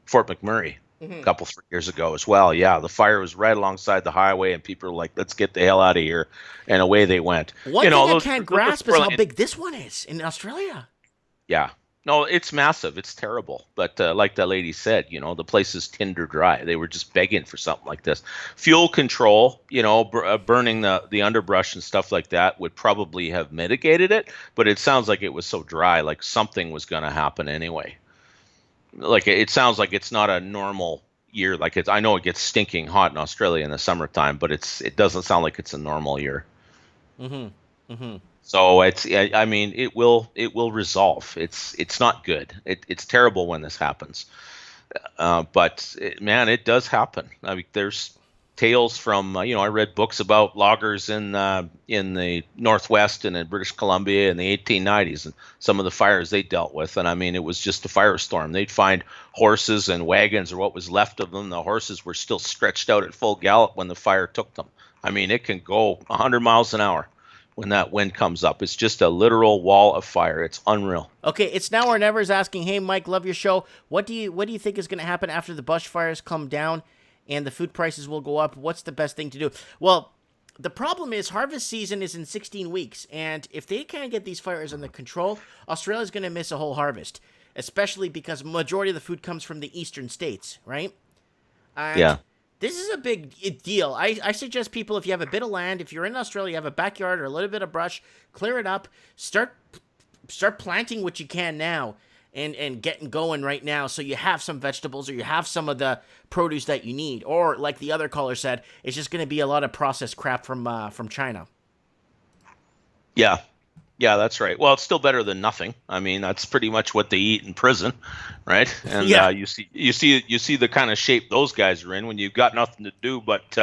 Fort McMurray a couple 3 years ago as well. Yeah, the fire was right alongside the highway, and people were like, "Let's get the hell out of here," and away they went. One thing I can't grasp is how big this one is in Australia. Yeah. No, it's massive. It's terrible. But like that lady said, the place is tinder dry. They were just begging for something like this. Fuel control, burning the underbrush and stuff like that would probably have mitigated it. But it sounds like it was so dry, like something was going to happen anyway. Like it sounds like it's not a normal year. Like I know it gets stinking hot in Australia in the summertime, but it doesn't sound like it's a normal year. So it will resolve. It's not good. It's terrible when this happens. But it does happen. I mean, there's tales from I read books about loggers in the Northwest and in British Columbia in the 1890s and some of the fires they dealt with. And I mean, it was just a firestorm. They'd find horses and wagons or what was left of them. The horses were still stretched out at full gallop when the fire took them. I mean, it can go 100 miles an hour. When that wind comes up, it's just a literal wall of fire. It's unreal. Okay, it's Now or Never is asking, hey, Mike, love your show. What do you think is going to happen after the bushfires come down and the food prices will go up? What's the best thing to do? Well, the problem is harvest season is in 16 weeks, and if they can't get these fires under control, Australia's going to miss a whole harvest, especially because majority of the food comes from the eastern states, right? Yeah. This is a big deal. I suggest people, if you have a bit of land, if you're in Australia, you have a backyard or a little bit of brush, clear it up, start planting what you can now and getting going right now so you have some vegetables or you have some of the produce that you need. Or like the other caller said, it's just going to be a lot of processed crap from China. Yeah. Yeah, that's right. Well, it's still better than nothing. I mean, that's pretty much what they eat in prison, right? And you see the kind of shape those guys are in when you've got nothing to do but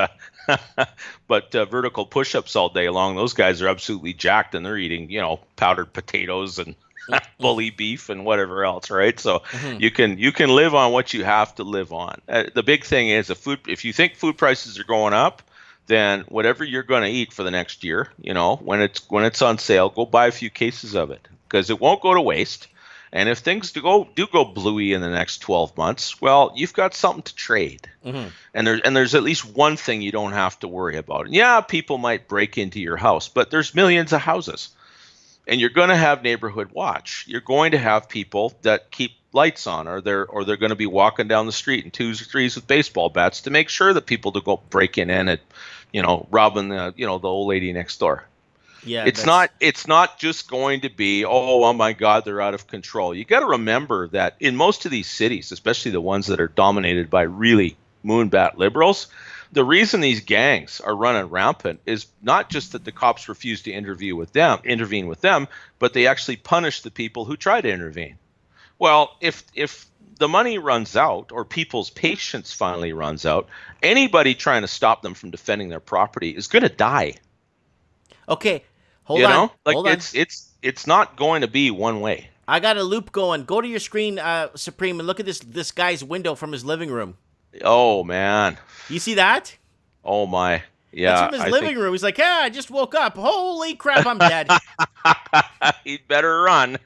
vertical push-ups all day long. Those guys are absolutely jacked, and they're eating, powdered potatoes and bully beef and whatever else, right? So you can live on what you have to live on. The big thing is if you think food prices are going up, then whatever you're going to eat for the next year, when it's on sale, go buy a few cases of it because it won't go to waste. And if things do go bluey in the next 12 months, well, you've got something to trade. And there's at least one thing you don't have to worry about. And yeah, people might break into your house, but there's millions of houses. And you're going to have neighborhood watch. You're going to have people that keep lights on, or they're going to be walking down the street in twos or threes with baseball bats to make sure that people don't go breaking in and robbing the old lady next door. Yeah, it's not just going to be oh my God, they're out of control. You got to remember that in most of these cities, especially the ones that are dominated by really moonbat liberals, the reason these gangs are running rampant is not just that the cops refuse to intervene with them, but they actually punish the people who try to intervene. Well, if the money runs out or people's patience finally runs out, anybody trying to stop them from defending their property is going to die. Okay, hold on. It's not going to be one way. I got a loop going. Go to your screen, Supreme, and look at this guy's window from his living room. Oh man, you see that? Oh my, yeah. That's from his living room. He's like, I just woke up. Holy crap, I'm dead. He'd better run.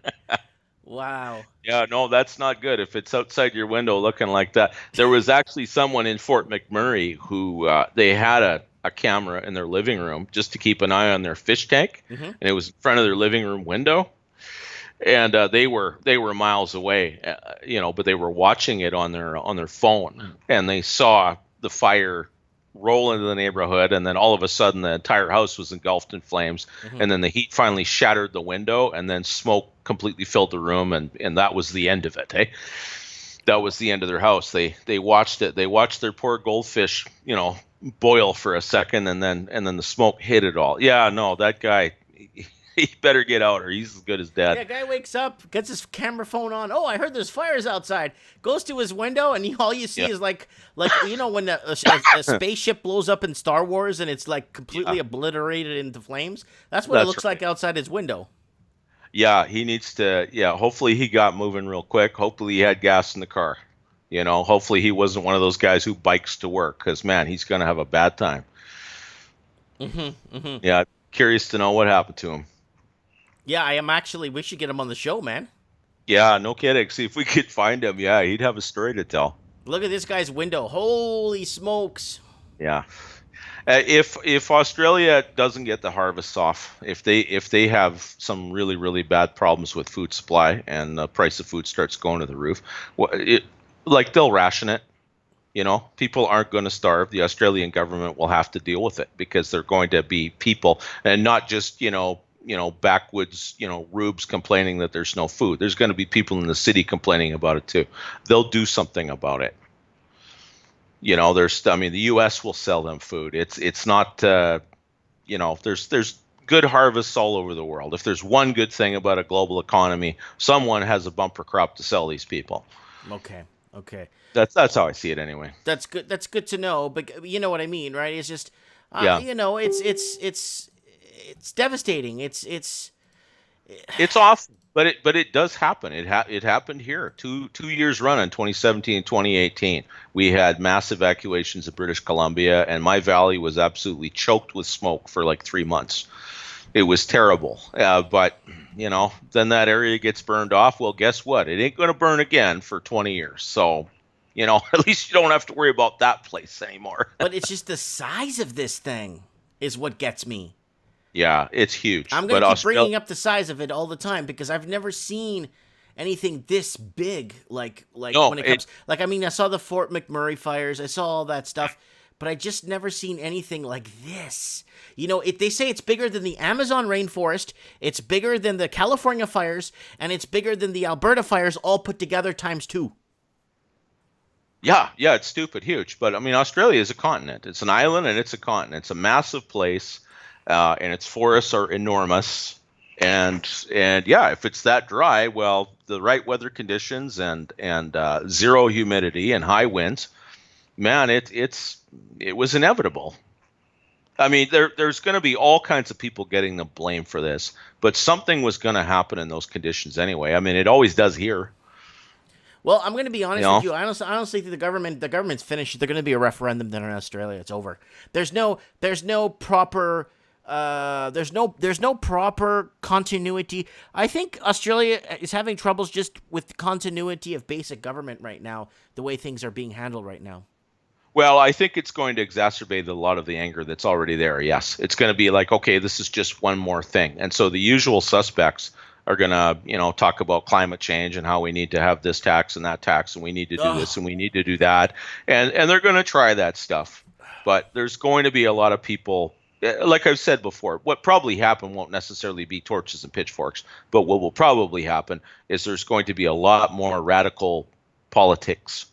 Wow. Yeah, no, that's not good if it's outside your window looking like that. There was actually someone in Fort McMurray who they had a camera in their living room just to keep an eye on their fish tank, and it was in front of their living room window. And they were miles away, but they were watching it on their phone, and they saw the fire roll into the neighborhood, and then all of a sudden the entire house was engulfed in flames, and then the heat finally shattered the window, and then smoke completely filled the room, and that was the end of it. Hey, that was the end of their house. They watched it. They watched their poor goldfish, boil for a second, and then the smoke hit it all. Yeah, no, that guy. he better get out or he's as good as dead. Yeah, guy wakes up, gets his camera phone on. Oh, I heard there's fires outside. Goes to his window, and all you see is like when a spaceship blows up in Star Wars and it's like completely obliterated into flames. That's what it looks like outside his window. Yeah, he needs to. Yeah, hopefully he got moving real quick. Hopefully he had gas in the car. Hopefully he wasn't one of those guys who bikes to work, because man, he's gonna have a bad time. Yeah, curious to know what happened to him. Yeah, I am actually. We should get him on the show, man. Yeah, no kidding. See if we could find him. Yeah, he'd have a story to tell. Look at this guy's window. Holy smokes. Yeah. If Australia doesn't get the harvests off, if they have some really, really bad problems with food supply and the price of food starts going to the roof, they'll ration it. People aren't going to starve. The Australian government will have to deal with it, because they're going to be people, and not just backwoods rubes complaining that there's no food. There's going to be people in the city complaining about it too. They'll do something about it. The U.S. will sell them food. It's not, there's good harvests all over the world. If there's one good thing about a global economy, someone has a bumper crop to sell these people. Okay. That's how I see it anyway. That's good. That's good to know. But you know what I mean, right? It's just, it's devastating. It's awful. But it does happen. It happened here. Two years running, 2017 and 2018. We had mass evacuations of British Columbia, and my valley was absolutely choked with smoke for like 3 months. It was terrible. But then that area gets burned off. Well, guess what? It ain't going to burn again for 20 years. So, at least you don't have to worry about that place anymore. But it's just the size of this thing is what gets me. Yeah, it's huge. I'm going to keep bringing up the size of it all the time, because I've never seen anything this big. When it comes, I saw the Fort McMurray fires, I saw all that stuff, but I just never seen anything like this. They say it's bigger than the Amazon rainforest, it's bigger than the California fires, and it's bigger than the Alberta fires all put together times 2. Yeah, it's stupid huge. But Australia is a continent. It's an island and it's a continent. It's a massive place. And its forests are enormous, and if it's that dry, well, the right weather conditions and zero humidity and high winds, man, it was inevitable. There's going to be all kinds of people getting the blame for this, but something was going to happen in those conditions anyway. it always does here. Well, I'm going to be honest with you. I honestly think the government's finished. They're going to be a referendum then in Australia. It's over. There's no proper. There's no proper continuity. I think Australia is having troubles just with the continuity of basic government right now, the way things are being handled right now. Well, I think it's going to exacerbate a lot of the anger that's already there. Yes, it's going to be like, okay, this is just one more thing. And so the usual suspects are going to, talk about climate change and how we need to have this tax and that tax, and we need to do this and we need to do that. And they're going to try that stuff. But there's going to be a lot of people, like I've said before, what probably happen won't necessarily be torches and pitchforks, but what will probably happen is there's going to be a lot more radical politics,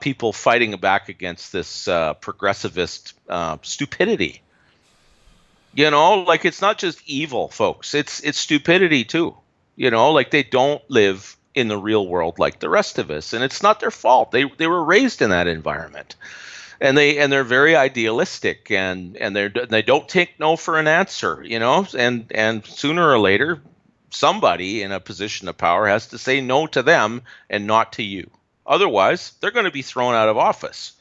people fighting back against this progressivist stupidity. It's not just evil, folks. It's stupidity too. They don't live in the real world like the rest of us, and it's not their fault. They were raised in that environment. And they're very idealistic, and they don't take no for an answer, and sooner or later somebody in a position of power has to say no to them and not to you. Otherwise, they're going to be thrown out of office.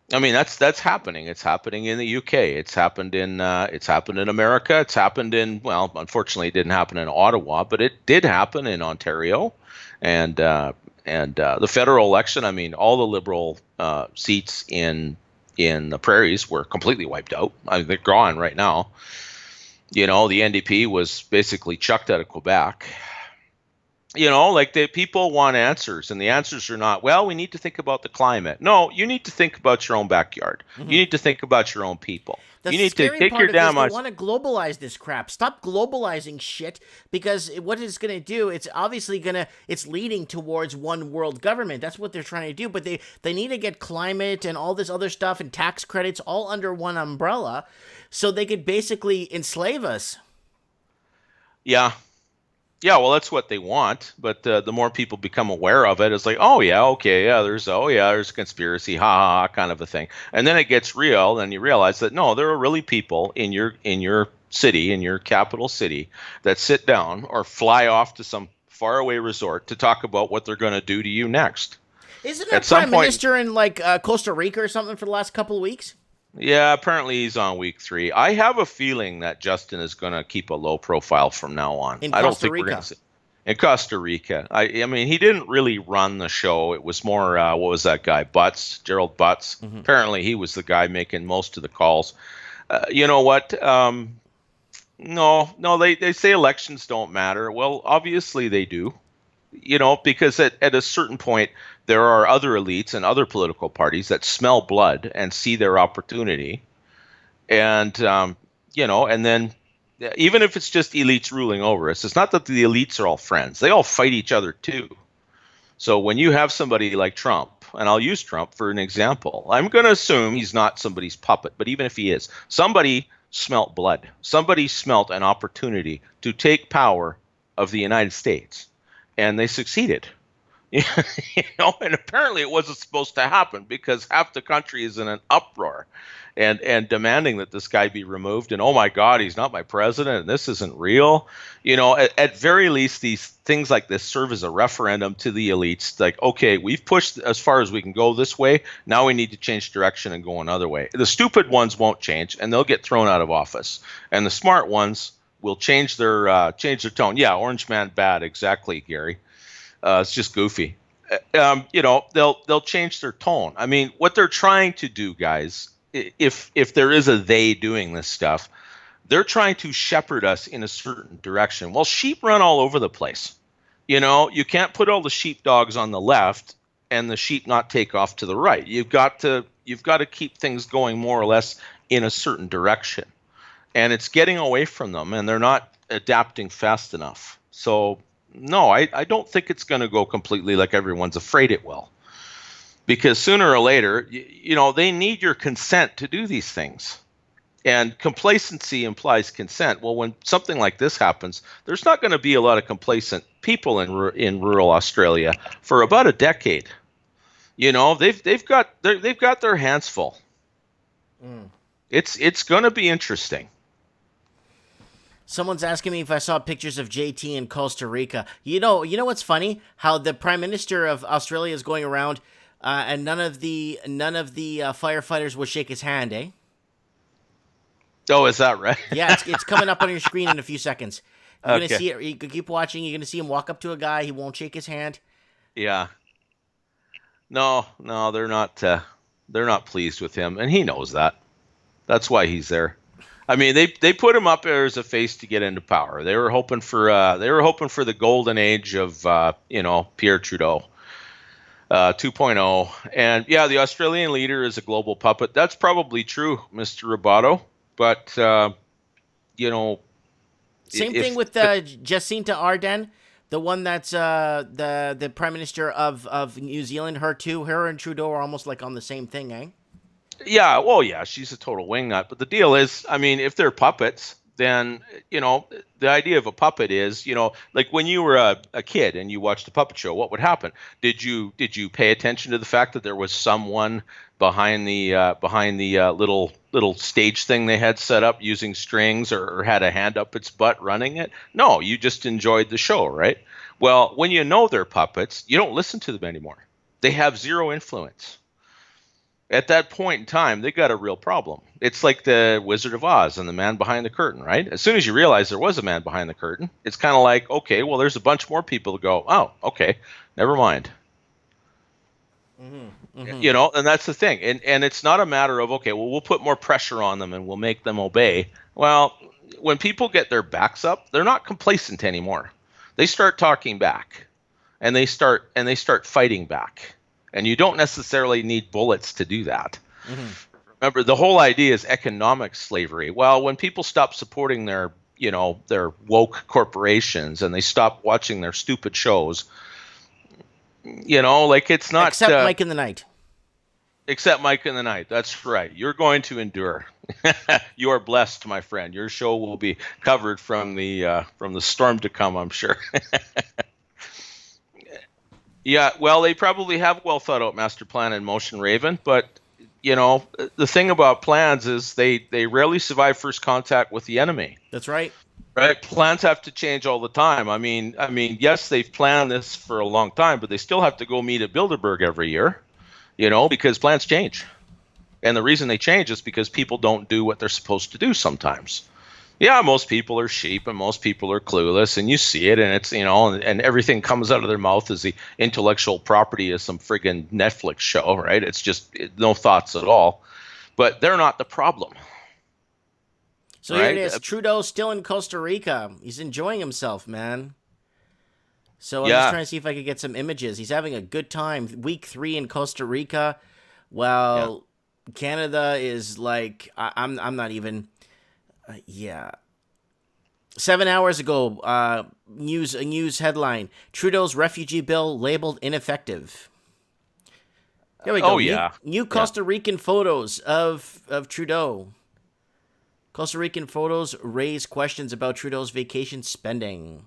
That's happening. It's happening in the UK. It's happened in America. It's happened in, well, unfortunately, it didn't happen in Ottawa, but it did happen in Ontario, and the federal election. All the Liberal seats in the prairies were completely wiped out. They're gone right now. The NDP was basically chucked out of Quebec. The people want answers, and the answers are not, well, we need to think about the climate. No, you need to think about your own backyard. Mm-hmm. You need to think about your own people. The you need to take part your damn. They want to globalize this crap. Stop globalizing shit, because what it's going to do, it's obviously it's leading towards one world government. That's what they're trying to do. But they need to get climate and all this other stuff and tax credits all under one umbrella, so they could basically enslave us. Yeah. Yeah, well, that's what they want, but the more people become aware of it, it's like, oh yeah, okay, yeah, there's a conspiracy, ha ha ha, kind of a thing, and then it gets real, and you realize that no, there are really people in your city, in your capital city, that sit down or fly off to some faraway resort to talk about what they're going to do to you next. Isn't At that some prime point, minister in like Costa Rica or something for the last couple of weeks? yeah, apparently he's on week 3. I have a feeling that Justin is going to keep a low profile from now on. In I don't Costa think we're going Rica. to see. In Costa Rica. I mean, he didn't really run the show. It was more, what was that guy? Gerald Butts. Apparently he was the guy making most of the calls. You know what? No, they say elections don't matter. Well, obviously they do. You know, because at a certain point, there are other elites and other political parties that smell blood and see their opportunity. And, and then even if it's just elites ruling over us, it's not that the elites are all friends. They all fight each other too. So when you have somebody like Trump, and I'll use Trump for an example, I'm going to assume he's not somebody's puppet, but even if he is, somebody smelt blood. Somebody smelt an opportunity to take power of the United States, and they succeeded. And apparently it wasn't supposed to happen because half the country is in an uproar and demanding that this guy be removed. And oh my God, he's not my president, and this isn't real. At very least, these things like this serve as a referendum to the elites. Like, okay, we've pushed as far as we can go this way. Now we need to change direction and go another way. The stupid ones won't change, and they'll get thrown out of office. And the smart ones will change their tone. Yeah, Orange Man bad, exactly, Gary. It's just goofy. They'll change their tone. I mean, what they're trying to do, guys, if there is a they doing this stuff, they're trying to shepherd us in a certain direction. Well, sheep run all over the place. You can't put all the sheepdogs on the left and the sheep not take off to the right. You've got to keep things going more or less in a certain direction. And it's getting away from them, and they're not adapting fast enough. So no, I don't think it's going to go completely like everyone's afraid it will. Because sooner or later, they need your consent to do these things. And complacency implies consent. Well, when something like this happens, there's not going to be a lot of complacent people in rural Australia for about a decade. They've got their hands full. It's going to be interesting. Someone's asking me if I saw pictures of JT in Costa Rica. You know what's funny? How the Prime Minister of Australia is going around, and none of the firefighters will shake his hand, eh? Oh, is that right? Yeah, it's coming up on your screen in a few seconds. You're Okay. gonna see it. You can keep watching. You're gonna see him walk up to a guy. He won't shake his hand. Yeah. No, they're not. They're not pleased with him, and he knows that. That's why he's there. I mean, they put him up there as a face to get into power. They were hoping for the golden age of Pierre Trudeau 2.0. And yeah, the Australian leader is a global puppet. That's probably true, Mr. Roboto. But Same thing with Jacinta Ardern, the one that's the Prime Minister of New Zealand. Her and Trudeau are almost like on the same thing, eh? Yeah, well, yeah, she's a total wingnut. But the deal is, I mean, if they're puppets, then, the idea of a puppet is, like when you were a kid and you watched a puppet show, what would happen? Did you pay attention to the fact that there was someone behind the little stage thing they had set up using strings or had a hand up its butt running it? No, you just enjoyed the show, right? Well, when you know they're puppets, you don't listen to them anymore. They have zero influence. At that point in time, they got a real problem. It's like the Wizard of Oz and the man behind the curtain, right? As soon as you realize there was a man behind the curtain, it's kind of like, okay, well, there's a bunch more people to go, oh, okay, never mind. And that's the thing. And it's not a matter of, okay, well, we'll put more pressure on them and we'll make them obey. Well, when people get their backs up, they're not complacent anymore. They start talking back, and they start fighting back. And you don't necessarily need bullets to do that. Remember, the whole idea is economic slavery. Well, when people stop supporting their woke corporations and they stop watching their stupid shows, like it's not. Except Mike in the Night. Except Mike in the Night. That's right. You're going to endure. You are blessed, my friend. Your show will be covered from the storm to come, I'm sure. Yeah, well, they probably have well thought out master plan in motion, Raven. But the thing about plans is they rarely survive first contact with the enemy. That's right. Right, plans have to change all the time. I mean, yes, they've planned this for a long time, but they still have to go meet at Bilderberg every year, because plans change. And the reason they change is because people don't do what they're supposed to do sometimes. Yeah, most people are sheep and most people are clueless, and you see it, and it's, and everything comes out of their mouth as the intellectual property of some friggin' Netflix show, right? It's just no thoughts at all. But they're not the problem. So here it is. Trudeau still in Costa Rica. He's enjoying himself, man. So I'm just trying to see if I could get some images. He's having a good time. Week 3 in Costa Rica. Well, Canada is like, I'm not even. 7 hours ago, a news headline: Trudeau's refugee bill labeled ineffective. Here we go. Oh yeah. New Costa Rican photos of Trudeau. Costa Rican photos raise questions about Trudeau's vacation spending.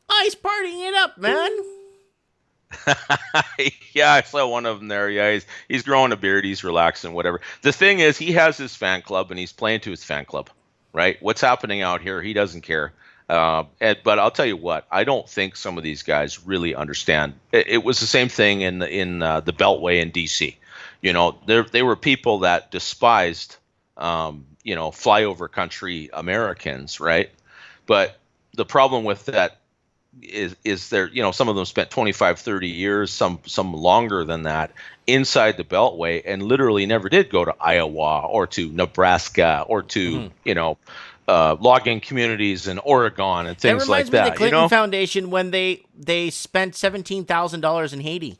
Oh, he's partying it up, man. Yeah, I saw one of them there. Yeah, he's growing a beard, he's relaxing, whatever. The thing is, he has his fan club, and he's playing to his fan club, right? What's happening out here, he doesn't care. But I'll tell you what, I don't think some of these guys really understand. It was the same thing in the Beltway in D.C. They were people that despised flyover country Americans, right? But the problem with that is there, some of them spent 25, 30 years, some longer than that, inside the Beltway, and literally never did go to Iowa or to Nebraska or to, logging communities in Oregon and things like that. That reminds me of the Clinton Foundation when they spent $17,000 in Haiti.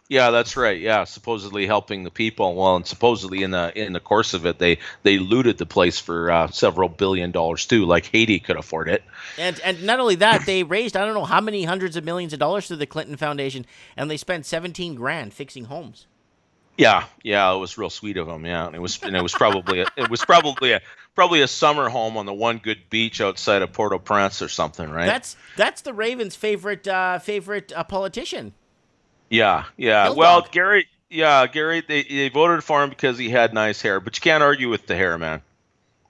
Yeah, that's right. Yeah, supposedly helping the people. Well, and supposedly in the course of it, they looted the place for several $1 billion too. Like Haiti could afford it. And not only that, they raised I don't know how many hundreds of millions of dollars through the Clinton Foundation, and they spent $17 grand fixing homes. Yeah, it was real sweet of them. Yeah, and it was probably a summer home on the one good beach outside of Port-au-Prince or something, right? That's the Ravens' favorite politician. Yeah. Well, Gary, they voted for him because he had nice hair, but you can't argue with the hair, man.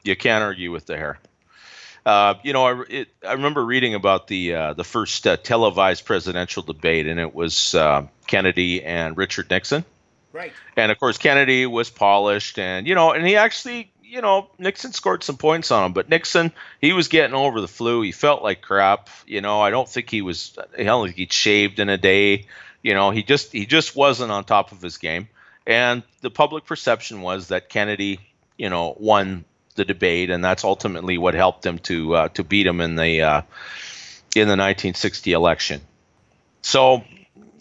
You can't argue with the hair. I remember reading about the first televised presidential debate, and it was Kennedy and Richard Nixon. Right. And of course, Kennedy was polished, and and he actually, Nixon scored some points on him, but Nixon, he was getting over the flu. He felt like crap. I don't think he'd shaved in a day. He just wasn't on top of his game, and the public perception was that Kennedy, won the debate, and that's ultimately what helped him to beat him in the 1960 election. So,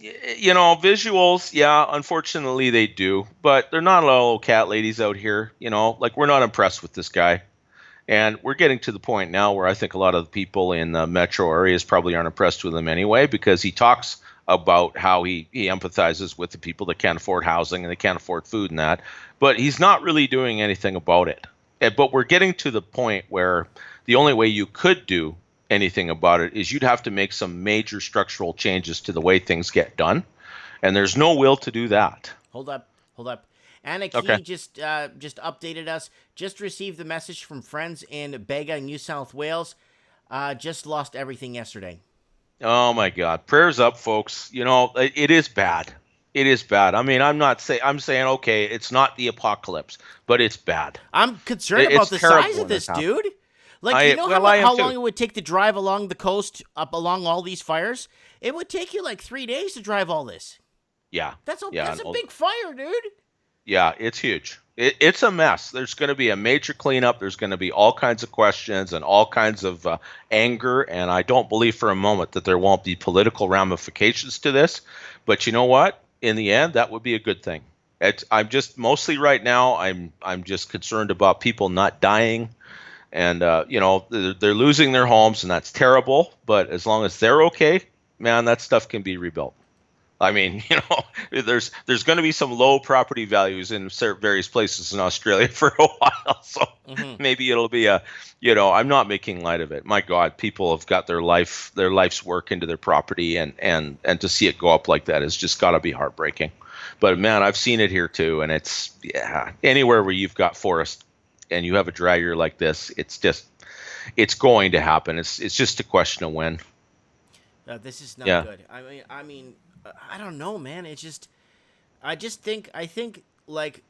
visuals, yeah, unfortunately they do, but they're not all cat ladies out here. Like, we're not impressed with this guy, and we're getting to the point now where I think a lot of the people in the metro areas probably aren't impressed with him anyway, because he talks about how he empathizes with the people that can't afford housing and they can't afford food and that, but he's not really doing anything about it. But we're getting to the point where the only way you could do anything about it is you'd have to make some major structural changes to the way things get done, and there's no will to do that. Hold up. Aniki just updated us. Just received the message from friends in Bega, New South Wales. Just lost everything yesterday. Oh my God! Prayers up, folks. It is bad. It is bad. I mean, I'm saying, okay, it's not the apocalypse, but it's bad. I'm concerned about the size of this, dude. Like, how long it would take to drive along the coast, up along all these fires? It would take you like 3 days to drive all this. Yeah. That's a big fire, dude. Yeah, it's huge. It's a mess. There's going to be a major cleanup. There's going to be all kinds of questions and all kinds of anger. And I don't believe for a moment that there won't be political ramifications to this. But you know what? In the end, that would be a good thing. I'm just mostly right now, I'm just concerned about people not dying. And, they're losing their homes, and that's terrible. But as long as they're okay, man, that stuff can be rebuilt. I mean, there's going to be some low property values in various places in Australia for a while. So maybe it'll be I'm not making light of it. My God, people have got their life's work into their property, and to see it go up like that has just got to be heartbreaking. But man, I've seen it here too, and it's anywhere where you've got forest and you have a dragger like this, it's going to happen. It's just a question of when. This is not good. I don't know, man. I think like,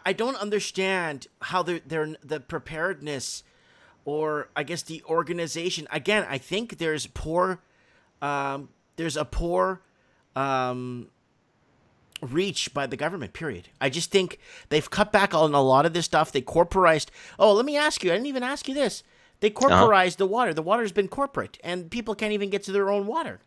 I don't understand how the preparedness, or I guess the organization. Again, I think there's a poor reach by the government, period. I just think they've cut back on a lot of this stuff. They corporized. Oh, let me ask you. I didn't even ask you this. They corporized the water. The water's been corporate, and people can't even get to their own water.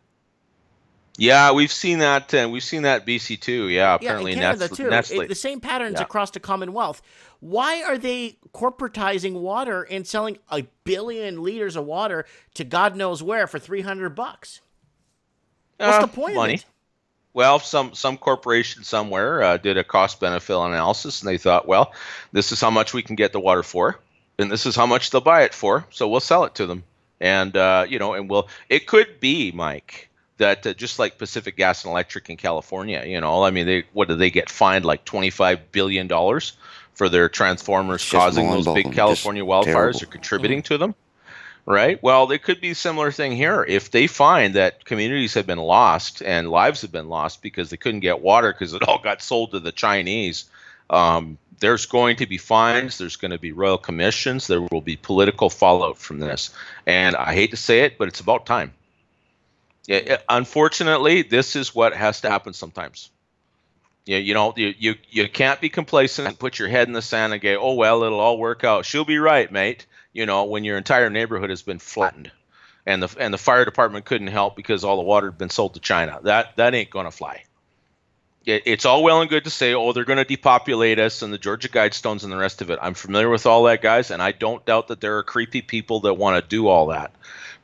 Yeah, we've seen that, and we've seen that BC too. Yeah, apparently in Canada too. Nestle. The same patterns across the Commonwealth. Why are they corporatizing water and selling 1 billion liters of water to God knows where for $300? What's the point money. of it? Well, some corporation somewhere did a cost-benefit analysis, and they thought, well, this is how much we can get the water for, and this is how much they'll buy it for, so we'll sell it to them. And it could be, Mike, that just like Pacific Gas and Electric in California, what did they get fined, like $25 billion for their transformers causing those big California wildfires, or contributing to them? Right. Well, there could be a similar thing here. If they find that communities have been lost and lives have been lost because they couldn't get water because it all got sold to the Chinese, there's going to be fines. There's going to be royal commissions. There will be political fallout from this. And I hate to say it, but it's about time. Unfortunately, this is what has to happen sometimes. You can't be complacent and put your head in the sand and go, oh, well, it'll all work out. She'll be right, mate. When your entire neighborhood has been flattened and the fire department couldn't help because all the water had been sold to China. That ain't going to fly. It's all well and good to say, oh, they're going to depopulate us and the Georgia Guidestones and the rest of it. I'm familiar with all that, guys, and I don't doubt that there are creepy people that want to do all that.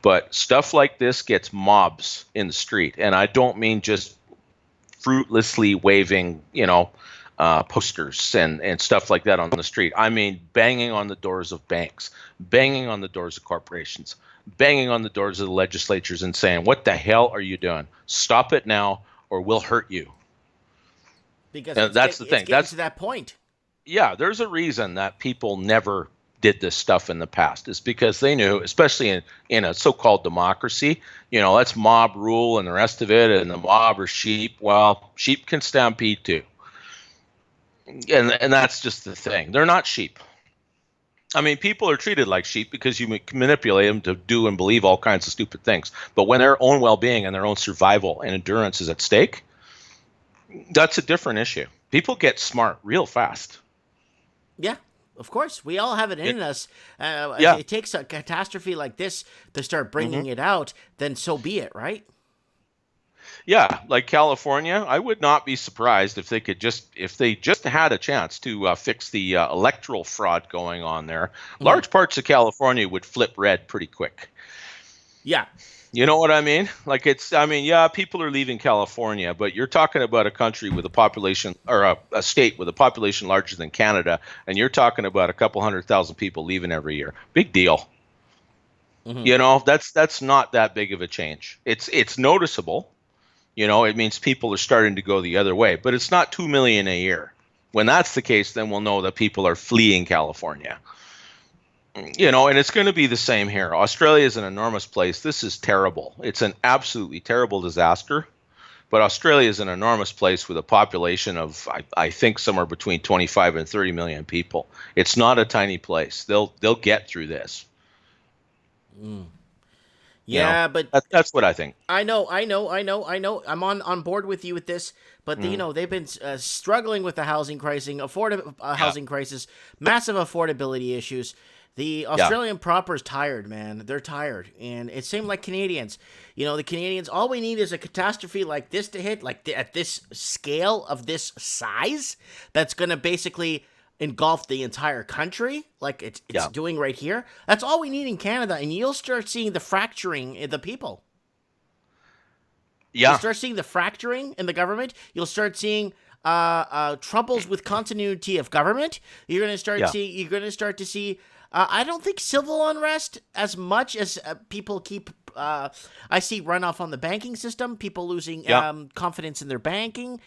But stuff like this gets mobs in the street, and I don't mean just fruitlessly waving, posters and stuff like that on the street. I mean banging on the doors of banks, banging on the doors of corporations, banging on the doors of the legislatures and saying, what the hell are you doing? Stop it now or we'll hurt you. Because that's the thing. That's to that point. Yeah, there's a reason that people never did this stuff in the past. It's because they knew, especially in a so-called democracy, that's mob rule and the rest of it, and the mob are sheep. Well, sheep can stampede too. And that's just the thing. They're not sheep. I mean, people are treated like sheep because you can manipulate them to do and believe all kinds of stupid things. But when their own well-being and their own survival and endurance is at stake, that's a different issue. People get smart real fast. Yeah, of course. We all have it in us. If it takes a catastrophe like this to start bringing it out, then so be it, right? Yeah, like California, I would not be surprised if they just had a chance to fix the electoral fraud going on there. Large parts of California would flip red pretty quick. Yeah. You know what I mean? People are leaving California, but you're talking about a country with a population, or a state with a population larger than Canada, and you're talking about a couple 100,000 people leaving every year. Big deal. That's not that big of a change. It's noticeable. It means people are starting to go the other way, but it's not 2 million a year. When that's the case, then we'll know that people are fleeing California. And it's going to be the same here. Australia is an enormous place. This is terrible. It's an absolutely terrible disaster. But Australia is an enormous place with a population of, I think, somewhere between 25 and 30 million people. It's not a tiny place. They'll get through this. Yeah, but that's what I think. I know. I'm on board with you with this, but they've been struggling with the housing crisis, housing crisis, massive affordability issues. The Australian proper is tired, man. They're tired, and it seemed like Canadians. The Canadians, all we need is a catastrophe like this to hit, at this scale of this size, that's going to basically engulf the entire country, like it's doing right here. That's all we need in Canada, and you'll start seeing the fracturing in the people. You'll start seeing the fracturing in the government. You'll start seeing troubles with continuity of government. You're going to start seeing. You're going to start to see. I don't think civil unrest as much as people keep. I see runoff on the banking system. People losing confidence in their banking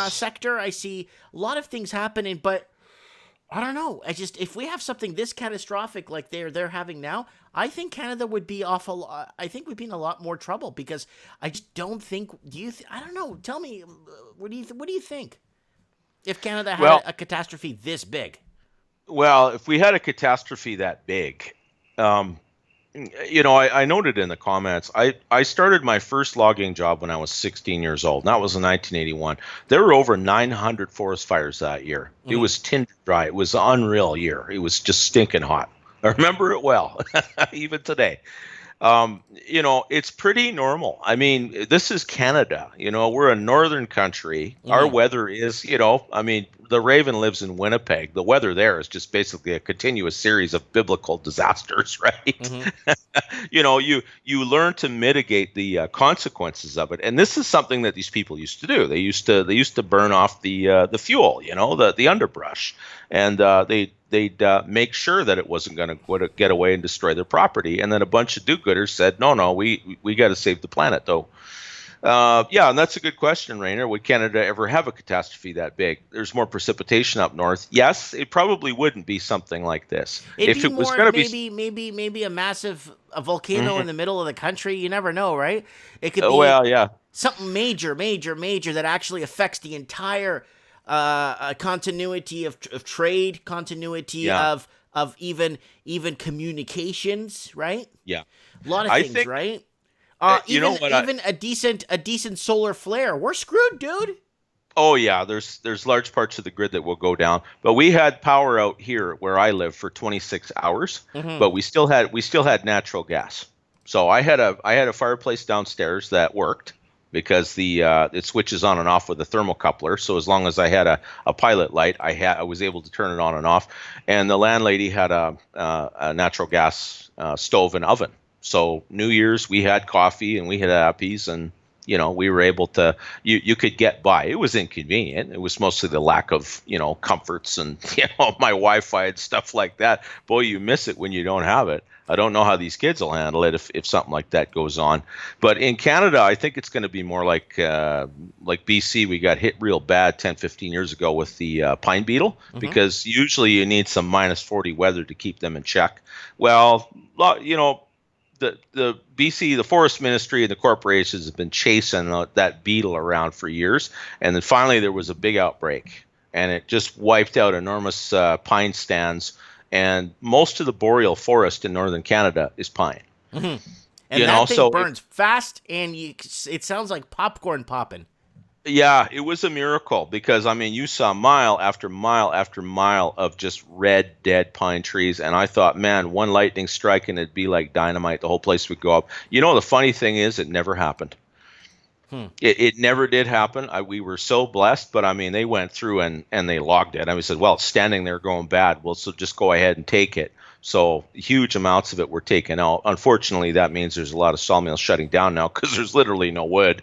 sector. I see a lot of things happening, but I don't know. If we have something this catastrophic like they're having now, I think Canada would be awful. I think we'd be in a lot more trouble because I just don't think. I don't know. Tell me, what do you think? If Canada had a catastrophe this big? Well, if we had a catastrophe that big, I noted in the comments, I started my first logging job when I was 16 years old. And that was in 1981. There were over 900 forest fires that year. It was tinder dry. It was an unreal year. It was just stinking hot. I remember it well, even today. It's pretty normal. I mean, this is Canada. We're a northern country. Our weather is, the Raven lives in Winnipeg. The weather there is just basically a continuous series of biblical disasters, right? You learn to mitigate the consequences of it, and this is something that these people used to do. They used to burn off the fuel, the underbrush, and they'd make sure that it wasn't going to get away and destroy their property. And then a bunch of do-gooders said, no, we got to save the planet, though. And that's a good question, Rainer. Would Canada ever have a catastrophe that big? There's more precipitation up north. Yes, it probably wouldn't be something like this. If it was going to be maybe a massive volcano in the middle of the country. You never know, right? It could be something major that actually affects the entire continuity of trade, continuity of even communications, right? Yeah, a lot of things, right? Even a decent solar flare, we're screwed, dude. Oh yeah, there's large parts of the grid that will go down. But we had power out here where I live for 26 hours, but we still had natural gas. So I had a fireplace downstairs that worked because it switches on and off with a thermocoupler. So as long as I had a pilot light, I was able to turn it on and off. And the landlady had a natural gas stove and oven. So New Year's, we had coffee and we had appies, and we were able to. You could get by. It was inconvenient. It was mostly the lack of comforts and my Wi-Fi and stuff like that. Boy, you miss it when you don't have it. I don't know how these kids will handle it if something like that goes on. But in Canada, I think it's going to be more like BC. We got hit real bad 10, 15 years ago with the pine beetle, because usually you need some -40 weather to keep them in check. Well, the BC, the Forest Ministry and the corporations have been chasing that beetle around for years. And then finally there was a big outbreak, and it just wiped out enormous pine stands. And most of the boreal forest in northern Canada is pine. And that thing burns fast, and it sounds like popcorn popping. Yeah, it was a miracle because, you saw mile after mile after mile of just red, dead pine trees. And I thought, man, one lightning strike and it'd be like dynamite. The whole place would go up. The funny thing is it never happened. It never did happen. We were so blessed, but they went through and they logged it. I said, well, it's standing there going bad. Well, so just go ahead and take it. So huge amounts of it were taken out. Unfortunately, that means there's a lot of sawmills shutting down now because there's literally no wood.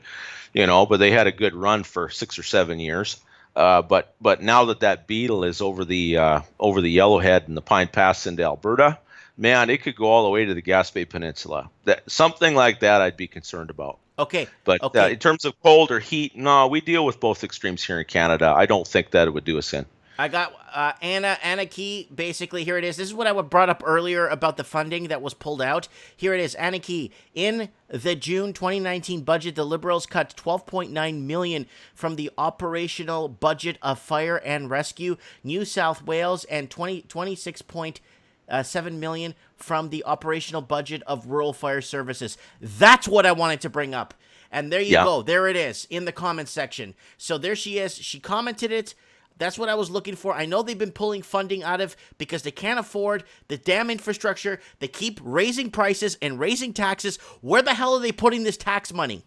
But they had a good run for 6 or 7 years. But now that beetle is over the Yellowhead and the Pine Pass into Alberta, man, it could go all the way to the Gaspé Peninsula. Something like that I'd be concerned about. Okay. But in terms of cold or heat, no, we deal with both extremes here in Canada. I don't think that it would do us in. I got Aniki, basically, here it is. This is what I brought up earlier about the funding that was pulled out. Here it is, Aniki. In the June 2019 budget, the Liberals cut $12.9 million from the operational budget of Fire and Rescue New South Wales and $26.7 million from the operational budget of Rural Fire Services. That's what I wanted to bring up. And there you go. There it is in the comments section. So there she is. She commented it. That's what I was looking for. I know they've been pulling funding out of because they can't afford the damn infrastructure. They keep raising prices and raising taxes. Where the hell are they putting this tax money?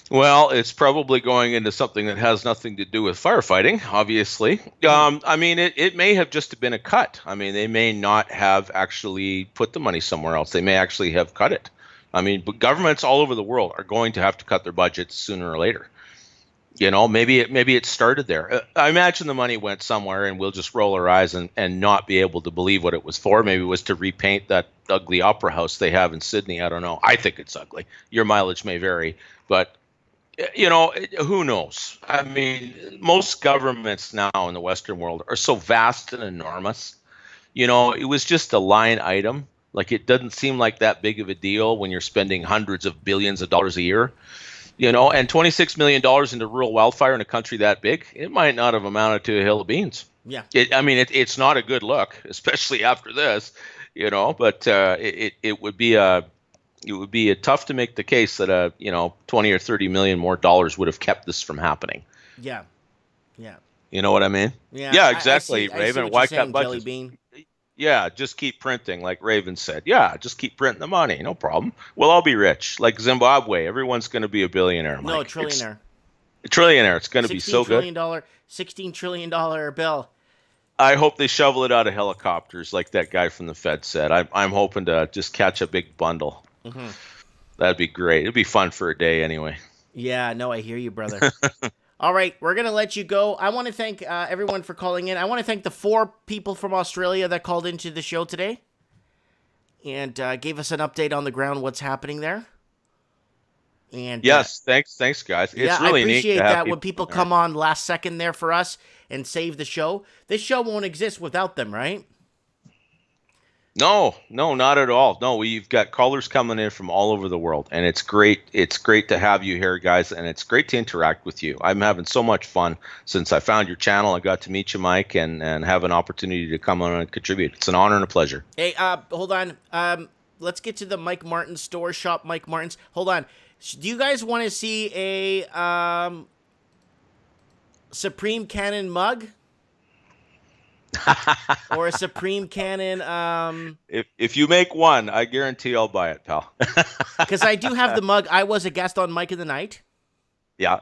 Well, it's probably going into something that has nothing to do with firefighting, obviously. It may have just been a cut. They may not have actually put the money somewhere else. They may actually have cut it. I mean, but governments all over the world are going to have to cut their budgets sooner or later. Maybe it started there. I imagine the money went somewhere, and we'll just roll our eyes and not be able to believe what it was for. Maybe it was to repaint that ugly opera house they have in Sydney. I don't know. I think it's ugly. Your mileage may vary, but who knows? I mean, most governments now in the Western world are so vast and enormous. It was just a line item. Like, it doesn't seem like that big of a deal when you're spending hundreds of billions of dollars a year. And $26 million into rural wildfire in a country that big, it might not have amounted to a hill of beans. Yeah. It's not a good look, especially after this, but it would be tough to make the case that 20 or 30 million more dollars would have kept this from happening. Yeah. Yeah. You know what I mean? Yeah. Yeah, exactly, I see Raven. what Why you're saying, cut budgets? Jelly Bean. Yeah, just keep printing, like Raven said. Yeah, just keep printing the money. No problem. We'll all be rich. Like Zimbabwe, everyone's going to be a billionaire. No, Mike. trillionaire. Trillionaire. It's going to be so good. $16 trillion bill. I hope they shovel it out of helicopters, like that guy from the Fed said. I'm hoping to just catch a big bundle. Mm-hmm. That'd be great. It'd be fun for a day anyway. Yeah, no, I hear you, brother. All right, we're going to let you go. I want to thank everyone for calling in. I want to thank the 4 people from Australia that called into the show today and gave us an update on the ground, what's happening there. And yes, thanks, guys. It's really neat to have that when people come on last second there for us and save the show. This show won't exist without them, right? No, not at all. No, we've got callers coming in from all over the world, and it's great. It's great to have you here, guys, and it's great to interact with you. I'm having so much fun since I found your channel. I got to meet you, Mike, and have an opportunity to come on and contribute. It's an honor and a pleasure. Hey, hold on. Let's get to the Mike Martin's store shop. Mike Martin's. Hold on. Do you guys want to see a Supreme Cannon mug? Or a Supreme Cannon if you make one, I guarantee I'll buy it, pal. Because I do have the mug. I was a guest on Mike of the Night. Yeah.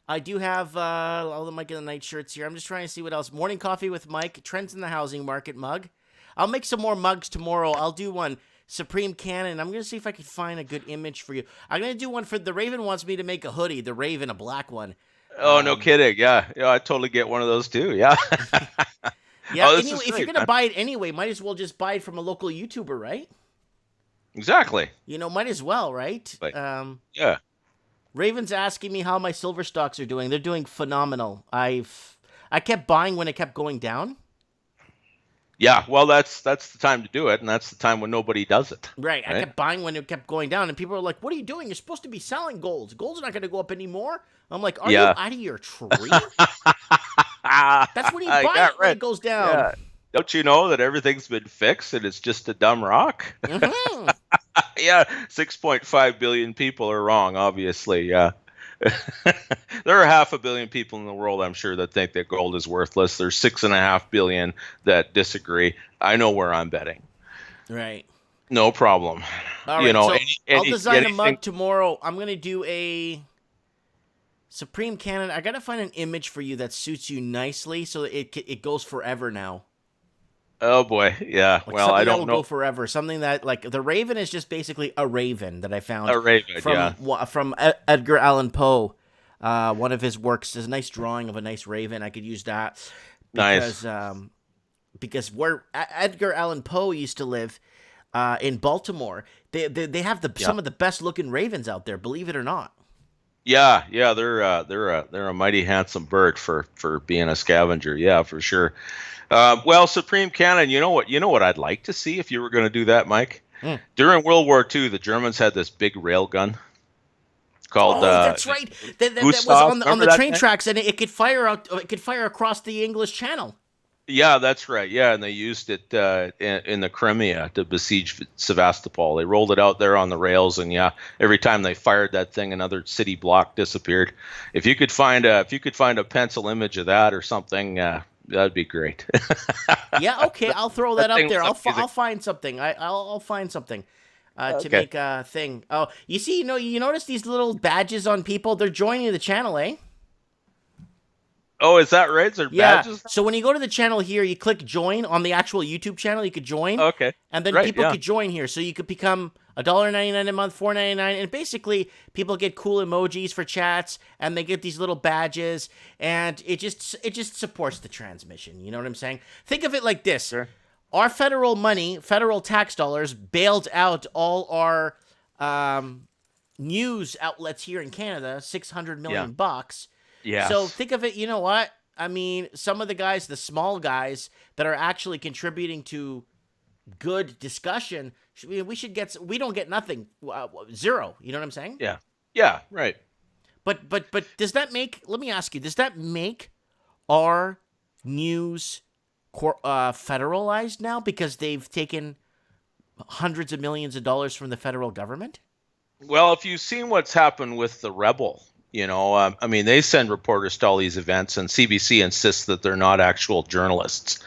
I do have all the Mike of the Night shirts here. I'm just trying to see what else. Morning Coffee with Mike, Trends in the Housing Market mug. I'll make some more mugs tomorrow. I'll do one. Supreme Cannon. I'm going to see if I can find a good image for you. I'm going to do one for the Raven wants me to make a hoodie. The Raven, a black one. No kidding. Yeah, I totally get one of those too. Yeah. Yeah, anyway, if you're going to buy it anyway, might as well just buy it from a local YouTuber, right? Exactly. Might as well, right? Like, yeah. Raven's asking me how my silver stocks are doing. They're doing phenomenal. I kept buying when it kept going down. Yeah, well, that's the time to do it, and that's the time when nobody does it. Right. I kept buying when it kept going down, and people are like, what are you doing? You're supposed to be selling golds. Gold's not going to go up anymore. I'm like, are you out of your tree? That's when you buy it when it goes down. Yeah. Don't you know that everything's been fixed and it's just a dumb rock? Mm-hmm. Yeah, 6.5 billion people are wrong, obviously, yeah. There are 500 million people in the world, I'm sure, that think that gold is worthless. There's 6.5 billion that disagree. I know where I'm betting. Right. No problem. All right, so I'll design a mug tomorrow. I'm going to do a Supreme Cannon. I got to find an image for you that suits you nicely so that it goes forever now. Oh, boy. Yeah. Like well, I don't know. Go forever. Something that, like, the Raven is just basically a raven that I found. A raven, from Edgar Allan Poe. One of his works is a nice drawing of a nice raven. I could use that. Because, nice. Because where Edgar Allan Poe used to live in Baltimore, they have some of the best looking ravens out there, believe it or not. Yeah, they're a mighty handsome bird for being a scavenger. Yeah, for sure. Well, Supreme Cannon, you know what I'd like to see if you were going to do that, Mike? During World War II, the Germans had this big rail gun called. That's right. That was on the train tracks, and it could fire out. It could fire across the English Channel. Yeah, that's right. Yeah, and they used it in the Crimea to besiege Sevastopol. They rolled it out there on the rails, and every time they fired that thing, another city block disappeared. If you could find a pencil image of that or something, that'd be great. Yeah, okay, I'll throw that up there. I'll find something. I'll find something to make a thing. Oh, you see, you notice these little badges on people? They're joining the channel, eh? Oh, is that right? Is there badges? So when you go to the channel here, you click join on the actual YouTube channel. You could join. Okay. And then people could join here. So you could become $1.99 a month, $4.99, and basically people get cool emojis for chats, and they get these little badges, and it just supports the transmission. You know what I'm saying? Think of it like this: our federal money, federal tax dollars, bailed out all our news outlets here in Canada, $600 million bucks. Yes. So think of it. You know what? I mean, some of the guys, the small guys that are actually contributing to good discussion, we don't get nothing, zero. You know what I'm saying? Yeah. Yeah. Right. But does that make? Let me ask you: does that make our news federalized now because they've taken hundreds of millions of dollars from the federal government? Well, if you've seen what's happened with the Rebel, I mean, they send reporters to all these events, and CBC insists that they're not actual journalists,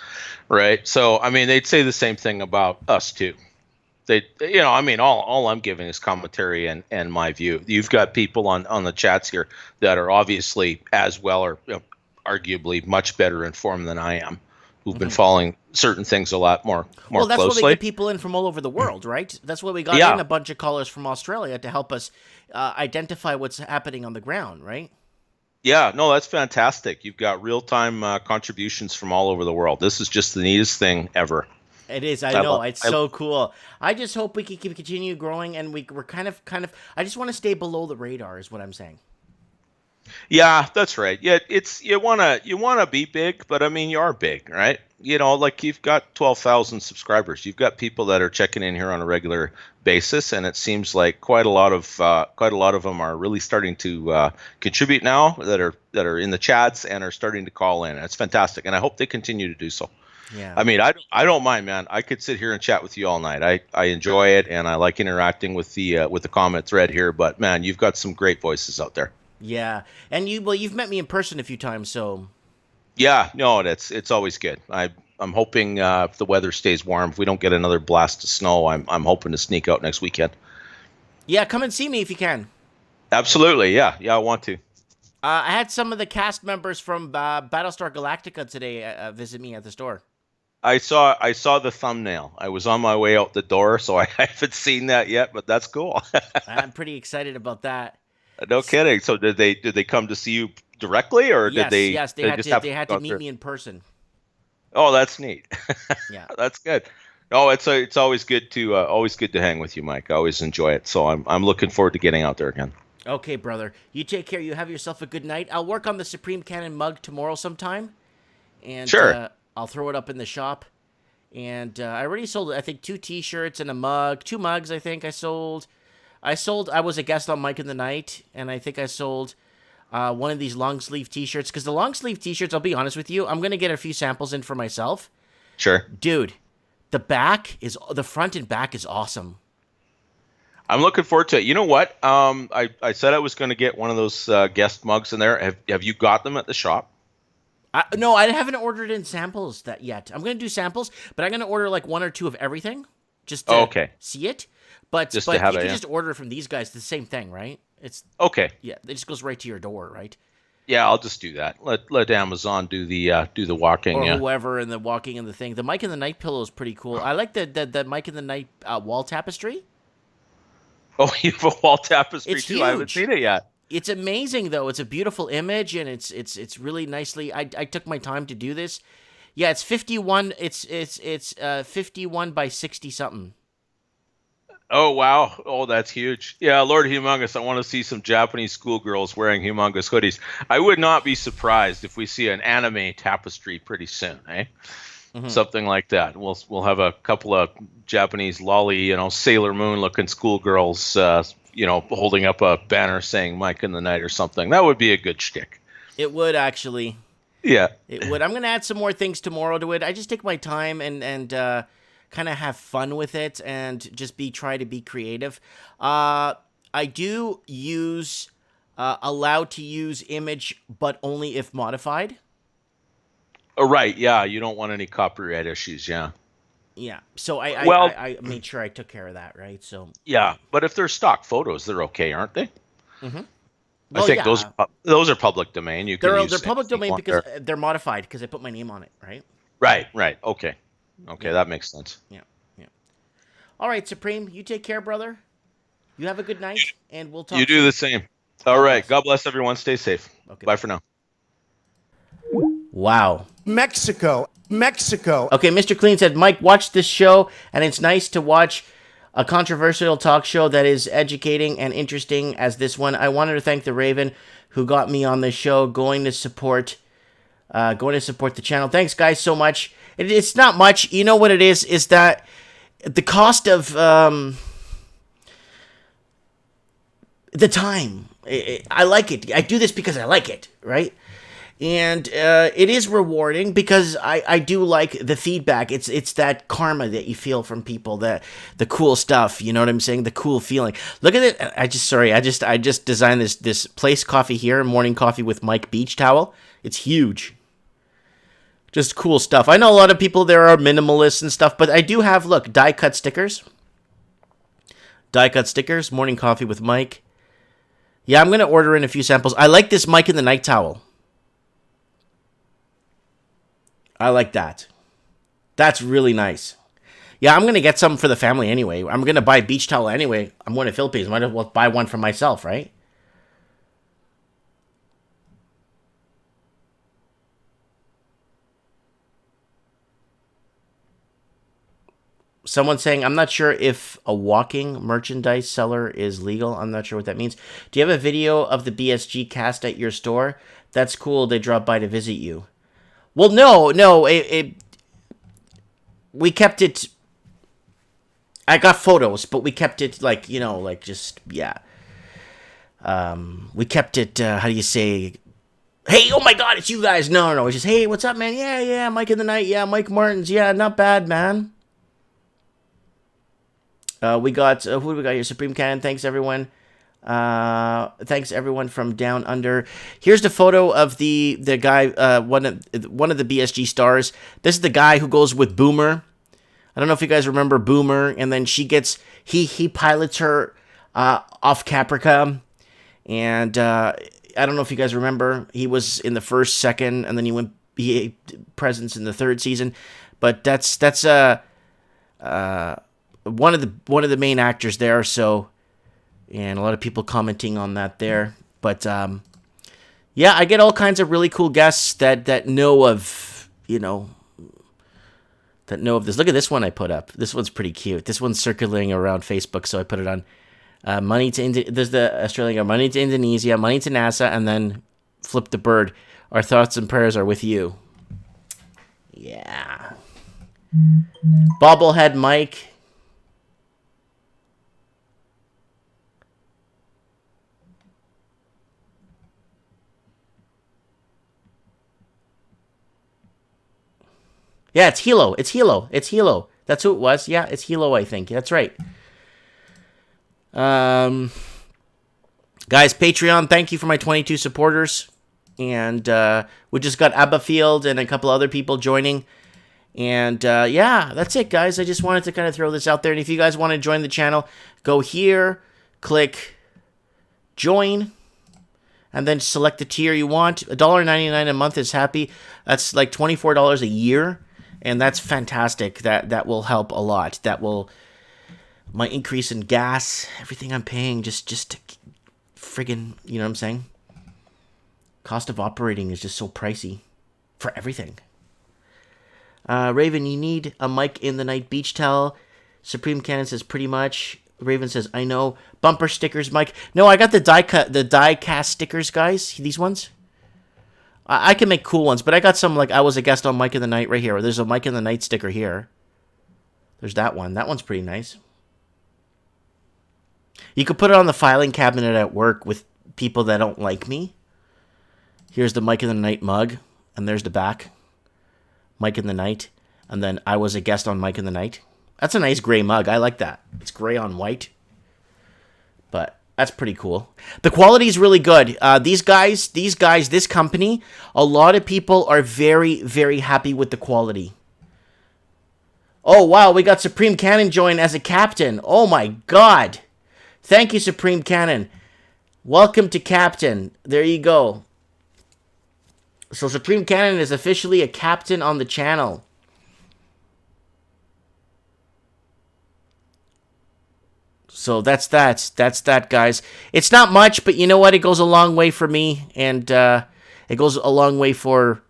right? So, I mean, they'd say the same thing about us too. I mean, all I'm giving is commentary and my view. You've got people on the chats here that are obviously as well or arguably much better informed than I am, who've been following certain things a lot more Well, that's closely. why we get people in from all over the world, right? That's why we got in a bunch of callers from Australia to help us identify what's happening on the ground, right? Yeah, no, that's fantastic. You've got real-time contributions from all over the world. This is just the neatest thing ever. It is. I know. It's so cool. I just hope we can continue growing, and we're kind of. I just want to stay below the radar, is what I'm saying. Yeah, that's right. Yeah, you wanna be big, but I mean you are big, right? Like you've got 12,000 subscribers. You've got people that are checking in here on a regular basis, and it seems like quite a lot of them are really starting to contribute now. That are in the chats and are starting to call in. It's fantastic, and I hope they continue to do so. Yeah. I mean, I don't mind, man. I could sit here and chat with you all night. I enjoy it, and I like interacting with the comment thread here. But man, you've got some great voices out there. Yeah, and you've met me in person a few times, so. Yeah, no, it's always good. I'm hoping if the weather stays warm, if we don't get another blast of snow, I'm hoping to sneak out next weekend. Yeah, come and see me if you can. Absolutely, yeah, I want to. I had some of the cast members from Battlestar Galactica today visit me at the store. I saw the thumbnail. I was on my way out the door, so I haven't seen that yet, but that's cool. I'm pretty excited about that. No kidding. So did they come to see you directly, or did they? Yes, they had to meet me in person. Oh, that's neat. Yeah, that's good. No, it's always good to hang with you, Mike. I always enjoy it. So I'm looking forward to getting out there again. Okay, brother. You take care. You have yourself a good night. I'll work on the Supreme Cannon mug tomorrow sometime, and sure. I'll throw it up in the shop. And I already sold, I think, 2 T-shirts and a mug. 2 mugs, I think I sold. I was a guest on Mike in the Night, and I think I sold one of these long sleeve T-shirts. Because the long sleeve T-shirts, I'll be honest with you, I'm gonna get a few samples in for myself. Sure, dude. The front and back is awesome. I'm looking forward to it. You know what? I said I was going to get one of those guest mugs in there. Have you got them at the shop? No, I haven't ordered in samples yet. I'm going to do samples, but I'm going to order like 1 or 2 of everything, just to see it. But you can just order from these guys. The same thing, right? It's okay. Yeah, it just goes right to your door, right? Yeah, I'll just do that. Let Amazon do the walking, or whoever, and the walking and the thing. The Mike in the Night pillow is pretty cool. I like the Mike in the Night wall tapestry. Oh, you have a wall tapestry it's too. Huge. I haven't seen it yet. It's amazing though. It's a beautiful image, and it's really nicely. I took my time to do this. Yeah, it's 51. It's 51 by 60 something. Oh wow! Oh, that's huge. Yeah, Lord Humongous. I want to see some Japanese schoolgirls wearing humongous hoodies. I would not be surprised if we see an anime tapestry pretty soon, eh? Mm-hmm. Something like that. We'll have a couple of Japanese lolly, Sailor Moon looking schoolgirls, holding up a banner saying "Mike in the Night" or something. That would be a good shtick. It would actually. Yeah. It would. I'm gonna add some more things tomorrow to it. I just take my time and kind of have fun with it and just try to be creative. I do use allowed to use image, but only if modified. Oh, right. Yeah, you don't want any copyright issues. Yeah. Yeah. So I made sure I took care of that, right? So yeah, but if they're stock photos, they're okay, aren't they? Mm-hmm. Well, I think those are public domain. They're public domain because they're modified because I put my name on it, right? Right. Okay. That makes sense. Yeah. All right, Supreme, you take care, brother. You have a good night, and we'll talk You do soon. the same. All right. God bless everyone. Stay safe. Okay, bye for now. Wow. Mexico. Okay, Mr. Clean said, Mike, watch this show, and it's nice to watch a controversial talk show that is educating and interesting as this one. I wanted to thank the Raven who got me on this show, going to support the channel. Thanks, guys, so much. It's not much. You know what it is that the cost of the time. I like it. I do this because I like it, right? And it is rewarding because I do like the feedback. It's that karma that you feel from people, the cool stuff. You know what I'm saying? The cool feeling. Look at it. I just designed this place coffee here, morning coffee with Mike beach towel. It's huge. Just cool stuff. I know a lot of people there are minimalists and stuff, but I do have, look, die cut stickers. Die cut stickers. Morning coffee with Mike. Yeah, I'm gonna order in a few samples. I like this Mike in the night towel. I like that. That's really nice. Yeah, I'm going to get some for the family anyway. I'm going to buy a beach towel anyway. I'm going to Philippines. Might as well buy one for myself, right? Someone saying, I'm not sure if a walking merchandise seller is legal. I'm not sure what that means. Do you have a video of the BSG cast at your store? That's cool. They dropped by to visit you. Well, no. We kept it... I got photos, but we kept it, like, you know, like, just, yeah. We kept it, how do you say... Hey, oh my God, it's you guys. No. It's just, hey, what's up, man? Yeah, Mike in the night. Yeah, Mike Martins. Yeah, not bad, man. We got, who do we got here? Supreme Cannon. Thanks, everyone. Thanks, everyone from down under. Here's the photo of the guy, one of the BSG stars. This is the guy who goes with Boomer. I don't know if you guys remember Boomer. And then he pilots her off Caprica. And I don't know if you guys remember. He was in the first, second, and then he had presence in the third season. But that's one of the main actors there. So, and a lot of people commenting on that there. But yeah, I get all kinds of really cool guests that know of, you know, that know of this. Look at this one I put up. This one's pretty cute. This one's circulating around Facebook, so I put it on. Money to there's the Australian, money to Indonesia, money to NASA, and then flip the bird. Our thoughts and prayers are with you. Yeah. Bobblehead Mike. Yeah, it's Hilo. It's Hilo. That's who it was. Yeah, it's Hilo, I think. That's right. Guys, Patreon, thank you for my 22 supporters. And we just got Abba Field and a couple other people joining. And yeah, that's it, guys. I just wanted to kind of throw this out there. And if you guys want to join the channel, go here, click join, and then select the tier you want. $1.99 a month is happy. That's like $24 a year. And that's fantastic. That will help a lot. That will... My increase in gas, everything I'm paying, just to friggin', you know what I'm saying? Cost of operating is just so pricey for everything. Raven, you need a Mike in the Night beach towel. Supreme Cannon says pretty much. Raven says, I know. Bumper stickers, Mike. No, I got the die cast stickers, guys. These ones. I can make cool ones, but I got some, like, I was a guest on Mike in the Night right here. There's a Mike in the Night sticker here. There's that one. That one's pretty nice. You could put it on the filing cabinet at work with people that don't like me. Here's the Mike in the Night mug, and there's the back. Mike in the Night, and then I was a guest on Mike in the Night. That's a nice gray mug. I like that. It's gray on white. But that's pretty cool. The quality is really good. These guys, this company, a lot of people are very, very happy with the quality. Oh, wow, we got Supreme Cannon join as a captain. Oh, my God. Thank you, Supreme Cannon. Welcome to Captain. There you go. So Supreme Cannon is officially a captain on the channel. So that's that, guys. It's not much, but you know what? It goes a long way for me, and it goes a long way for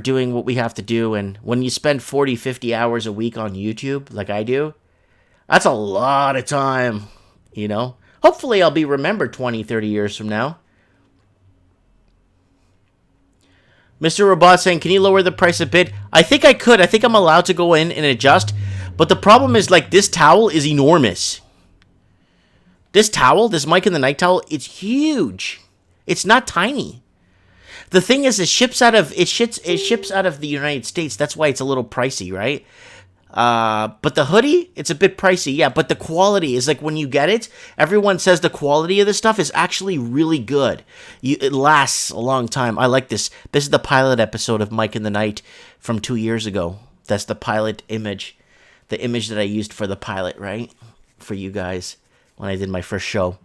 doing what we have to do. And when you spend 40, 50 hours a week on YouTube, like I do, that's a lot of time, you know? Hopefully I'll be remembered 20, 30 years from now. Mr. Robot saying, can you lower the price a bit? I think I could. I think I'm allowed to go in and adjust. But the problem is, like, this towel is enormous. This towel, this Mike in the Night towel, it's huge. It's not tiny. The thing is, it ships out of the United States. That's why it's a little pricey, right? But the hoodie, it's a bit pricey, yeah. But the quality is like, when you get it, everyone says the quality of this stuff is actually really good. It lasts a long time. I like this. This is the pilot episode of Mike in the Night from 2 years ago. That's the pilot image, the image that I used for the pilot, right? For you guys when I did my first show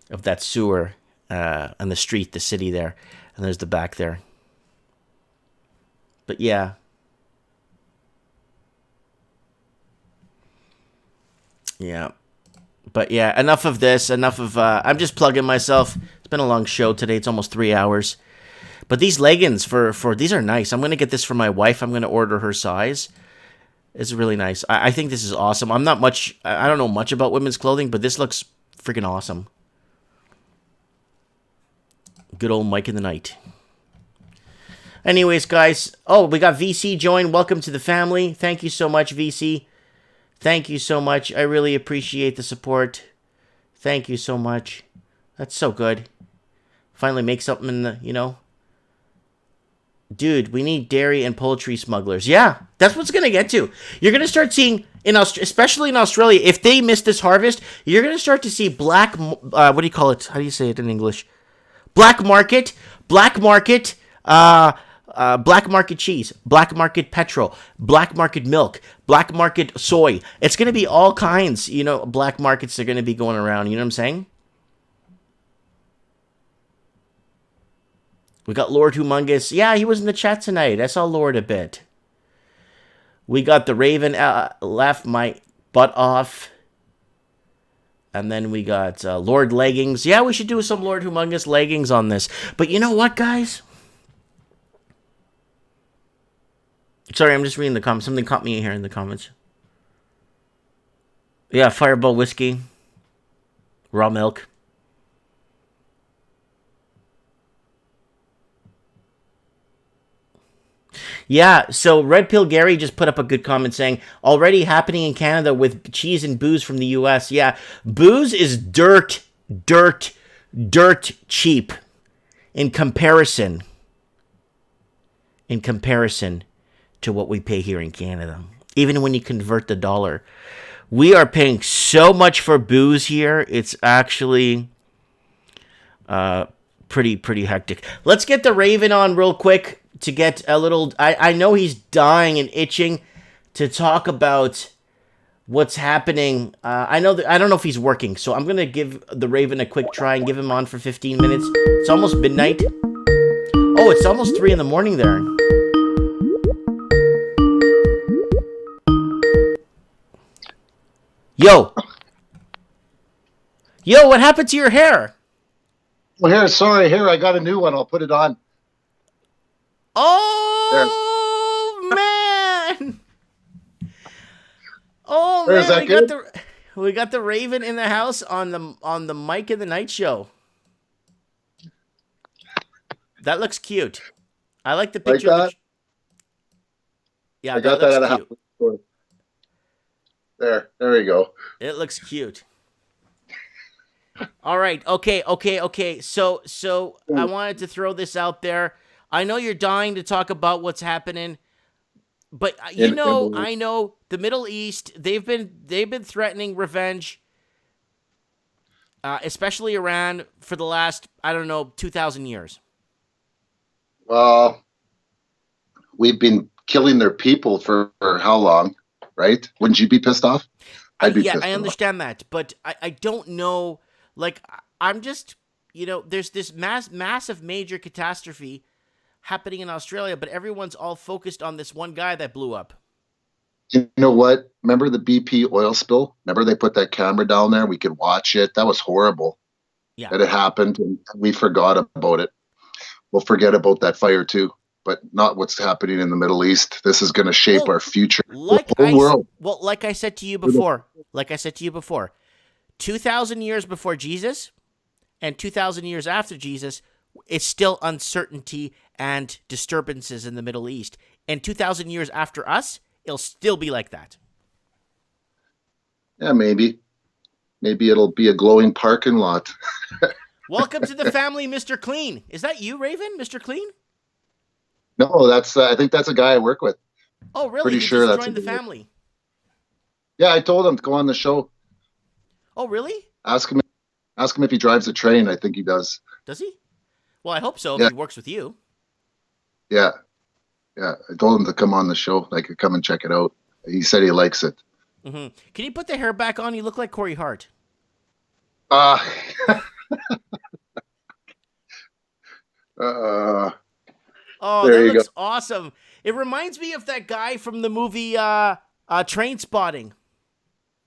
of that sewer and the street, the city there, and there's the back there. But yeah. Yeah. But yeah, enough of this. Enough of... I'm just plugging myself. It's been a long show today. It's almost 3 hours. But these leggings, these are nice. I'm going to get this for my wife. I'm going to order her size. It's really nice. I think this is awesome. I don't know much about women's clothing, but this looks freaking awesome. Good old Mike in the Night. Anyways, guys. Oh, we got VC join. Welcome to the family. Thank you so much, VC. Thank you so much. I really appreciate the support. Thank you so much. That's so good. Finally make something in the, you know. Dude, we need dairy and poultry smugglers. Yeah, that's what's going to get to. You're going to start seeing, especially in Australia, if they miss this harvest, you're going to start to see what do you call it? How do you say it in English? Black market cheese, black market petrol, black market milk, black market soy. It's going to be all kinds, black markets are going to be going around. You know what I'm saying? We got Lord Humongous. Yeah, he was in the chat tonight. I saw Lord a bit. We got the Raven laughed my butt off. And then we got Lord Leggings. Yeah, we should do some Lord Humongous leggings on this. But you know what, guys? Sorry, I'm just reading the comments. Something caught me here in the comments. Yeah, Fireball whiskey. Raw milk. Yeah, so Red Pill Gary just put up a good comment saying, already happening in Canada with cheese and booze from the US. Yeah, booze is dirt cheap in comparison to what we pay here in Canada. Even when you convert the dollar. We are paying so much for booze here, it's actually pretty hectic. Let's get the Raven on real quick to get a little... I know he's dying and itching to talk about what's happening. I don't know if he's working, so I'm going to give the Raven a quick try and give him on for 15 minutes. It's almost midnight. Oh, it's almost 3 in the morning there. Yo, what happened to your hair? Well, here, I got a new one. I'll put it on. Oh, man. Oh, man. Is that good? We got the Raven in the house on the Mike in the Night show. That looks cute. I like the picture. Like that? Yeah, I got that at a house store. There we go. It looks cute. All right. Okay. So I wanted to throw this out there. I know you're dying to talk about what's happening, but I know the Middle East, they've been threatening revenge, especially Iran, for the last, 2,000 years. Well, we've been killing their people for how long, right? Wouldn't you be pissed off? I'd be pissed off. I understand that, but I don't know. Like, I'm just, there's this massive major catastrophe happening in Australia, but everyone's all focused on this one guy that blew up. You know what? Remember the BP oil spill? Remember they put that camera down there? We could watch it. That was horrible. Yeah. That it happened, and we forgot about it. We'll forget about that fire too, but not what's happening in the Middle East. This is going to shape our future. The whole world. Well, like I said to you before, 2,000 years before Jesus and 2,000 years after Jesus, it's still uncertainty and disturbances in the Middle East. And 2,000 years after us, it'll still be like that. Yeah, maybe. Maybe it'll be a glowing parking lot. Welcome to the family, Mr. Clean. Is that you, Raven, Mr. Clean? No, that's. I think that's a guy I work with. Oh, really? Pretty He sure just that's joined a the guy. family. Yeah, I told him to go on the show. Oh, really? Ask him if he drives a train. I think he does. Does he? Well, I hope so if Yeah. he works with you. Yeah. I told him to come on the show. I could come and check it out. He said he likes it. Mm-hmm. Can you put the hair back on? You look like Corey Hart. Uh, Oh, there that you looks go. awesome. It reminds me of that guy from the movie Train Spotting.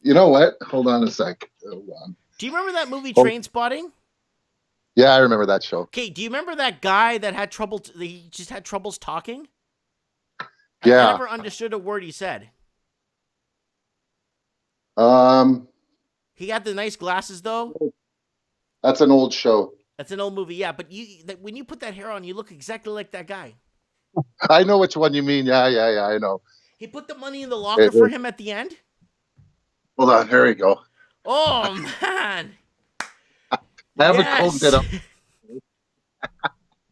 You know what? Hold on a sec. Hold on. Do you remember that movie Oh. Train Spotting? Yeah, I remember that show. Okay, do you remember that guy that had trouble? He just had troubles talking. I Yeah. never understood a word he said. He had the nice glasses though. That's an old show. That's an old movie, yeah. But when you put that hair on, you look exactly like that guy. I know which one you mean. Yeah, I know. He put the money in the locker for him at the end. Hold on. Here we go. Oh man! I haven't Yes! combed it up.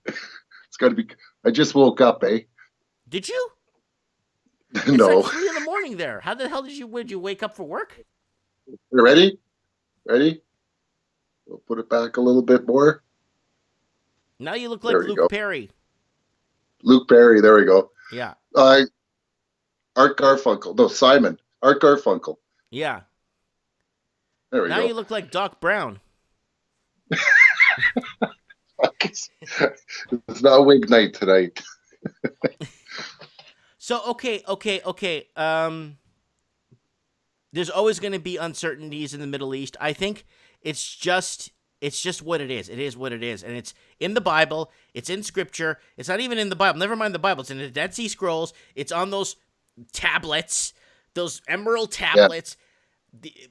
It's got to be. I just woke up, eh? Did you? It's No. like 3 a.m. there. How the hell did you wake up for work? You ready? Ready? We'll put it back a little bit more. Now you look like There you Luke go. Perry. Luke Perry. There we go. Yeah. Art Garfunkel. No, Simon. Art Garfunkel. Yeah. There we Now go. you look like Doc Brown. It's not wig night tonight. So okay. There's always going to be uncertainties in the Middle East. I think it's just what it is. It is what it is, and it's in the Bible. It's in Scripture. It's not even in the Bible. Never mind the Bible. It's in the Dead Sea Scrolls. It's on those tablets, those emerald tablets. Yeah.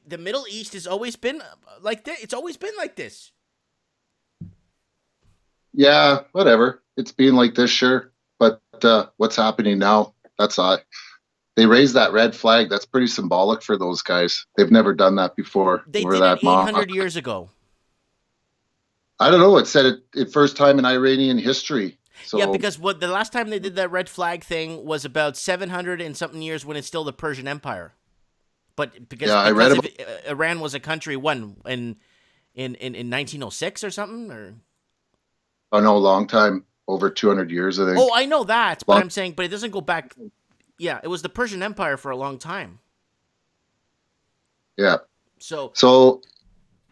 The Middle East has always been like this. It's always been like this. Yeah, whatever. It's being like this, sure. But what's happening now? That's odd. They raised that red flag. That's pretty symbolic for those guys. They've never done that before. They or did that it 800 years ago. I don't know. It said it first time in Iranian history. So, yeah, because the last time they did that red flag thing was about 700 and something years when it's still the Persian Empire. But because Iran was a country when in 1906 or something or. Oh no, a long time, over 200 years, I think. Oh, I know that, but I'm saying, but it doesn't go back. Yeah, it was the Persian Empire for a long time. Yeah. So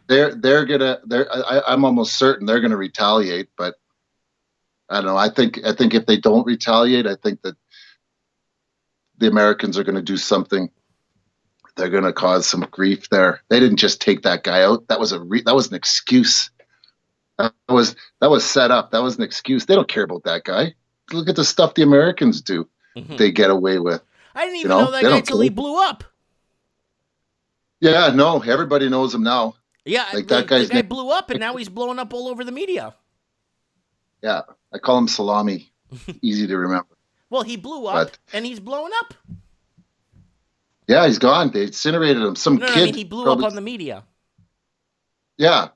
I'm almost certain they're gonna retaliate, but I don't know. I think if they don't retaliate, I think that the Americans are gonna do something. They're gonna cause some grief there. They didn't just take that guy out. That was an excuse. That was set up. That was an excuse. They don't care about that guy. Look at the stuff the Americans do. Mm-hmm. They get away with. I didn't even know that guy until he blew up. Yeah, no, everybody knows him now. Yeah, like that guy's the guy blew up, and now he's blowing up all over the media. Yeah, I call him Salami. Easy to remember. Well, he blew up, and he's blowing up. Yeah, he's gone. They incinerated him. Some kid. I mean, he blew up on the media. Yeah.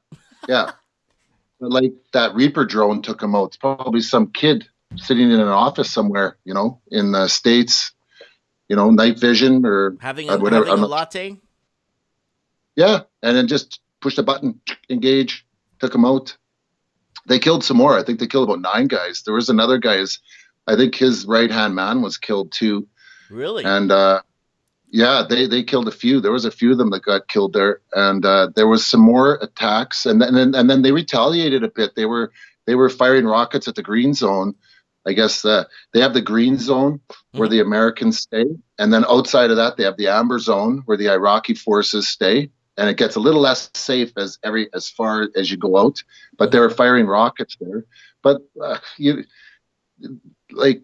Like that Reaper drone took him out. It's probably some kid sitting in an office somewhere, in the States, night vision or having whatever. Having a latte. Yeah, and then just pushed a button, engage, took him out. They killed some more. I think they killed about 9 guys. There was another guy. I think his right-hand man was killed too. Really? And yeah, they killed a few. There was a few of them that got killed there, and there was some more attacks, and then they retaliated a bit. They were firing rockets at the green zone, I guess they have the green zone where the Americans stay, and then outside of that, they have the amber zone where the Iraqi forces stay, and it gets a little less safe as far as you go out. But they were firing rockets there. But like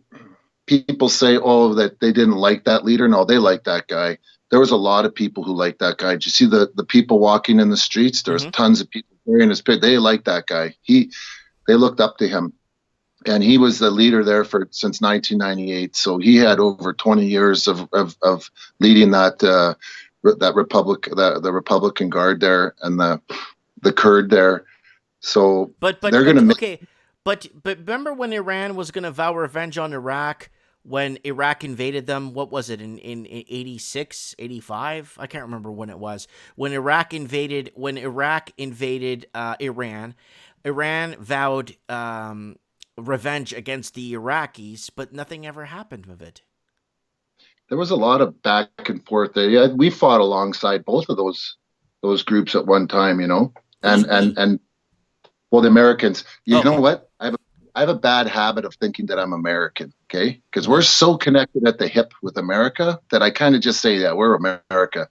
people say, oh, that they didn't like that leader. No, they liked that guy. There was a lot of people who liked that guy. Did you see the people walking in the streets? There was tons of people wearing his picture. They liked that guy. They looked up to him. And he was the leader there since 1998. So he had over 20 years of leading that republic, the Republican Guard there, and the Kurd there. So but they're going to okay. But remember when Iran was going to vow revenge on Iraq when Iraq invaded them? What was it in 86, 85? I can't remember when it was. When Iraq invaded Iran, Iran vowed revenge against the Iraqis, but nothing ever happened with it. There was a lot of back and forth. We fought alongside both of those groups at one time, and well, the Americans. You know what? I have a bad habit of thinking that I'm American, okay? Because we're so connected at the hip with America that I kind of just say that we're America.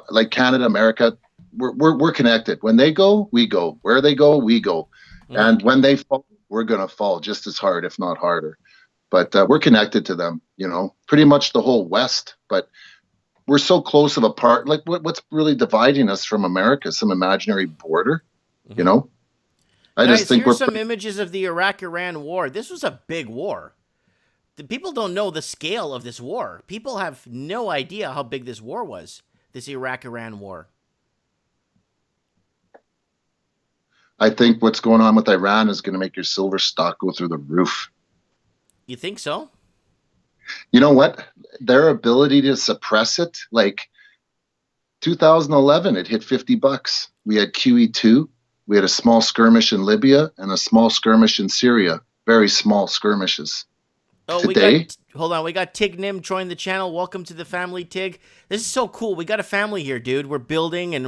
Like Canada, America, we're connected. When they go, we go. Where they go, we go. And when they fall, we're going to fall just as hard, if not harder. But we're connected to them, pretty much the whole West. But we're so close of a part. Like, what's really dividing us from America? Some imaginary border, I Guys, just think here's some images of the Iraq-Iran war. This was a big war. The people don't know the scale of this war. People have no idea how big this war was, this Iraq-Iran war. I think what's going on with Iran is going to make your silver stock go through the roof. You think so? You know what? Their ability to suppress it, like 2011, it hit $50. We had QE2. We had a small skirmish in Libya and a small skirmish in Syria. Very small skirmishes. Oh, Today, hold on. We got Tig Nim join the channel. Welcome to the family, Tig. This is so cool. We got a family here, dude. We're building and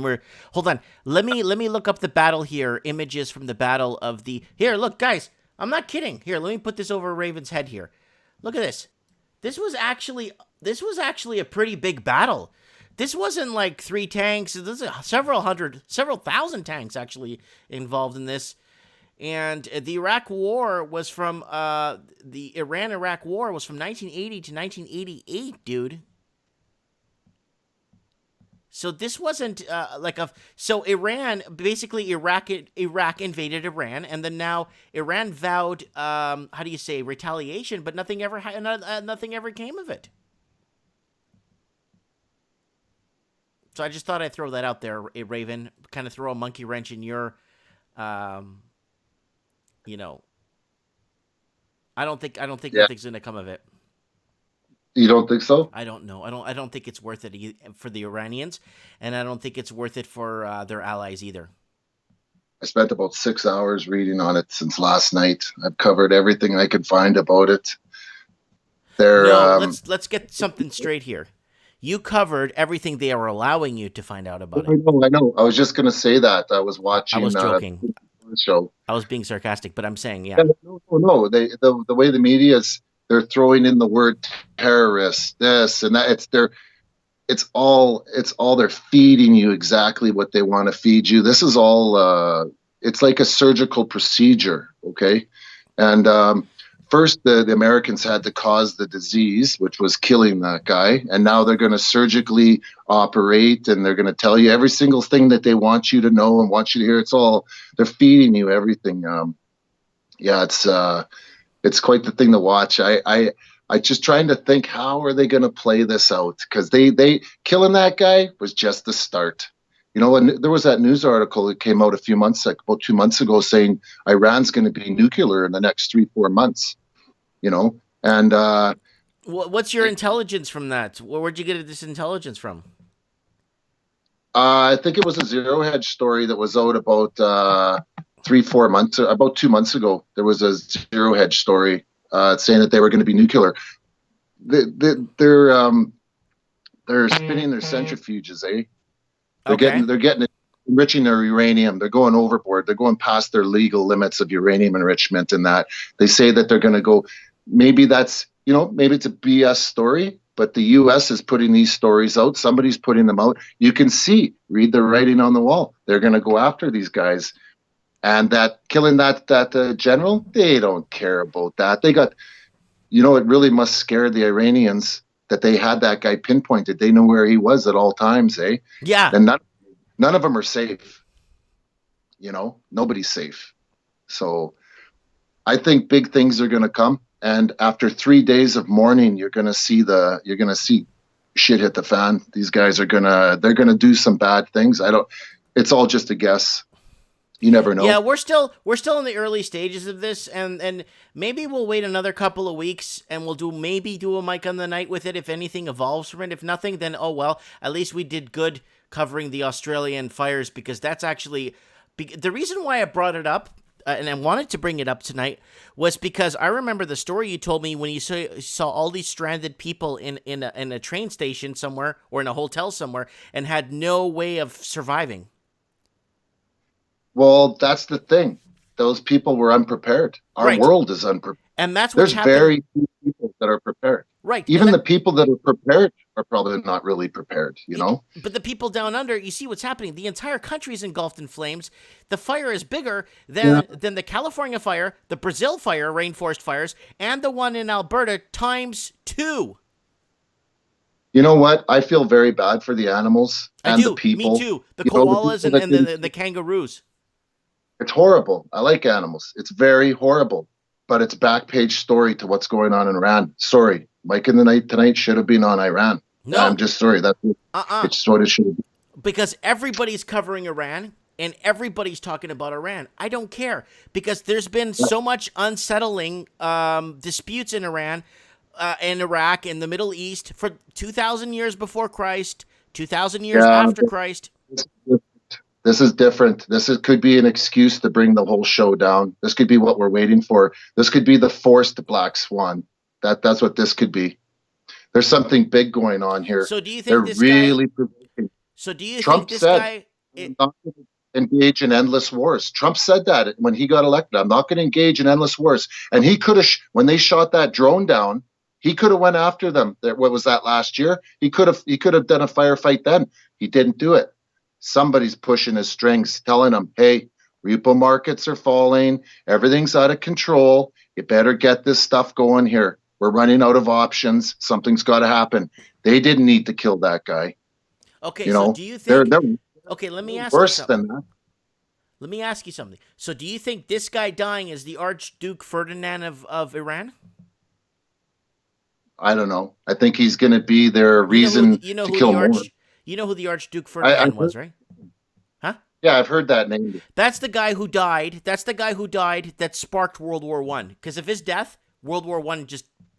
hold on. Let me look up the battle here. Images from the battle of the, here, look, guys. I'm not kidding. Here, let me put this over Raven's head here. Look at this. This was actually a pretty big battle. This wasn't like 3 tanks. There's several thousand tanks actually involved in this. And the Iraq War was from the Iran-Iraq War was from 1980 to 1988, dude. So this wasn't so Iran, basically Iraq invaded Iran, and then now Iran vowed retaliation, but nothing ever came of it. So I just thought I'd throw that out there, Raven, kind of throw a monkey wrench in your I don't think nothing's gonna come of it. You don't think so? I don't know. I don't think it's worth it for the Iranians, and I don't think it's worth it for their allies either. I spent about 6 hours reading on it since last night. I've covered everything I could find about it. Let's get something straight here. You covered everything they are allowing you to find out about it. I know. I was just going to say that. I was watching. I was joking. Show. I was being sarcastic, but I'm saying, yeah. No. The way the media is, they're throwing in the word terrorist, this and that. It's all they're feeding you exactly what they want to feed you. This is all. It's like a surgical procedure, okay? And first, the Americans had to cause the disease, which was killing that guy. And now they're going to surgically operate, and they're going to tell you every single thing that they want you to know and want you to hear. They're feeding you everything. It's quite the thing to watch. I just trying to think, how are they going to play this out? Because they killing that guy was just the start. And there was that news article that came out about 2 months ago, saying Iran's going to be nuclear in the next 3-4 months. And what's your intelligence from that? Where'd you get this intelligence from? I think it was a Zero Hedge story that was out about 3-4 months, about 2 months ago. There was a Zero Hedge story saying that they were going to be nuclear. They're spinning their centrifuges, eh? They're getting enriching their uranium. They're going overboard. They're going past their legal limits of uranium enrichment, and that they say that they're going to go. Maybe that's, maybe it's a BS story, but the U.S. is putting these stories out. Somebody's putting them out. You can read the writing on the wall. They're going to go after these guys. And that killing that general, they don't care about that. They got, it really must scare the Iranians that they had that guy pinpointed. They know where he was at all times, eh? Yeah. And none of them are safe. Nobody's safe. So I think big things are going to come. And after 3 days of mourning, you're going to see shit hit the fan. These guys they're going to do some bad things. It's all just a guess. You never know. Yeah, we're still in the early stages of this, and maybe we'll wait another couple of weeks, and we'll do a Mike on the Night with it if anything evolves from it. If nothing, then oh well, at least we did good covering the Australian fires, because that's actually the reason why I brought it up, and I wanted to bring it up tonight, was because I remember the story you told me when you saw all these stranded people in a train station somewhere or in a hotel somewhere and had no way of surviving. Well, that's the thing. Those people were unprepared. Our world is unprepared. And that's what's happened. There's very few people that are prepared. Right. Even the people that are prepared are probably not really prepared, But the people down under, you see what's happening. The entire country is engulfed in flames. The fire is bigger than the California fire, the Brazil fire, rainforest fires, and the one in Alberta times 2. You know what? I feel very bad for the animals and the people. Me too. The koalas and the kangaroos. It's horrible. I like animals. It's very horrible, but it's back page story to what's going on in Iran. Sorry, Mike in the Night tonight should have been on Iran. No, I'm just sorry. That's it's what it should be. Because everybody's covering Iran and everybody's talking about Iran. I don't care, because there's been so much unsettling disputes in Iran, in Iraq, in the Middle East for 2,000 years before Christ, 2,000 years after Christ. This is different. Could be an excuse to bring the whole show down. This could be what we're waiting for. This could be the forced black swan. That's what this could be. There's something big going on here. So do you think they're this really guy? provoking? So do you Trump think this said, guy? I'm not going to engage in endless wars. Trump said that when he got elected. I'm not going to engage in endless wars. And he could have, when they shot that drone down, he could have went after them. What was that last year? He could have done a firefight then. He didn't do it. Somebody's pushing his strings, telling him, hey, repo markets are falling. Everything's out of control. You better get this stuff going here. We're running out of options. Something's got to happen. They didn't need to kill that guy. Okay, so do you think... Okay, let me ask you something. Worse than that. Let me ask you something. So do you think this guy dying is the Archduke Ferdinand of Iran? I don't know. I think he's going to be their reason to kill more. You know who the Archduke Ferdinand was, right? Huh? Yeah, I've heard that name. That's the guy who died. That sparked World War I. Because of his death, World War I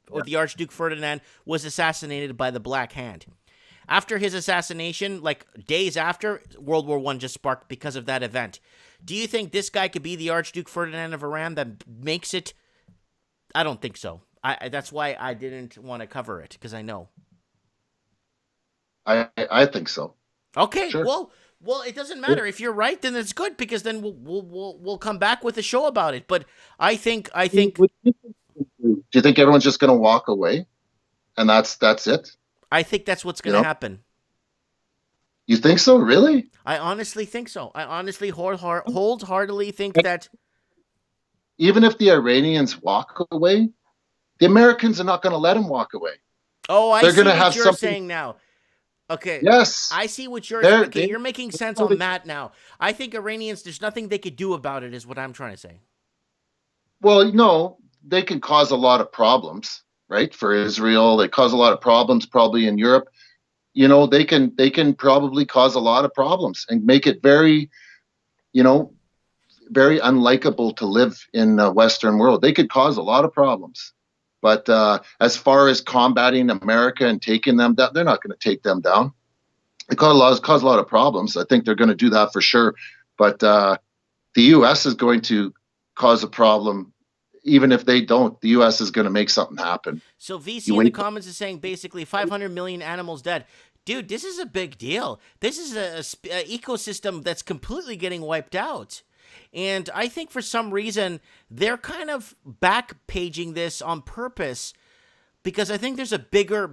or the Archduke Ferdinand was assassinated by the Black Hand. After his assassination, like days after, World War I just sparked because of that event. Do you think this guy could be the Archduke Ferdinand of Iran that makes it? I don't think so. That's why I didn't want to cover it, because I know. I think so. Okay, sure. Well, it doesn't matter. If you're right, then it's good, because then we'll come back with a show about it. But I think. Do you think everyone's just going to walk away, and that's it? I think that's what's going to happen. You think so? Really? I honestly think so. I honestly wholeheartedly think that. Even if the Iranians walk away, the Americans are not going to let them walk away. Oh, I see what you're saying now. Okay. Yes. I see what you're saying. Okay, you're making sense on that now. I think Iranians, there's nothing they could do about it, is what I'm trying to say. Well, no, they can cause a lot of problems, right? For Israel, they cause a lot of problems probably in Europe. They can probably cause a lot of problems and make it very, very unlikable to live in the Western world. They could cause a lot of problems. But as far as combating America and taking them down, they're not going to take them down. They cause a lot of problems. I think they're going to do that for sure. But the U.S. is going to cause a problem. Even if they don't, the U.S. is going to make something happen. So VC in the comments is saying basically 500 million animals dead. dude, this is a big deal. This is a ecosystem that's completely getting wiped out. And I think for some reason, they're kind of back paging this on purpose because I think there's a bigger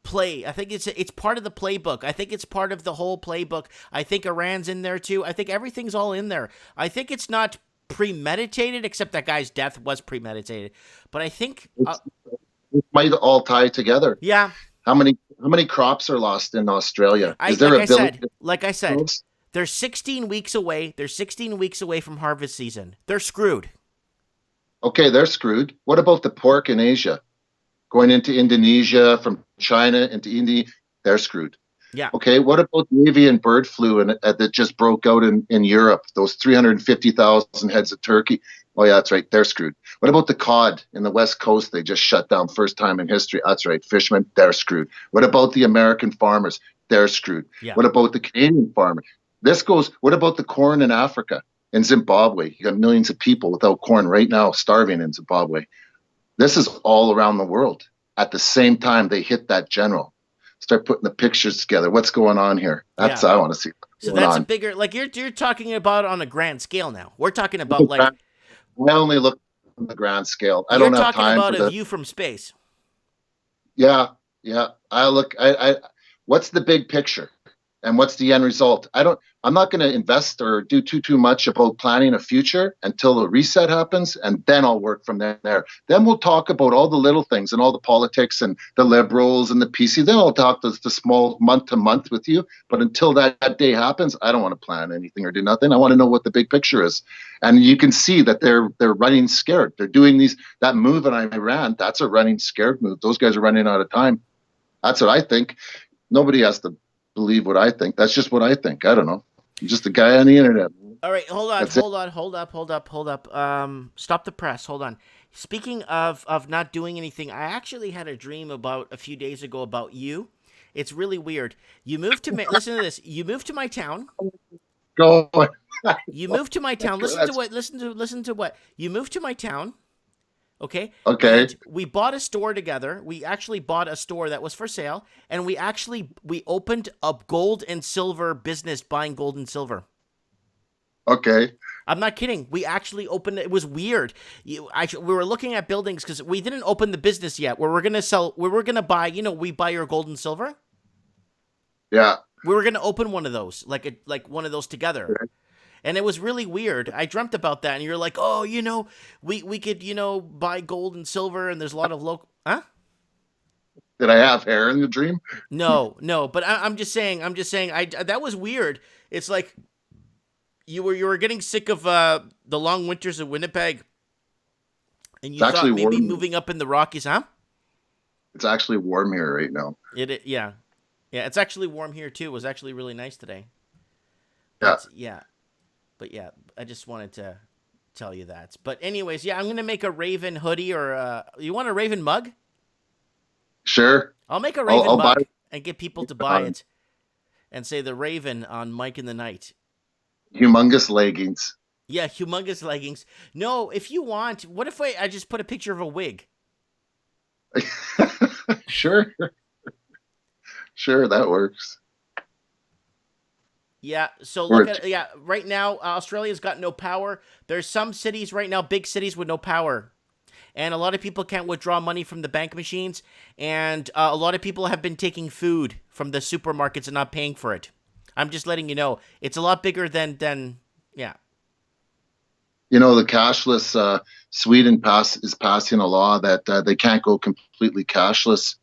play. I think it's part of the playbook. I think it's part of the whole playbook. I think Iran's in there too. I think everything's all in there. I think it's not premeditated, except that guy's death was premeditated. But I think it might all tie together. Yeah. How many crops are lost in Australia? Like I said, they're 16 weeks away. They're 16 weeks away from harvest season. They're screwed. Okay, they're screwed. What about the pork in Asia? Going into Indonesia, from China into India, they're screwed. Yeah. Okay, what about the avian bird flu that just broke out in Europe? Those 350,000 heads of turkey. Oh, yeah, that's right. They're screwed. What about the cod in the West Coast? They just shut down, first time in history. That's right. Fishermen, they're screwed. What about the American farmers? They're screwed. Yeah. What about the Canadian farmer? What about the corn in Africa? In Zimbabwe, you got millions of people without corn right now, starving in Zimbabwe. This is all around the world. At the same time, they hit that general. Start putting the pictures together. What's going on here? That's I want to see. So that's a bigger, like you're talking about on a grand scale now. We're talking about like. I only look on the grand scale. I don't have time. You're talking about a view from space. Yeah. I what's the big picture? And what's the end result? I'm not going to invest or do too much about planning a future until the reset happens, and then I'll work from there. Then we'll talk about all the little things and all the politics and the liberals and the PC. Then I'll talk the small month to month with you. But until that day happens, I don't want to plan anything or do nothing. I want to know what the big picture is. And you can see that they're running scared. They're doing that move in Iran. That's a running scared move. Those guys are running out of time. That's what I think. Nobody has to believe what I think. That's just what I think. I don't know. I'm just a guy on the internet. All right, hold up. Stop the press. Hold on. Speaking of not doing anything, I actually had a dream about a few days ago about you. It's really weird. You moved to listen to this. You moved to my town. Go on. You moved to my town. Listen to what. You moved to my town. Okay. And we bought a store together. We actually bought a store that was for sale, and we opened a gold and silver business buying gold and silver. Okay. I'm not kidding. We actually opened it. It was weird. We were looking at buildings because we didn't open the business yet. Where we're gonna buy. We buy your gold and silver. Yeah. We were gonna open one of those, like one of those together. Okay. And it was really weird. I dreamt about that, and you're like, oh, we could, buy gold and silver, and there's a lot of local. Huh? Did I have hair in the dream? No. But I'm just saying. That was weird. It's like you were getting sick of the long winters of Winnipeg, and you thought maybe moving up in the Rockies, huh? It's actually warm here right now. Yeah. It's actually warm here too. It was actually really nice today. Yeah. But yeah, I just wanted to tell you that. But anyways, I'm going to make a Raven hoodie or you want a Raven mug? Sure. I'll make a Raven mug and get people to buy it and say the Raven on Mike in the Night. Humongous leggings. Yeah, humongous leggings. No, if you want, what if I just put a picture of a wig? Sure. Sure, that works. Yeah, so right now, Australia's got no power. There's some cities right now, big cities with no power. And a lot of people can't withdraw money from the bank machines. And a lot of people have been taking food from the supermarkets and not paying for it. I'm just letting you know. It's a lot bigger than. The cashless, Sweden is passing a law that they can't go completely cashless.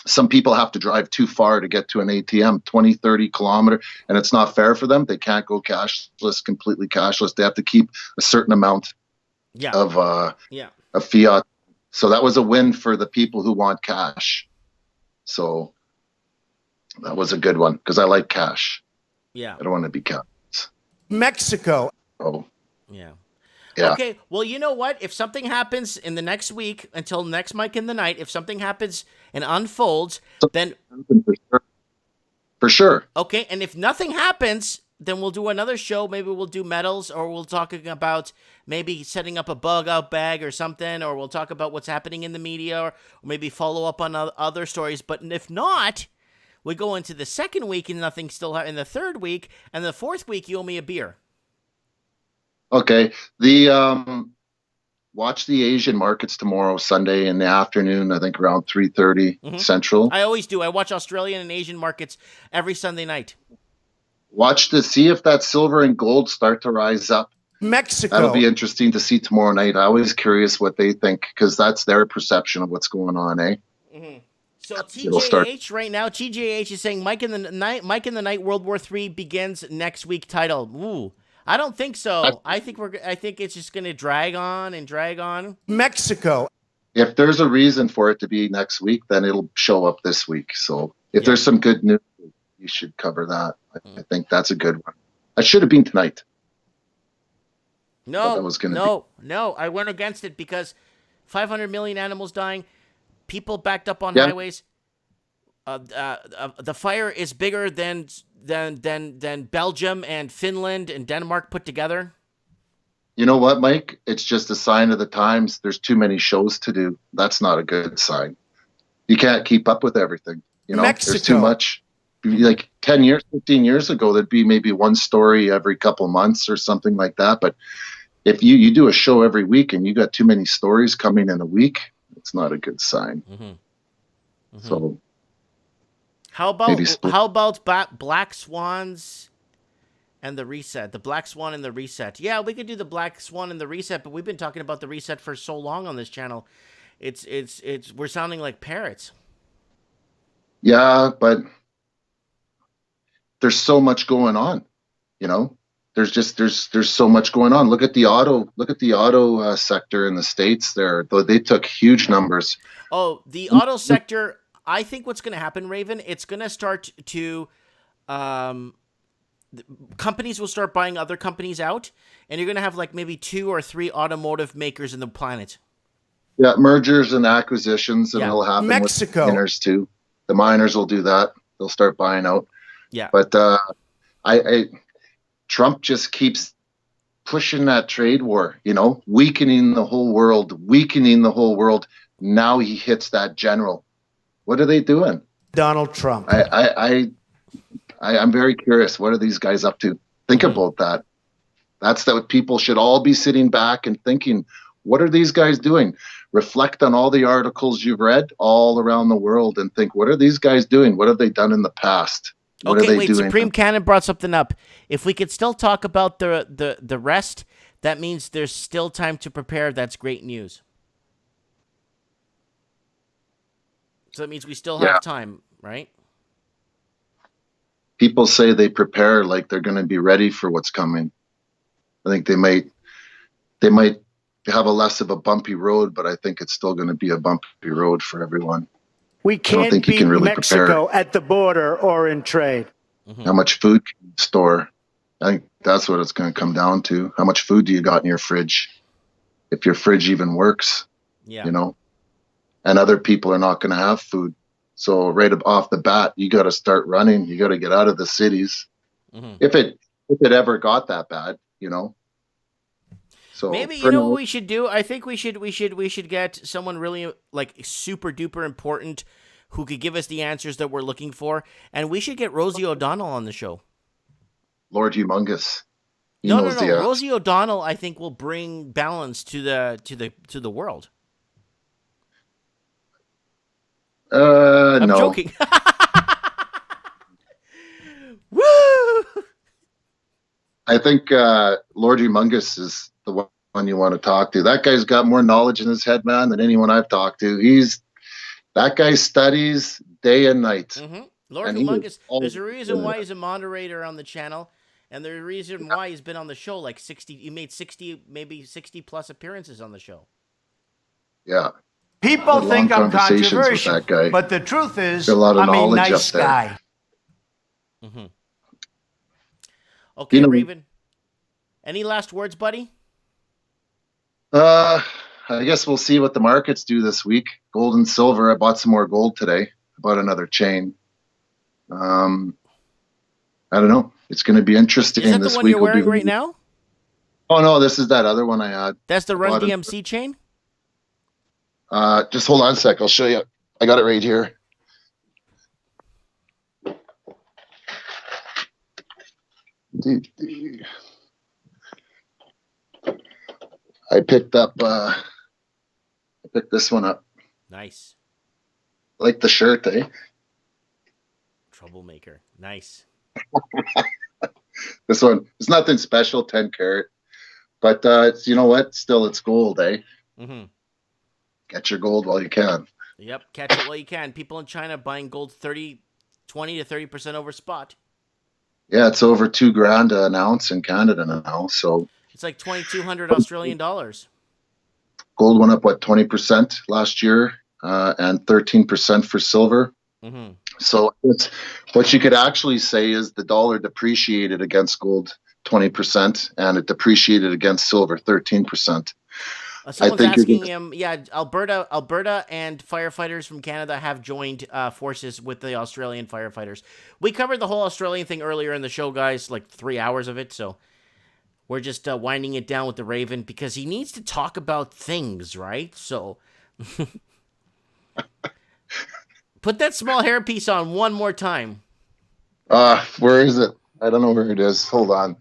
Some people have to drive too far to get to an ATM, 20, 30 kilometer, and it's not fair for them. They can't go completely cashless. They have to keep a certain amount of fiat. So that was a win for the people who want cash. So that was a good one because I like cash. Yeah. I don't want to be cash. Mexico. Oh. Yeah. Yeah. Okay, well, you know what? If something happens in the next week until next Mike in the Night, if something happens and unfolds, then... For sure. Okay, and if nothing happens, then we'll do another show. Maybe we'll do metals, or we'll talk about maybe setting up a bug out bag or something, or we'll talk about what's happening in the media, or maybe follow up on other stories. But if not, we go into the second week and nothing still in the third week, and the fourth week you owe me a beer. Okay. Watch the Asian markets tomorrow, Sunday in the afternoon. I think around 3:30 Central. I always do. I watch Australian and Asian markets every Sunday night. Watch to see if that silver and gold start to rise up. Mexico. That'll be interesting to see tomorrow night. I always curious what they think, because that's their perception of what's going on, eh? So TJH right now, TJH is saying Mike in the Night World War III begins next week title. Ooh. I don't think so. I think it's just going to drag on and drag on. Mexico. If there's a reason for it to be next week, then it'll show up this week. So if there's some good news, you should cover that. I think that's a good one. That should have been tonight. No, I went against it because 500 million animals dying, people backed up on highways. The fire is bigger than Belgium and Finland and Denmark put together. You know what, Mike? It's just a sign of the times. There's too many shows to do. That's not a good sign. You can't keep up with everything. You know, there's too much. Like 10 years, 15 years ago, there'd be maybe one story every couple months or something like that. But if you do a show every week and you got too many stories coming in a week, it's not a good sign. So how about Black Swans and the Reset? The Black Swan and the Reset. Yeah, we could do the Black Swan and the Reset, but we've been talking about the Reset for so long on this channel. We're sounding like parrots. Yeah, but there's so much going on, you know. There's so much going on. Look at the auto sector in the States. They took huge numbers. Oh, the auto sector. I think what's going to happen, Raven, it's going to start to companies will start buying other companies out, and you're going to have like maybe 2 or 3 automotive makers in the planet. Yeah, mergers and acquisitions, and it'll happen with miners too. The miners will do that. They'll start buying out. Yeah. But Trump just keeps pushing that trade war, you know, weakening the whole world. Now he hits that general. What are they doing? Donald Trump. I'm very curious. What are these guys up to? Think about that. That's what people should all be sitting back and thinking. What are these guys doing? Reflect on all the articles you've read all around the world and think, what are these guys doing? What have they done in the past? What are they doing? Supreme Cannon brought something up. If we could still talk about the rest, that means there's still time to prepare. That's great news. So that means we still have time, right? People say they prepare like they're going to be ready for what's coming. I think they might have a less of a bumpy road, but I think it's still going to be a bumpy road for everyone. We can't beat Mexico at the border or in trade. How much food can you store? I think that's what it's going to come down to. How much food do you got in your fridge? If your fridge even works, you know, and other people are not going to have food. So right off the bat, you got to start running. You got to get out of the cities. If it ever got that bad, you know. So maybe you know what we should do? I think we should get someone really like super duper important who could give us the answers that we're looking for, and we should get Rosie O'Donnell on the show. Lord Humongous. No. Rosie O'Donnell, I think, will bring balance to the world. I'm joking. Woo! I think Lord Humongous is the one you want to talk to. That guy's got more knowledge in his head, man, than anyone I've talked to. That guy studies day and night. Lord Humongous, there's a reason why he's a moderator on the channel, and there's a reason why he's been on the show like 60. He made 60, maybe 60 plus appearances on the show. Yeah. People think I'm controversial, but the truth is, I'm a nice guy. Okay, Raven. Any last words, buddy? I guess we'll see what the markets do this week. Gold and silver. I bought some more gold today. I bought another chain. I don't know. It's going to be interesting. Is that the this one week you're wearing right now? Oh no, this is that other one I had. That's the Run DMC chain? Just hold on a sec. I'll show you. I got it right here. I picked this one up. Nice. Like the shirt, eh? Troublemaker. Nice. This one, it's nothing special, 10 karat. But it's, you know what? Still, it's gold, eh? Mm-hmm. Get your gold while you can. Yep, catch it while you can. People in China buying gold 20 to 30% over spot. Yeah, it's over $2,000 an ounce in Canada now. So it's like 2,200 Australian dollars. Gold went up 20% last year, and 13% for silver. Mm-hmm. So it's, what you could actually say is the dollar depreciated against gold 20%, and it depreciated against silver 13%. Someone's asking him, Alberta and firefighters from Canada have joined forces with the Australian firefighters. We covered the whole Australian thing earlier in the show, guys, like 3 hours of it, so we're just winding it down with the Raven because he needs to talk about things, right? So put that small hairpiece on one more time. Where is it? I don't know where it is. Hold on.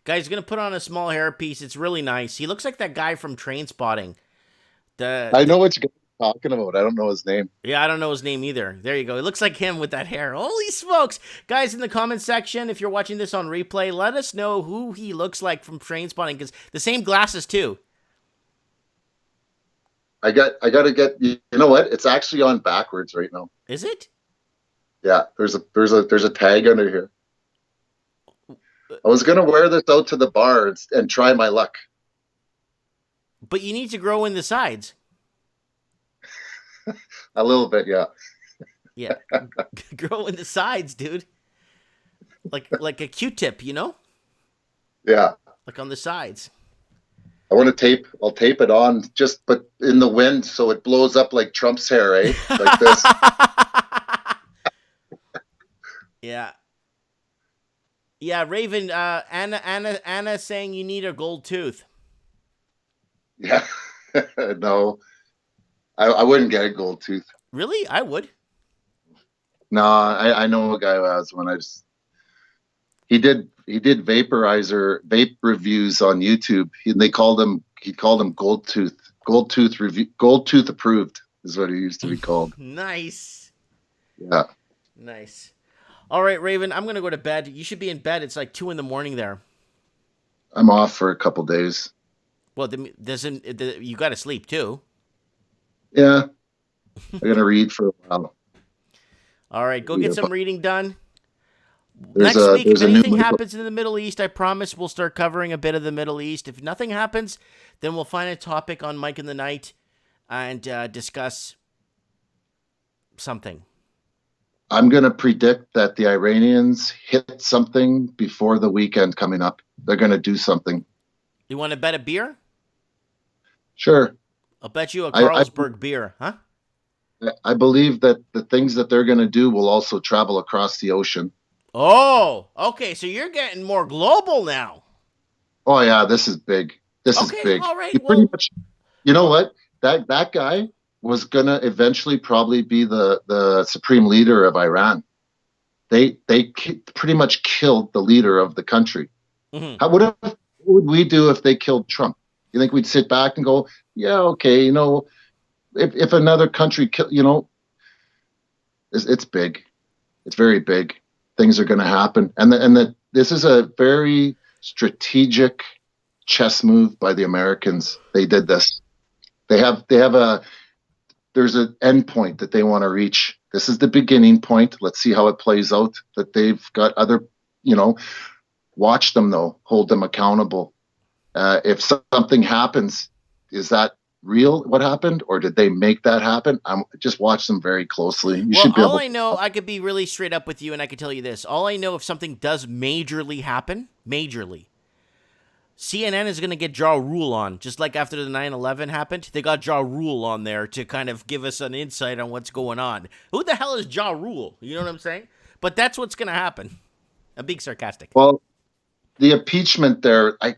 Guys, gonna put on a small hairpiece. It's really nice. He looks like that guy from Trainspotting. I know what you're talking about. I don't know his name. Yeah, I don't know his name either. There you go. It looks like him with that hair. Holy smokes. Guys, in the comment section, if you're watching this on replay, let us know who he looks like from Trainspotting, because the same glasses too. I gotta get, you know what? It's actually on backwards right now. Is it? Yeah, there's a tag under here. I was gonna wear this out to the bar and try my luck. But you need to grow in the sides. A little bit, yeah. Yeah, grow in the sides, dude. Like a Q-tip, you know? Yeah. Like on the sides. I'll tape it on but in the wind so it blows up like Trump's hair, eh? Like this. Yeah. Yeah, Raven, Anna saying you need a gold tooth. Yeah. No. I wouldn't get a gold tooth. Really? I would. No, I know a guy who has one. He did vape reviews on YouTube. He called him gold tooth approved is what he used to be called. Nice. Yeah. Nice. All right, Raven, I'm gonna go to bed. You should be in bed. It's like 2 a.m. there. I'm off for a couple days. Well, you got to sleep too. Yeah. I'm gonna read for a while. All right, go get some reading done. Next week, if anything happens in the Middle East, I promise we'll start covering a bit of the Middle East. If nothing happens, then we'll find a topic on Mike in the Night and discuss something. I'm going to predict that the Iranians hit something before the weekend coming up. They're going to do something. You want to bet a beer? Sure. I'll bet you a Carlsberg beer, huh? I believe that the things that they're going to do will also travel across the ocean. Oh, okay. So you're getting more global now. Oh, yeah. This is big. This is big. All right. Pretty much, you know what? That guy was going to eventually probably be the supreme leader of Iran. They pretty much killed the leader of the country. Mm-hmm. What would we do if they killed Trump? You think we'd sit back and go, yeah, okay, you know, if another country, it's big. It's very big. Things are going to happen. And this is a very strategic chess move by the Americans. They did this. There's an end point that they want to reach. This is the beginning point. Let's see how it plays out. That they've got other, watch them though, hold them accountable. If something happens, is that real what happened, or did they make that happen? Just watch them very closely. I know, I could be really straight up with you, and I could tell you this. All I know, if something does majorly happen, CNN is going to get Ja Rule on, just like after the 9/11 happened. They got Ja Rule on there to kind of give us an insight on what's going on. Who the hell is Ja Rule? You know what I'm saying? But that's what's going to happen. I'm being sarcastic. Well, the impeachment there, I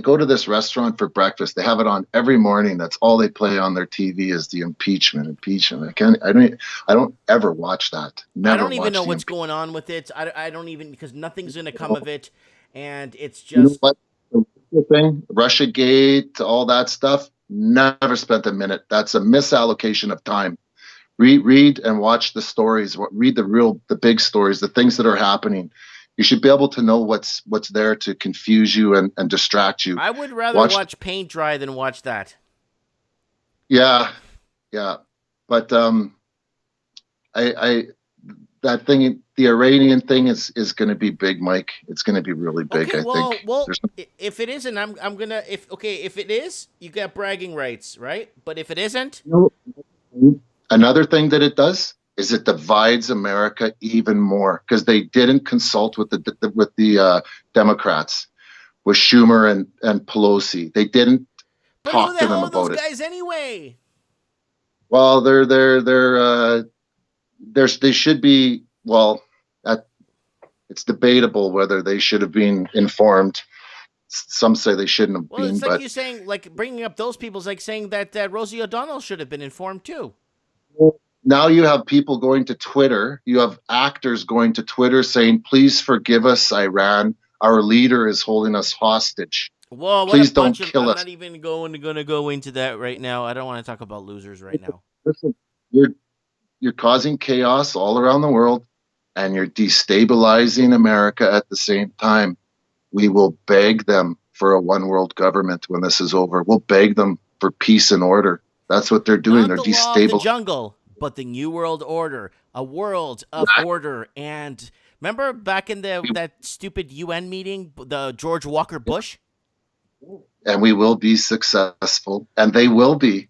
go to this restaurant for breakfast. They have it on every morning. That's all they play on their TV is the impeachment. I don't ever watch that. Never. I don't even know what's going on with it. I don't even, because nothing's going to come of it. And it's just, you know what? The thing, Russiagate, all that stuff, never spent a minute. That's a misallocation of time. Read and watch the stories. Read the big stories, the things that are happening. You should be able to know what's there to confuse you and distract you. I would rather watch paint dry than watch that. Yeah. But that thing, the Iranian thing is going to be big, Mike. It's going to be really big. Okay, I think. Well, if it isn't, I'm gonna. If it is, you got bragging rights, right? But if it isn't, another thing that it does is it divides America even more because they didn't consult with the Democrats, with Schumer and Pelosi. They didn't talk to them about it. But who the hell are those guys anyway? Well, they should be. Well, it's debatable whether they should have been informed. Some say they shouldn't have been. Well, it's like you saying, like bringing up those people is like saying that Rosie O'Donnell should have been informed too. Now you have people going to Twitter. You have actors going to Twitter saying, "Please forgive us, Iran. Our leader is holding us hostage. Whoa, please don't kill us." I'm not even going to go into that right now. I don't want to talk about losers right now. Listen, you're causing chaos all around the world, and you're destabilizing America at the same time. We will beg them for a one world government when this is over. We'll beg them for peace and order. That's what they're doing. They're destabilizing the jungle, but the new world order, a world of order. And remember back in that stupid UN meeting, the George Walker Bush? And we will be successful, and they will be.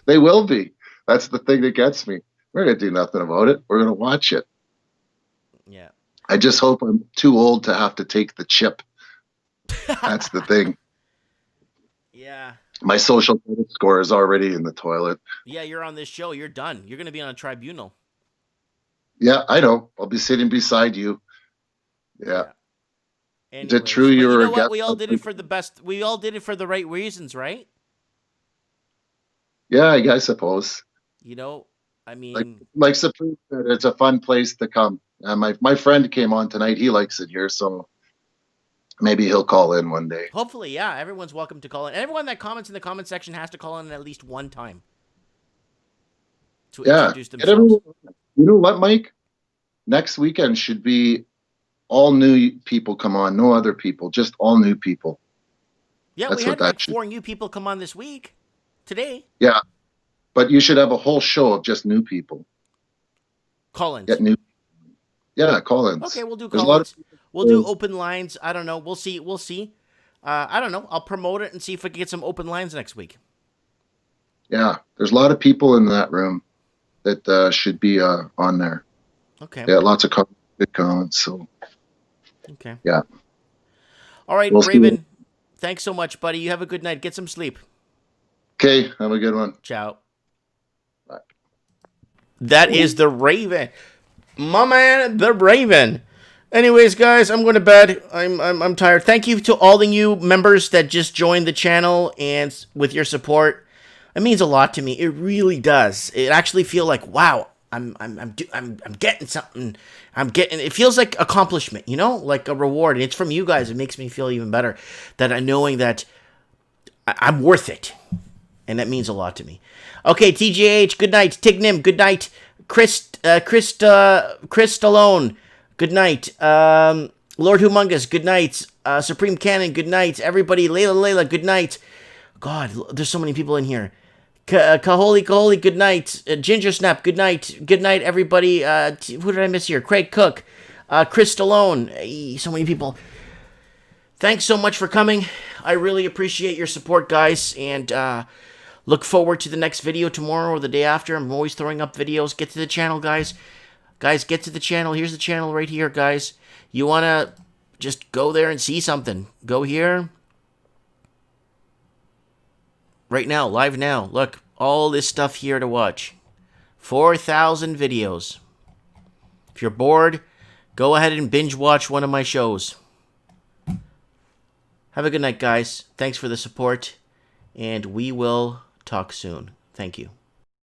They will be. That's the thing that gets me. We're going to do nothing about it. We're going to watch it. Yeah. I just hope I'm too old to have to take the chip. That's the thing. Yeah. My social credit score is already in the toilet. Yeah, you're on this show. You're done. You're going to be on a tribunal. Yeah, I know. I'll be sitting beside you. Yeah. Anyways, is it true you were know what? We all did it for the best. We all did it for the right reasons, right? Yeah, I suppose. You know, I mean, like Supreme said, it's a fun place to come. My friend came on tonight. He likes it here, so maybe he'll call in one day. Hopefully, yeah. Everyone's welcome to call in. Everyone that comments in the comment section has to call in at least one time to introduce themselves. You know what, Mike? Next weekend should be all new people come on, no other people, just all new people. Yeah, we had like 4 new people come on this week. Today. Yeah, but you should have a whole show of just new people. Call-ins. Get new. Yeah, call-ins. Okay, we'll do call-ins. We'll do open lines. I don't know. We'll see. I don't know. I'll promote it and see if we can get some open lines next week. Yeah, there's a lot of people in that room that should be on there. Okay. Yeah, lots of good comments. So. Okay. Yeah. All right, Raven. Thanks so much, buddy. You have a good night. Get some sleep. Okay, have a good one. Ciao. Bye. That is the Raven. My man, the Raven. Anyways, guys, I'm going to bed. I'm tired. Thank you to all the new members that just joined the channel and with your support. It means a lot to me. It really does. It actually feels like, wow, I'm getting something. It feels like accomplishment, you know, like a reward. And it's from you guys. It makes me feel even better that I'm knowing that I'm worth it. And that means a lot to me. Okay, TJH, good night. Tignim, good night. Chris Stallone, good night. Lord Humongous, good night. Supreme Cannon, good night. Everybody, Layla, good night. God, there's so many people in here. Kaholi, good night. Ginger Snap, good night. Good night, everybody. Who did I miss here? Craig Cook, Chris Stallone. So many people. Thanks so much for coming. I really appreciate your support, guys. And look forward to the next video tomorrow or the day after. I'm always throwing up videos. Get to the channel, guys. Guys, get to the channel. Here's the channel right here, guys. You want to just go there and see something. Go here. Right now, live now. Look, all this stuff here to watch. 4,000 videos. If you're bored, go ahead and binge watch one of my shows. Have a good night, guys. Thanks for the support, and we will talk soon. Thank you.